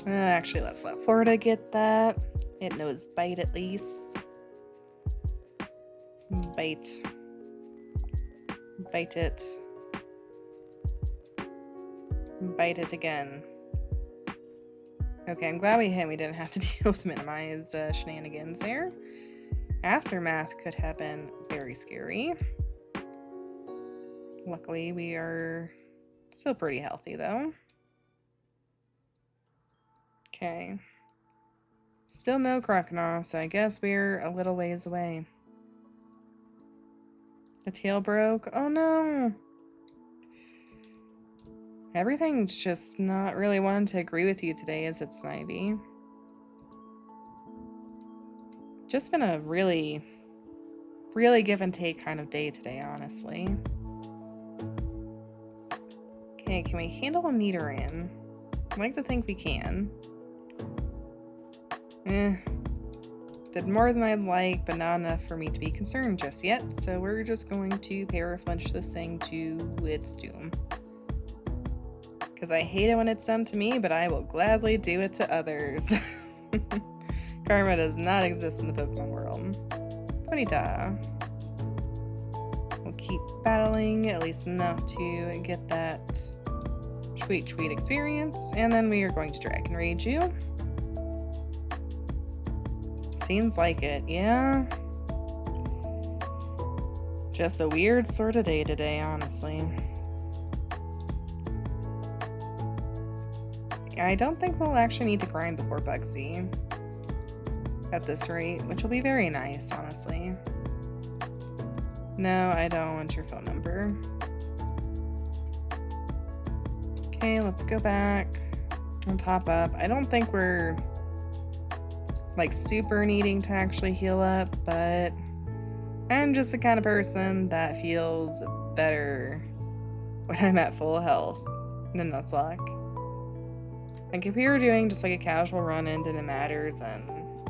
Actually, let's let Florida get that. It knows bite at least. Bite. Bite it. Bite it again. Okay, I'm glad we hit. We didn't have to deal with minimize shenanigans there. Aftermath could have been very scary. Luckily, we are still pretty healthy, though. Okay. Still no crocodile, so I guess we're a little ways away. The tail broke. Oh no! Everything's just not really wanting to agree with you today, is it, Snivy? Just been a really give and take kind of day today, honestly. Okay, can we handle a meter in? I'd like to think we can. Did more than I'd like, but not enough for me to be concerned just yet, so we're just going to paraflinch this thing to its doom. Because I hate it when it's done to me, but I will gladly do it to others. Karma does not exist in the Pokemon world. Bonita. We'll keep battling, at least enough to get that sweet experience, and then we are going to Dragon Rage you. Seems like it, yeah. Just a weird sort of day today, honestly. I don't think we'll actually need to grind before Bugsy at this rate, which will be very nice, honestly. No, I don't want your phone number. Okay, let's go back and top up. I don't think we're like super needing to actually heal up, but I'm just the kind of person that feels better when I'm at full health in a Nuzlocke. Like if we were doing just like a casual run-in, didn't matter, then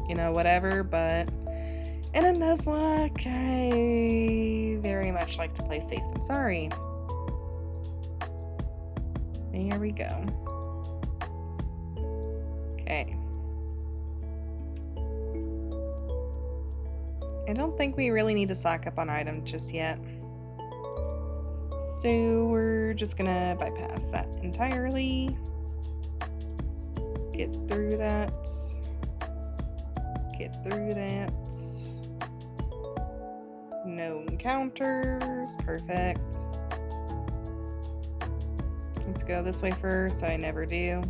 you know, whatever, but in a Nuzlocke, I very much like to play safe than sorry. There we go. Okay. I don't think we really need to stock up on items just yet. So we're just gonna bypass that entirely. Get through that. Get through that. No encounters. Perfect. Let's go this way first, so I never do.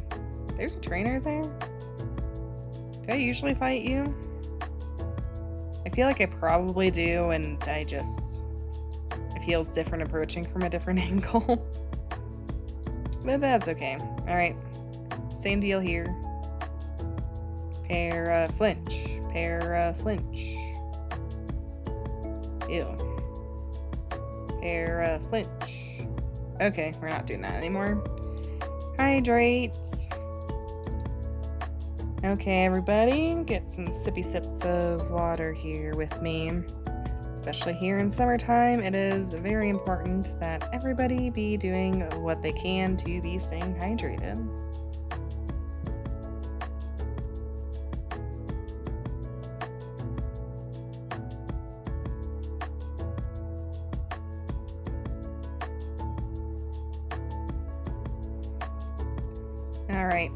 There's a trainer there? Do I usually fight you? I feel like I probably do, and it feels different approaching from a different angle. But that's okay. Alright. Same deal here. Flinch. Flinch. Ew. Flinch. Okay, we're not doing that anymore. Hydrate. Okay, everybody, get some sippy sips of water here with me. Especially here in summertime, it is very important that everybody be doing what they can to be staying hydrated. All right.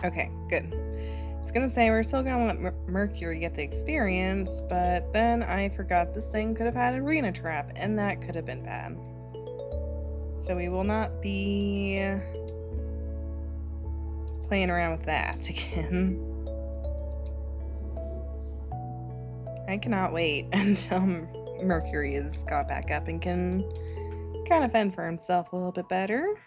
Okay, good. I was gonna say we're still gonna let Mercury get the experience, but then I forgot this thing could have had arena trap, and that could have been bad. So we will not be playing around with that again. I cannot wait until Mercury is got back up and can kind of fend for himself a little bit better.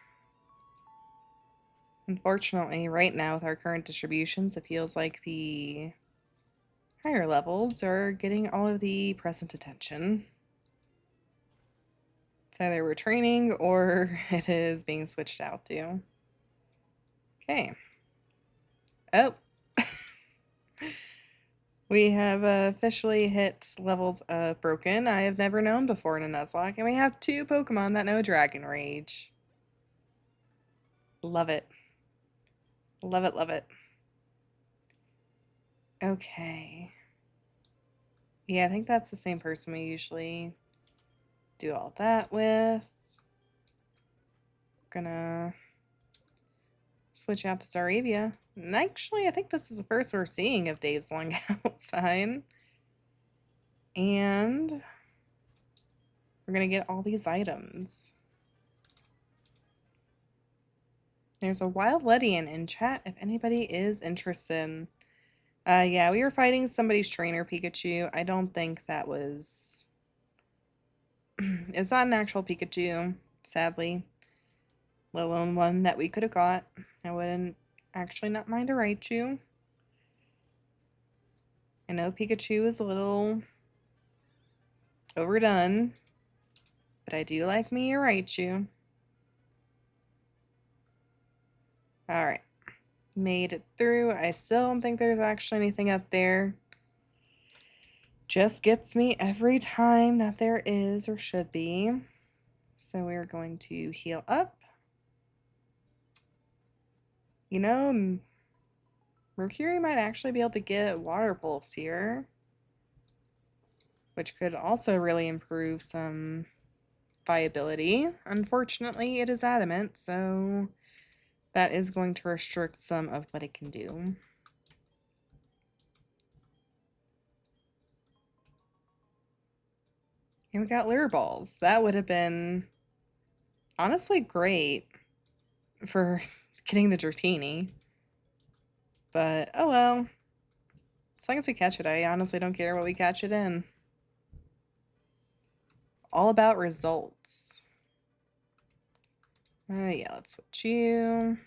Unfortunately, right now with our current distributions, it feels like the higher levels are getting all of the present attention. It's either we're training or it is being switched out to. Okay. Oh. We have officially hit levels of Broken I have never known before in a Nuzlocke, and we have 2 Pokemon that know Dragon Rage. Love it. Love it, love it. Okay. Yeah, I think that's the same person we usually do all that with. Gonna switch out to Staravia. And actually, I think this is the first we're seeing of Dave's Long outside. And we're gonna get all these items. There's a Wild Ledian in chat if anybody is interested. Yeah, we were fighting somebody's trainer Pikachu. I don't think that was... It's not an actual Pikachu, sadly. Let alone one that we could have got. I wouldn't actually not mind a Raichu. I know Pikachu is a little overdone, but I do like me a Raichu. Alright. Made it through. I still don't think there's actually anything up there. Just gets me every time that there is or should be. So we're going to heal up. You know, Mercury might actually be able to get Water Pulse here, which could also really improve some viability. Unfortunately, it is adamant, so that is going to restrict some of what it can do. And we got Lure Balls. That would have been honestly great for getting the Dratini. But, oh well. As long as we catch it, I honestly don't care what we catch it in. All about results. Yeah, let's switch you.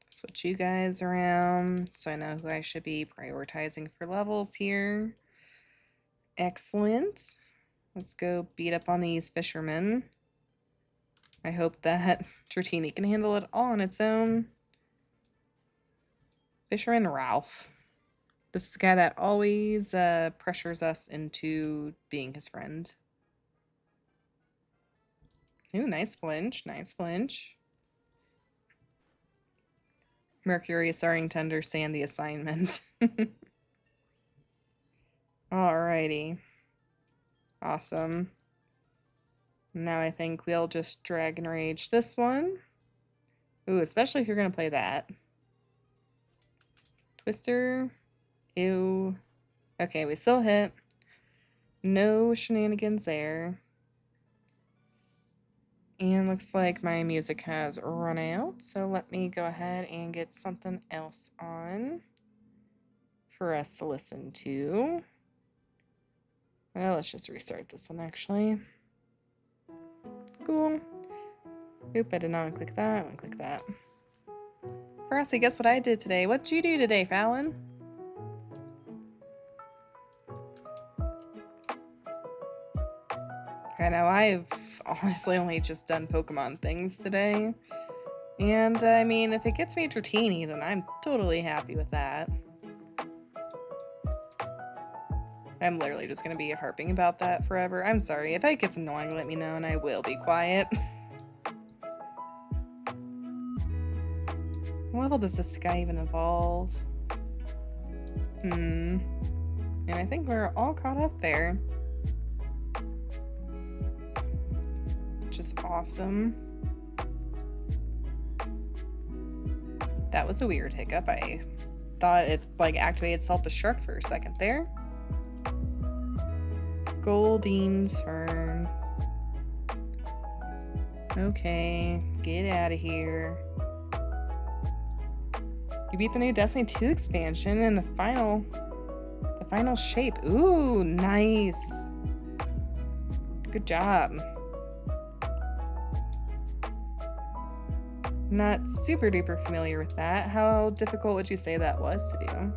Switch you guys around so I know who I should be prioritizing for levels here. Excellent. Let's go beat up on these fishermen. I hope that Dratini can handle it all on its own. Fisherman Ralph. This is the guy that always pressures us into being his friend. Ooh, nice flinch, nice flinch. Mercury is starting to understand the assignment. Alrighty. Awesome. Now I think we'll just Dragon Rage this one. Ooh, especially if you're going to play that. Twister. Ew. Okay, we still hit. No shenanigans there. And looks like my music has run out, so let me go ahead and get something else on for us to listen to. Well, let's just restart this one, actually. Cool. Oop, I did not click that. I want to click that. Percy, guess what I did today? What'd you do today, Fallon? I know, I've honestly only just done Pokemon things today. And, I mean, if it gets me Dratini, then I'm totally happy with that. I'm literally just going to be harping about that forever. I'm sorry. If it gets annoying, let me know and I will be quiet. What level does this guy even evolve? And I think we're all caught up there. Which is awesome. That was a weird hiccup. I thought it like activated self-destruct for a second there. Goldine's turn. Okay, get out of here. You beat the new Destiny 2 expansion in the final shape. Ooh, nice. Good job. Not super duper familiar with that. How difficult would you say that was to do?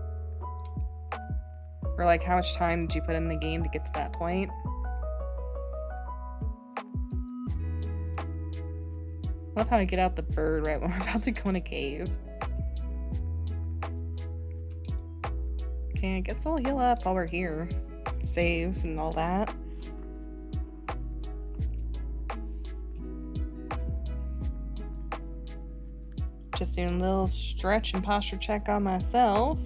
Or like how much time did you put in the game to get to that point? Love how I get out the bird right when we're about to go in a cave. Okay, I guess we'll heal up while we're here. Save and all that. Just doing a little stretch and posture check on myself.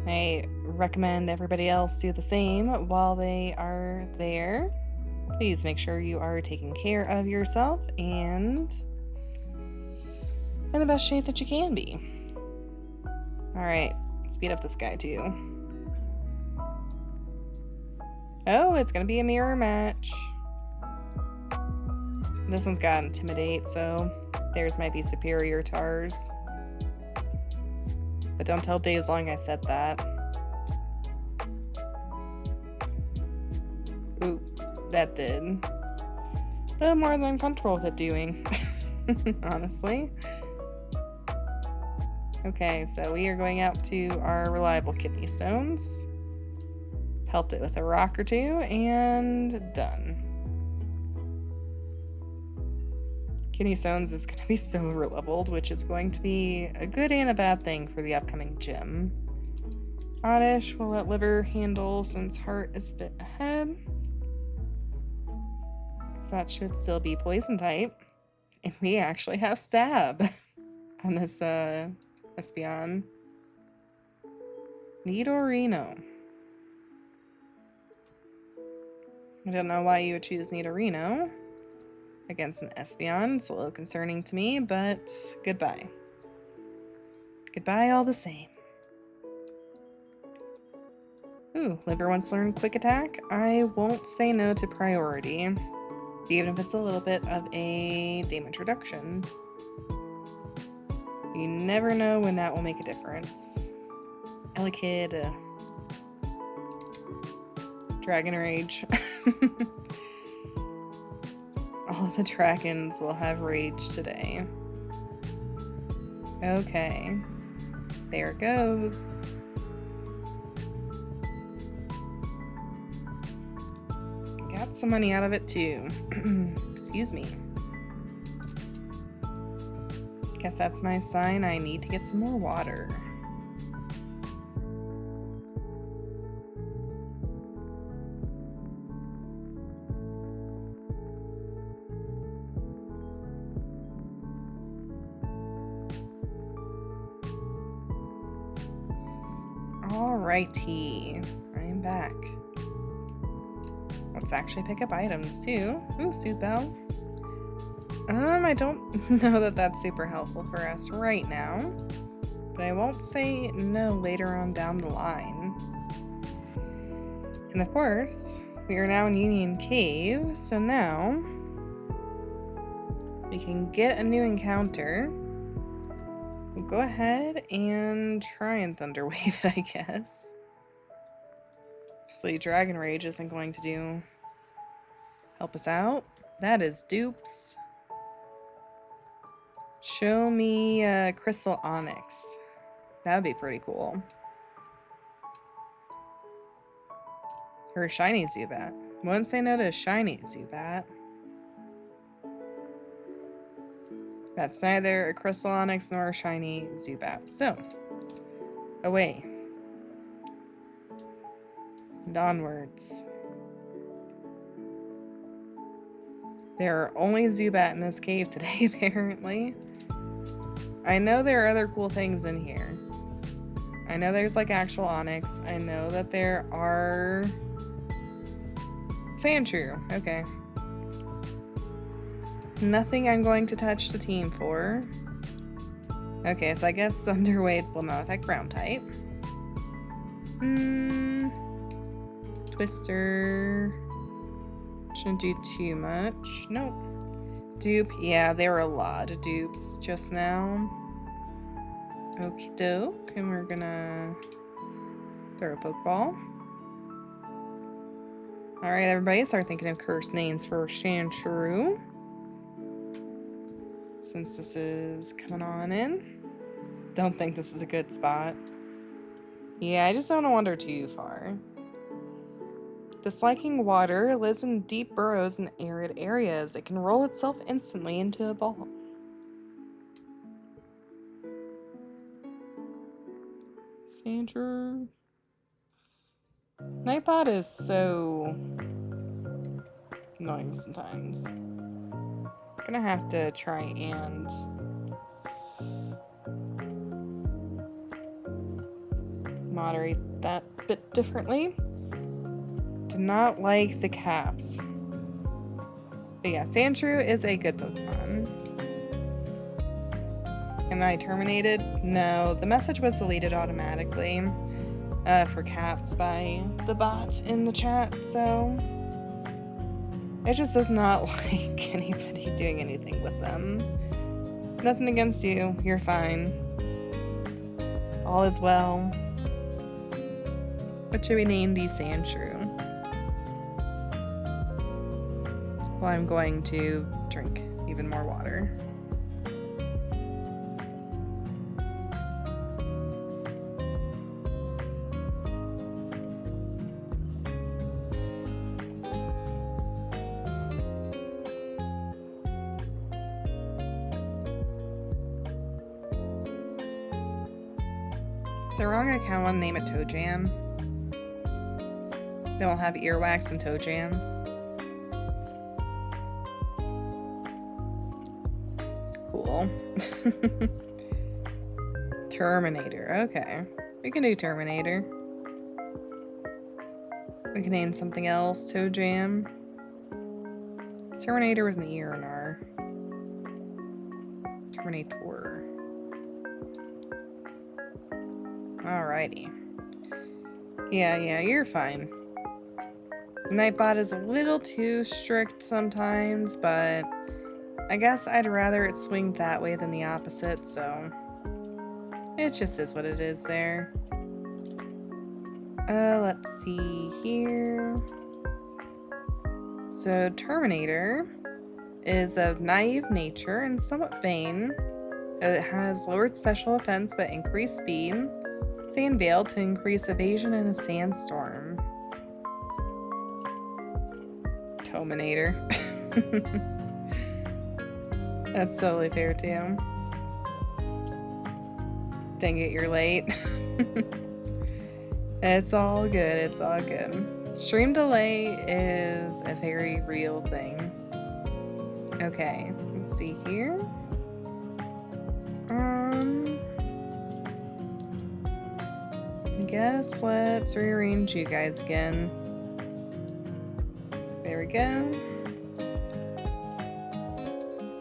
I recommend everybody else do the same while they are there. Please make sure you are taking care of yourself and in the best shape that you can be. Alright, speed up this guy too. Oh, it's gonna be a mirror match. This one's got Intimidate, so theirs might be superior to ours. But don't tell Days Long I said that. Ooh, that did a little more than I'm comfortable with it doing, honestly. Okay, so we are going out to our reliable kidney stones. Pelt it with a rock or two, and done. Kidney stones is going to be so overleveled, which is going to be a good and a bad thing for the upcoming gym. Oddish will let liver handle since heart is a bit ahead. Because that should still be poison type. And we actually have stab on this Espeon. Nidorino. I don't know why you would choose Nidorino against an Espeon. It's a little concerning to me, but goodbye. Goodbye all the same. Ooh, liver wants to learn quick attack. I won't say no to priority, even if it's a little bit of a damage reduction. You never know when that will make a difference. Elekid. Dragon Rage. All of the dragons will have rage today. Okay. There it goes. Got some money out of it too. Excuse me. Guess that's my sign. I need to get some more water. Alrighty, I'm back. Let's actually pick up items too. Ooh, Sooth Bell. I don't know that that's super helpful for us right now, but I won't say no later on down the line. And of course, we are now in Union Cave, so now we can get a new encounter. We'll go ahead and try and Thunder Wave it, I guess. Obviously, Dragon Rage isn't going to help us out. That is dupes. Show me Crystal Onyx. That would be pretty cool. Or a shiny Zubat. Wouldn't say no to a shiny Zubat. That's neither a Crystal Onyx nor a shiny Zubat. So, away. And onwards. There are only Zubat in this cave today, apparently. I know there are other cool things in here. I know there's like actual Onyx. I know that there are Sandshrew. Okay. Nothing I'm going to touch the team for. Okay, so I guess Thunder Wave will not affect ground type. Twister. Shouldn't do too much. Nope. Dupe. Yeah, there were a lot of dupes just now. Okie doke. And we're gonna throw a Pokeball. Alright, everybody, start thinking of cursed names for Sandshrew. Since this is coming on in. Don't think this is a good spot. Yeah, I just don't want to wander too far. Disliking water, it lives in deep burrows and arid areas. It can roll itself instantly into a ball. Sandshrew. Nightbot is so annoying sometimes. Gonna have to try and moderate that a bit differently. Do not like the caps. But yeah, Sandshrew is a good Pokemon. Am I terminated? No, the message was deleted automatically for caps by the bot in the chat, so it just does not like anybody doing anything with them. Nothing against you, you're fine. All is well. What should we name the Sandshrew? Well, I'm going to drink even more water. Is it wrong I kind of want to name it Toe Jam? They won't have earwax and Toe Jam. Cool. Terminator, okay. We can do Terminator. We can name something else, Toe Jam. It's Terminator with an E or an R. Terminator. Alrighty. Yeah, you're fine. Nightbot is a little too strict sometimes, but I guess I'd rather it swing that way than the opposite, so it just is what it is there. Let's see here. So Terminator is of naive nature and somewhat vain. It has lowered special defense but increased speed. Sand Veil to increase evasion in a sandstorm. Terminator. That's totally fair too. Dang it, you're late. It's all good, it's all good. Stream delay is a very real thing. Okay, let's see here. guess let's rearrange you guys again. There we go.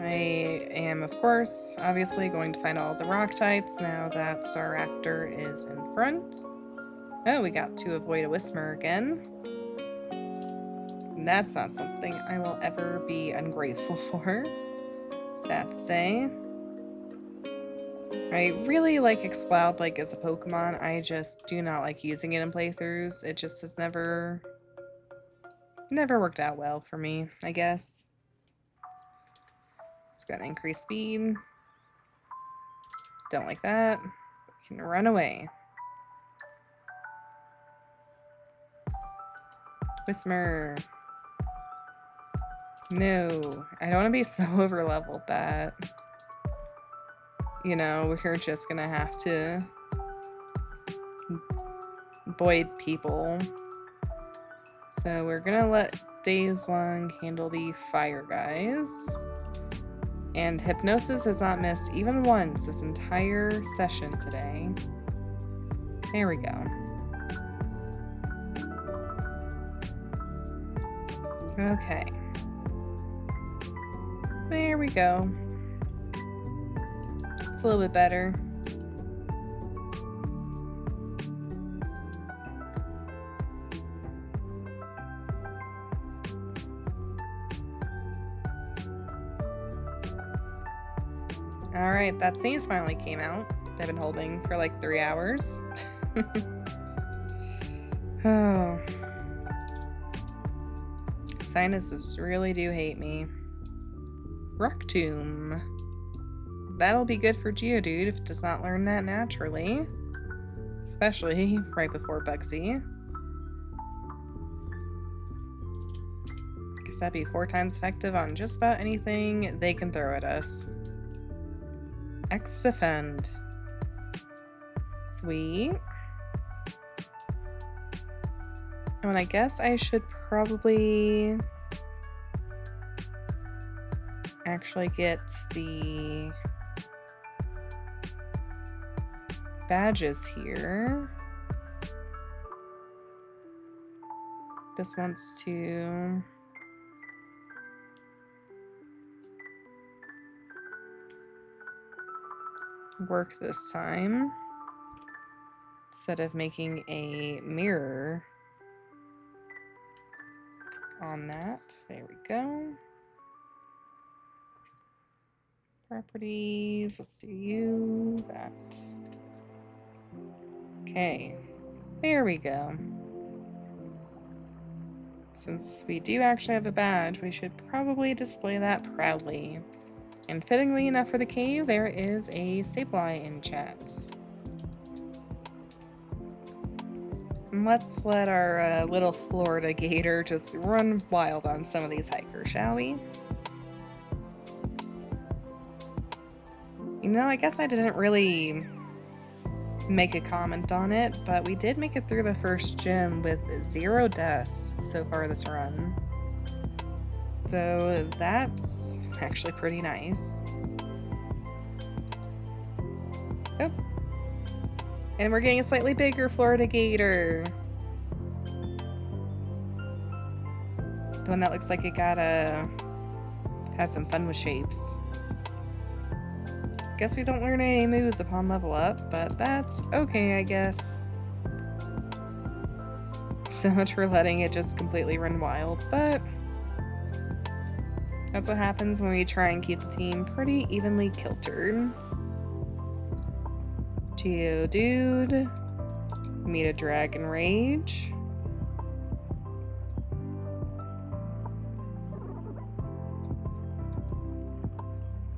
I am, of course, obviously going to find all the rock types now that Staraptor is in front. Oh, we got to avoid a Whismur again. That's not something I will ever be ungrateful for. Sad to say. I really like Exploud like as a Pokemon. I just do not like using it in playthroughs. It just has never worked out well for me, I guess. It's got increased speed. Don't like that. We can run away. Whismur. No, I don't want to be so overleveled that, you know, we're just gonna have to avoid people. So we're gonna let Dazlong handle the fire guys. And Hypnosis has not missed even once this entire session today. There we go. Okay. There we go. It's a little bit better. Alright, that sneeze finally came out. I've been holding for like 3 hours. Oh. Sinuses really do hate me. Rock Tomb. That'll be good for Geodude if it does not learn that naturally. Especially right before Bugsy. Guess that'd be 4 times effective on just about anything they can throw at us. X-Defend. Sweet. Oh, and I guess I should probably actually get the badges here. This wants to work this time instead of making a mirror on that. There we go. Properties, let's do you, that. Okay, there we go. Since we do actually have a badge, we should probably display that proudly. And fittingly enough for the cave, there is a Sableye in chat. And let's let our little Florida Gator just run wild on some of these hikers, shall we? You know, I guess I didn't really make a comment on it, but we did make it through the first gym with 0 deaths so far this run. So that's actually pretty nice. Oh. And we're getting a slightly bigger Florida Gator. The one that looks like it had some fun with shapes. Guess we don't learn any moves upon level up, but that's okay, I guess. So much for letting it just completely run wild, but that's what happens when we try and keep the team pretty evenly kiltered. Geodude. Meet a Dragon Rage.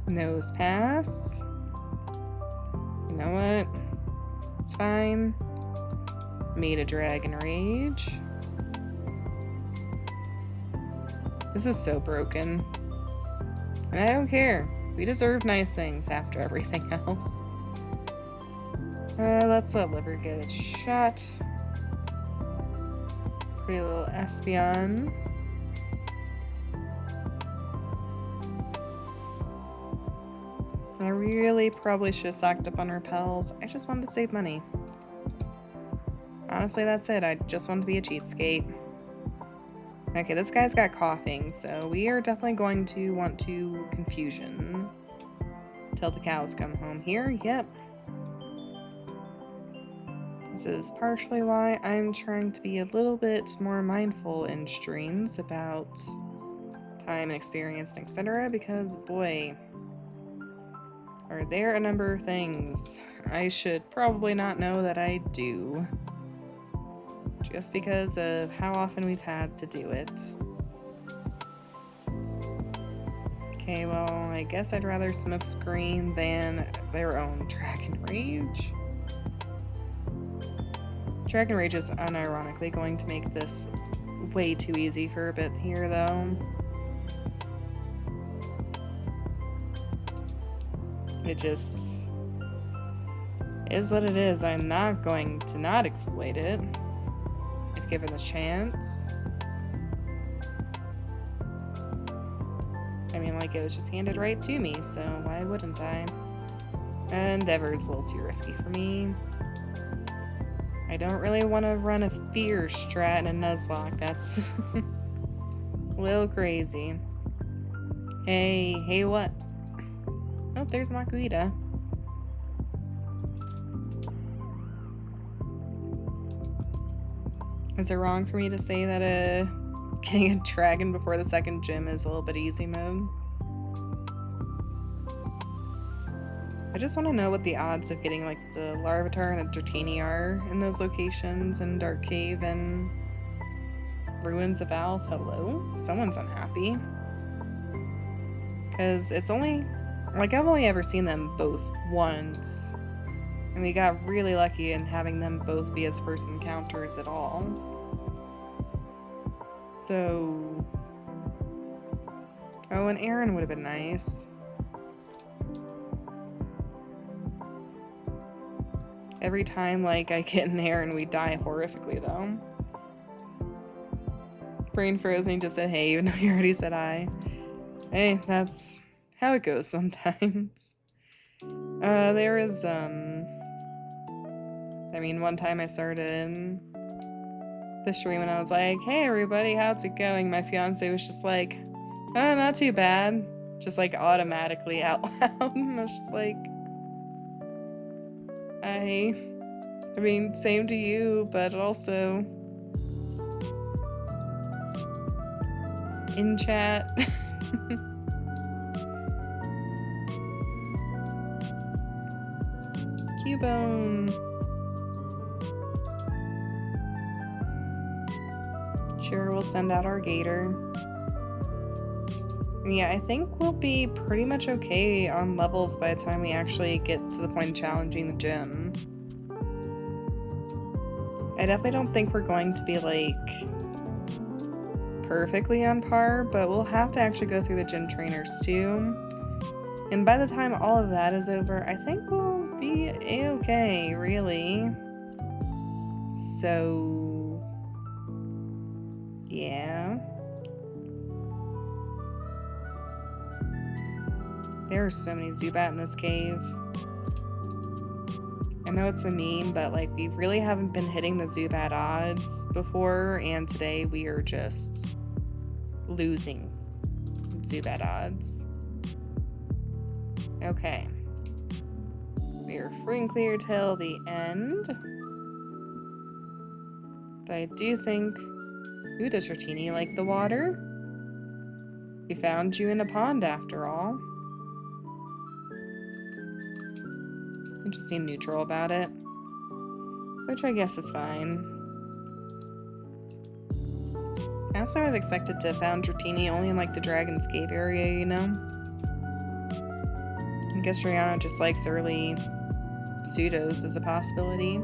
Nose Pass. You know what? It's fine. Meet a Dragon Rage. This is so broken. And I don't care. We deserve nice things after everything else. Let's let Liver get its shot. Pretty little Espeon. I really probably should have stocked up on repels. I just wanted to save money. Honestly, that's it. I just want to be a cheapskate. Okay, this guy's got coughing, so we are definitely going to want to confusion. Till the cows come home here. Yep. This is partially why I'm trying to be a little bit more mindful in streams about time and experience and etc. Because, boy, are there a number of things I should probably not know that I do. Just because of how often we've had to do it. Okay, well, I guess I'd rather Smokescreen than their own Dragon Rage. Dragon Rage is unironically going to make this way too easy for a bit here, though. It just is what it is. I'm not going to not exploit it if given the chance. I mean, like, it was just handed right to me, so why wouldn't I? Endeavor's a little too risky for me. I don't really want to run a fear strat in a Nuzlocke. That's a little crazy. Hey, what? Oh, there's Makuita. Is it wrong for me to say that getting a dragon before the second gym is a little bit easy mode? I just want to know what the odds of getting like the Larvitar and a Dratini are in those locations in Dark Cave and Ruins of Alph. Hello? Someone's unhappy. Because it's only, like, I've only ever seen them both once. And we got really lucky in having them both be as first encounters at all. So... Oh, and Aaron would have been nice. Every time, like, I get an Aaron, we die horrifically, though. Brain froze and he just said, hey, even though you already said hi. Hey, that's how it goes sometimes. There is, I mean, one time I started the stream and I was like, hey everybody, how's it going? My fiance was just like, oh, not too bad. Just like automatically out loud. And I was just like, I mean, same to you, but also in chat. Cubone. Sure, we'll send out our gator. Yeah, I think we'll be pretty much okay on levels by the time we actually get to the point of challenging the gym. I definitely don't think we're going to be, like, perfectly on par, but we'll have to actually go through the gym trainers too. And by the time all of that is over, I think we'll be a-okay, really. So... yeah. There are so many Zubat in this cave. I know it's a meme, but like we really haven't been hitting the Zubat odds before, and today we are just losing Zubat odds. Okay. We are free and clear till the end. But I do think... Ooh, does Rotini like the water? We found you in a pond after all. You just seem neutral about it. Which I guess is fine. I also would have expected to have found Dratini only in like the Dragon's Cave area, you know? I guess Drayano just likes early pseudos as a possibility.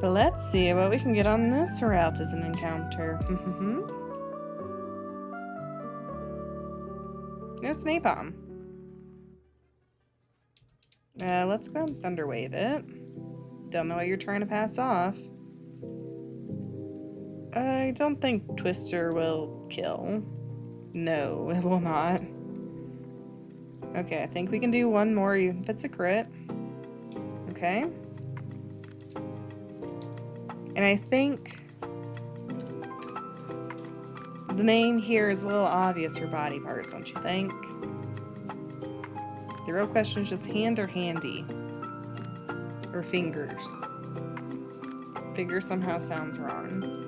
But let's see what we can get on this route as an encounter. It's Napalm. Let's go and Thunderwave it. Don't know what you're trying to pass off. I don't think Twister will kill. No, it will not. Okay, I think we can do one more even if it's a crit. Okay. And I think the name here is a little obvious for body parts, don't you think? The real question is just hand or handy? Or fingers? Figure somehow sounds wrong.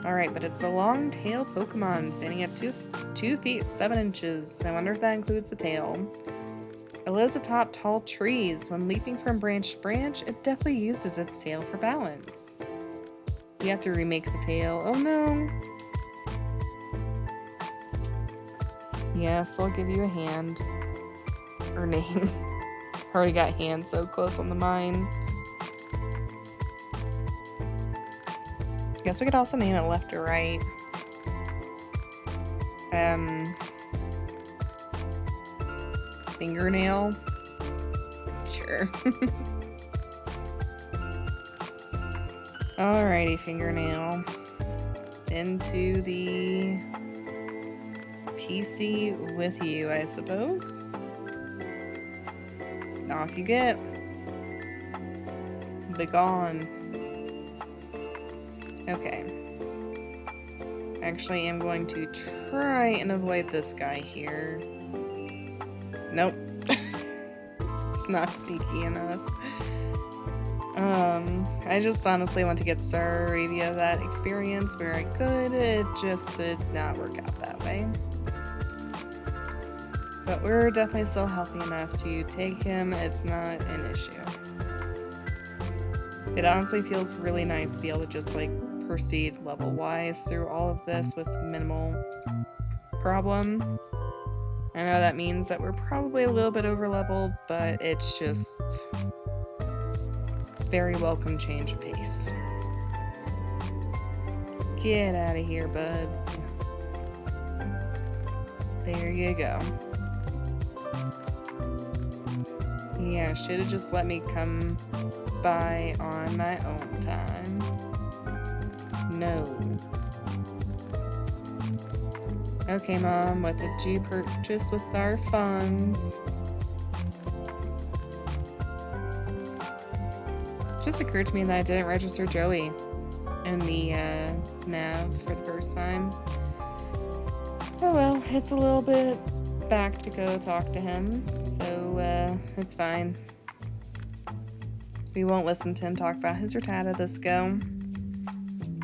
Alright, but it's a long-tailed Pokemon standing at 2 feet 7 inches. I wonder if that includes the tail. It lives atop tall trees. When leaping from branch to branch, it definitely uses its tail for balance. You have to remake the tail. Oh no! Yes, I'll give you a hand. Or name. Already got hand so close on the mine. Guess we could also name it left or right. Fingernail? Sure. Alrighty, fingernail. Into the PC with you, I suppose. Off you get. Be gone. Okay. Actually, I'm going to try and avoid this guy here. Nope. It's not sneaky enough. I just honestly want to get Eevee that experience where I could. It just did not work out that way. But we're definitely still healthy enough to take him. It's not an issue. It honestly feels really nice to be able to just like proceed level-wise through all of this with minimal problem. I know that means that we're probably a little bit over-leveled, but it's just very welcome change of pace. Get out of here, buds. There you go. Yeah, should have just let me come by on my own time. No. Okay, Mom, what did you purchase with our funds? It just occurred to me that I didn't register Joey in the nav for the first time. Oh well, it's a little bit back to go talk to him, so it's fine. We won't listen to him talk about his Rattata this go.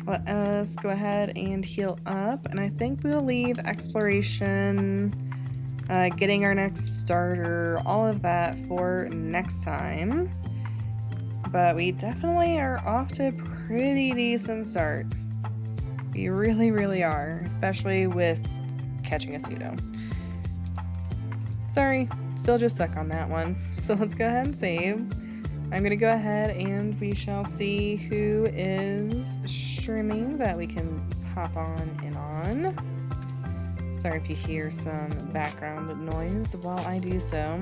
Let us go ahead and heal up, and I think we'll leave exploration, getting our next starter, all of that for next time. But we definitely are off to a pretty decent start. We really, really are, especially with catching a pseudo. Sorry, still just stuck on that one. So let's go ahead and save. I'm going to go ahead and we shall see who is streaming that we can hop on and on. Sorry if you hear some background noise while I do so.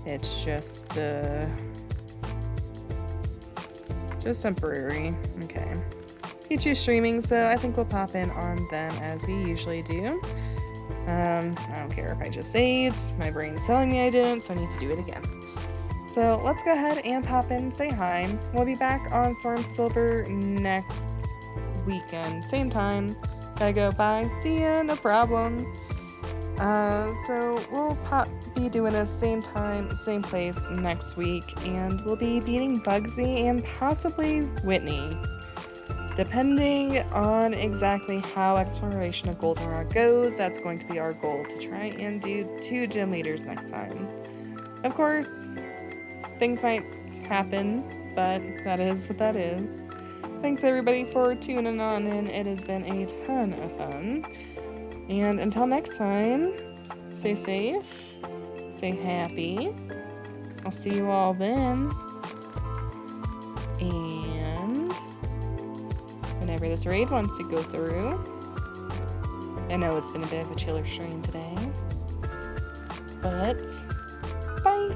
It's just temporary. Okay. Pichu's streaming, so I think we'll pop in on them as we usually do. I don't care if I just saved. My brain's telling me I didn't, so I need to do it again. So let's go ahead and pop in and say hi. We'll be back on Storm Silver next weekend. Same time. Gotta go. Bye. See ya. No problem. So we'll be doing this same time, same place next week, and we'll be beating Bugsy and possibly Whitney. Depending on exactly how exploration of Goldenrod goes, that's going to be our goal, to try and do 2 gym leaders next time. Of course, things might happen, but that is what that is. Thanks everybody for tuning on in. It has been a ton of fun. And until next time, stay safe, stay happy. I'll see you all then. And whenever this raid wants to go through, I know it's been a bit of a chiller stream today, but bye!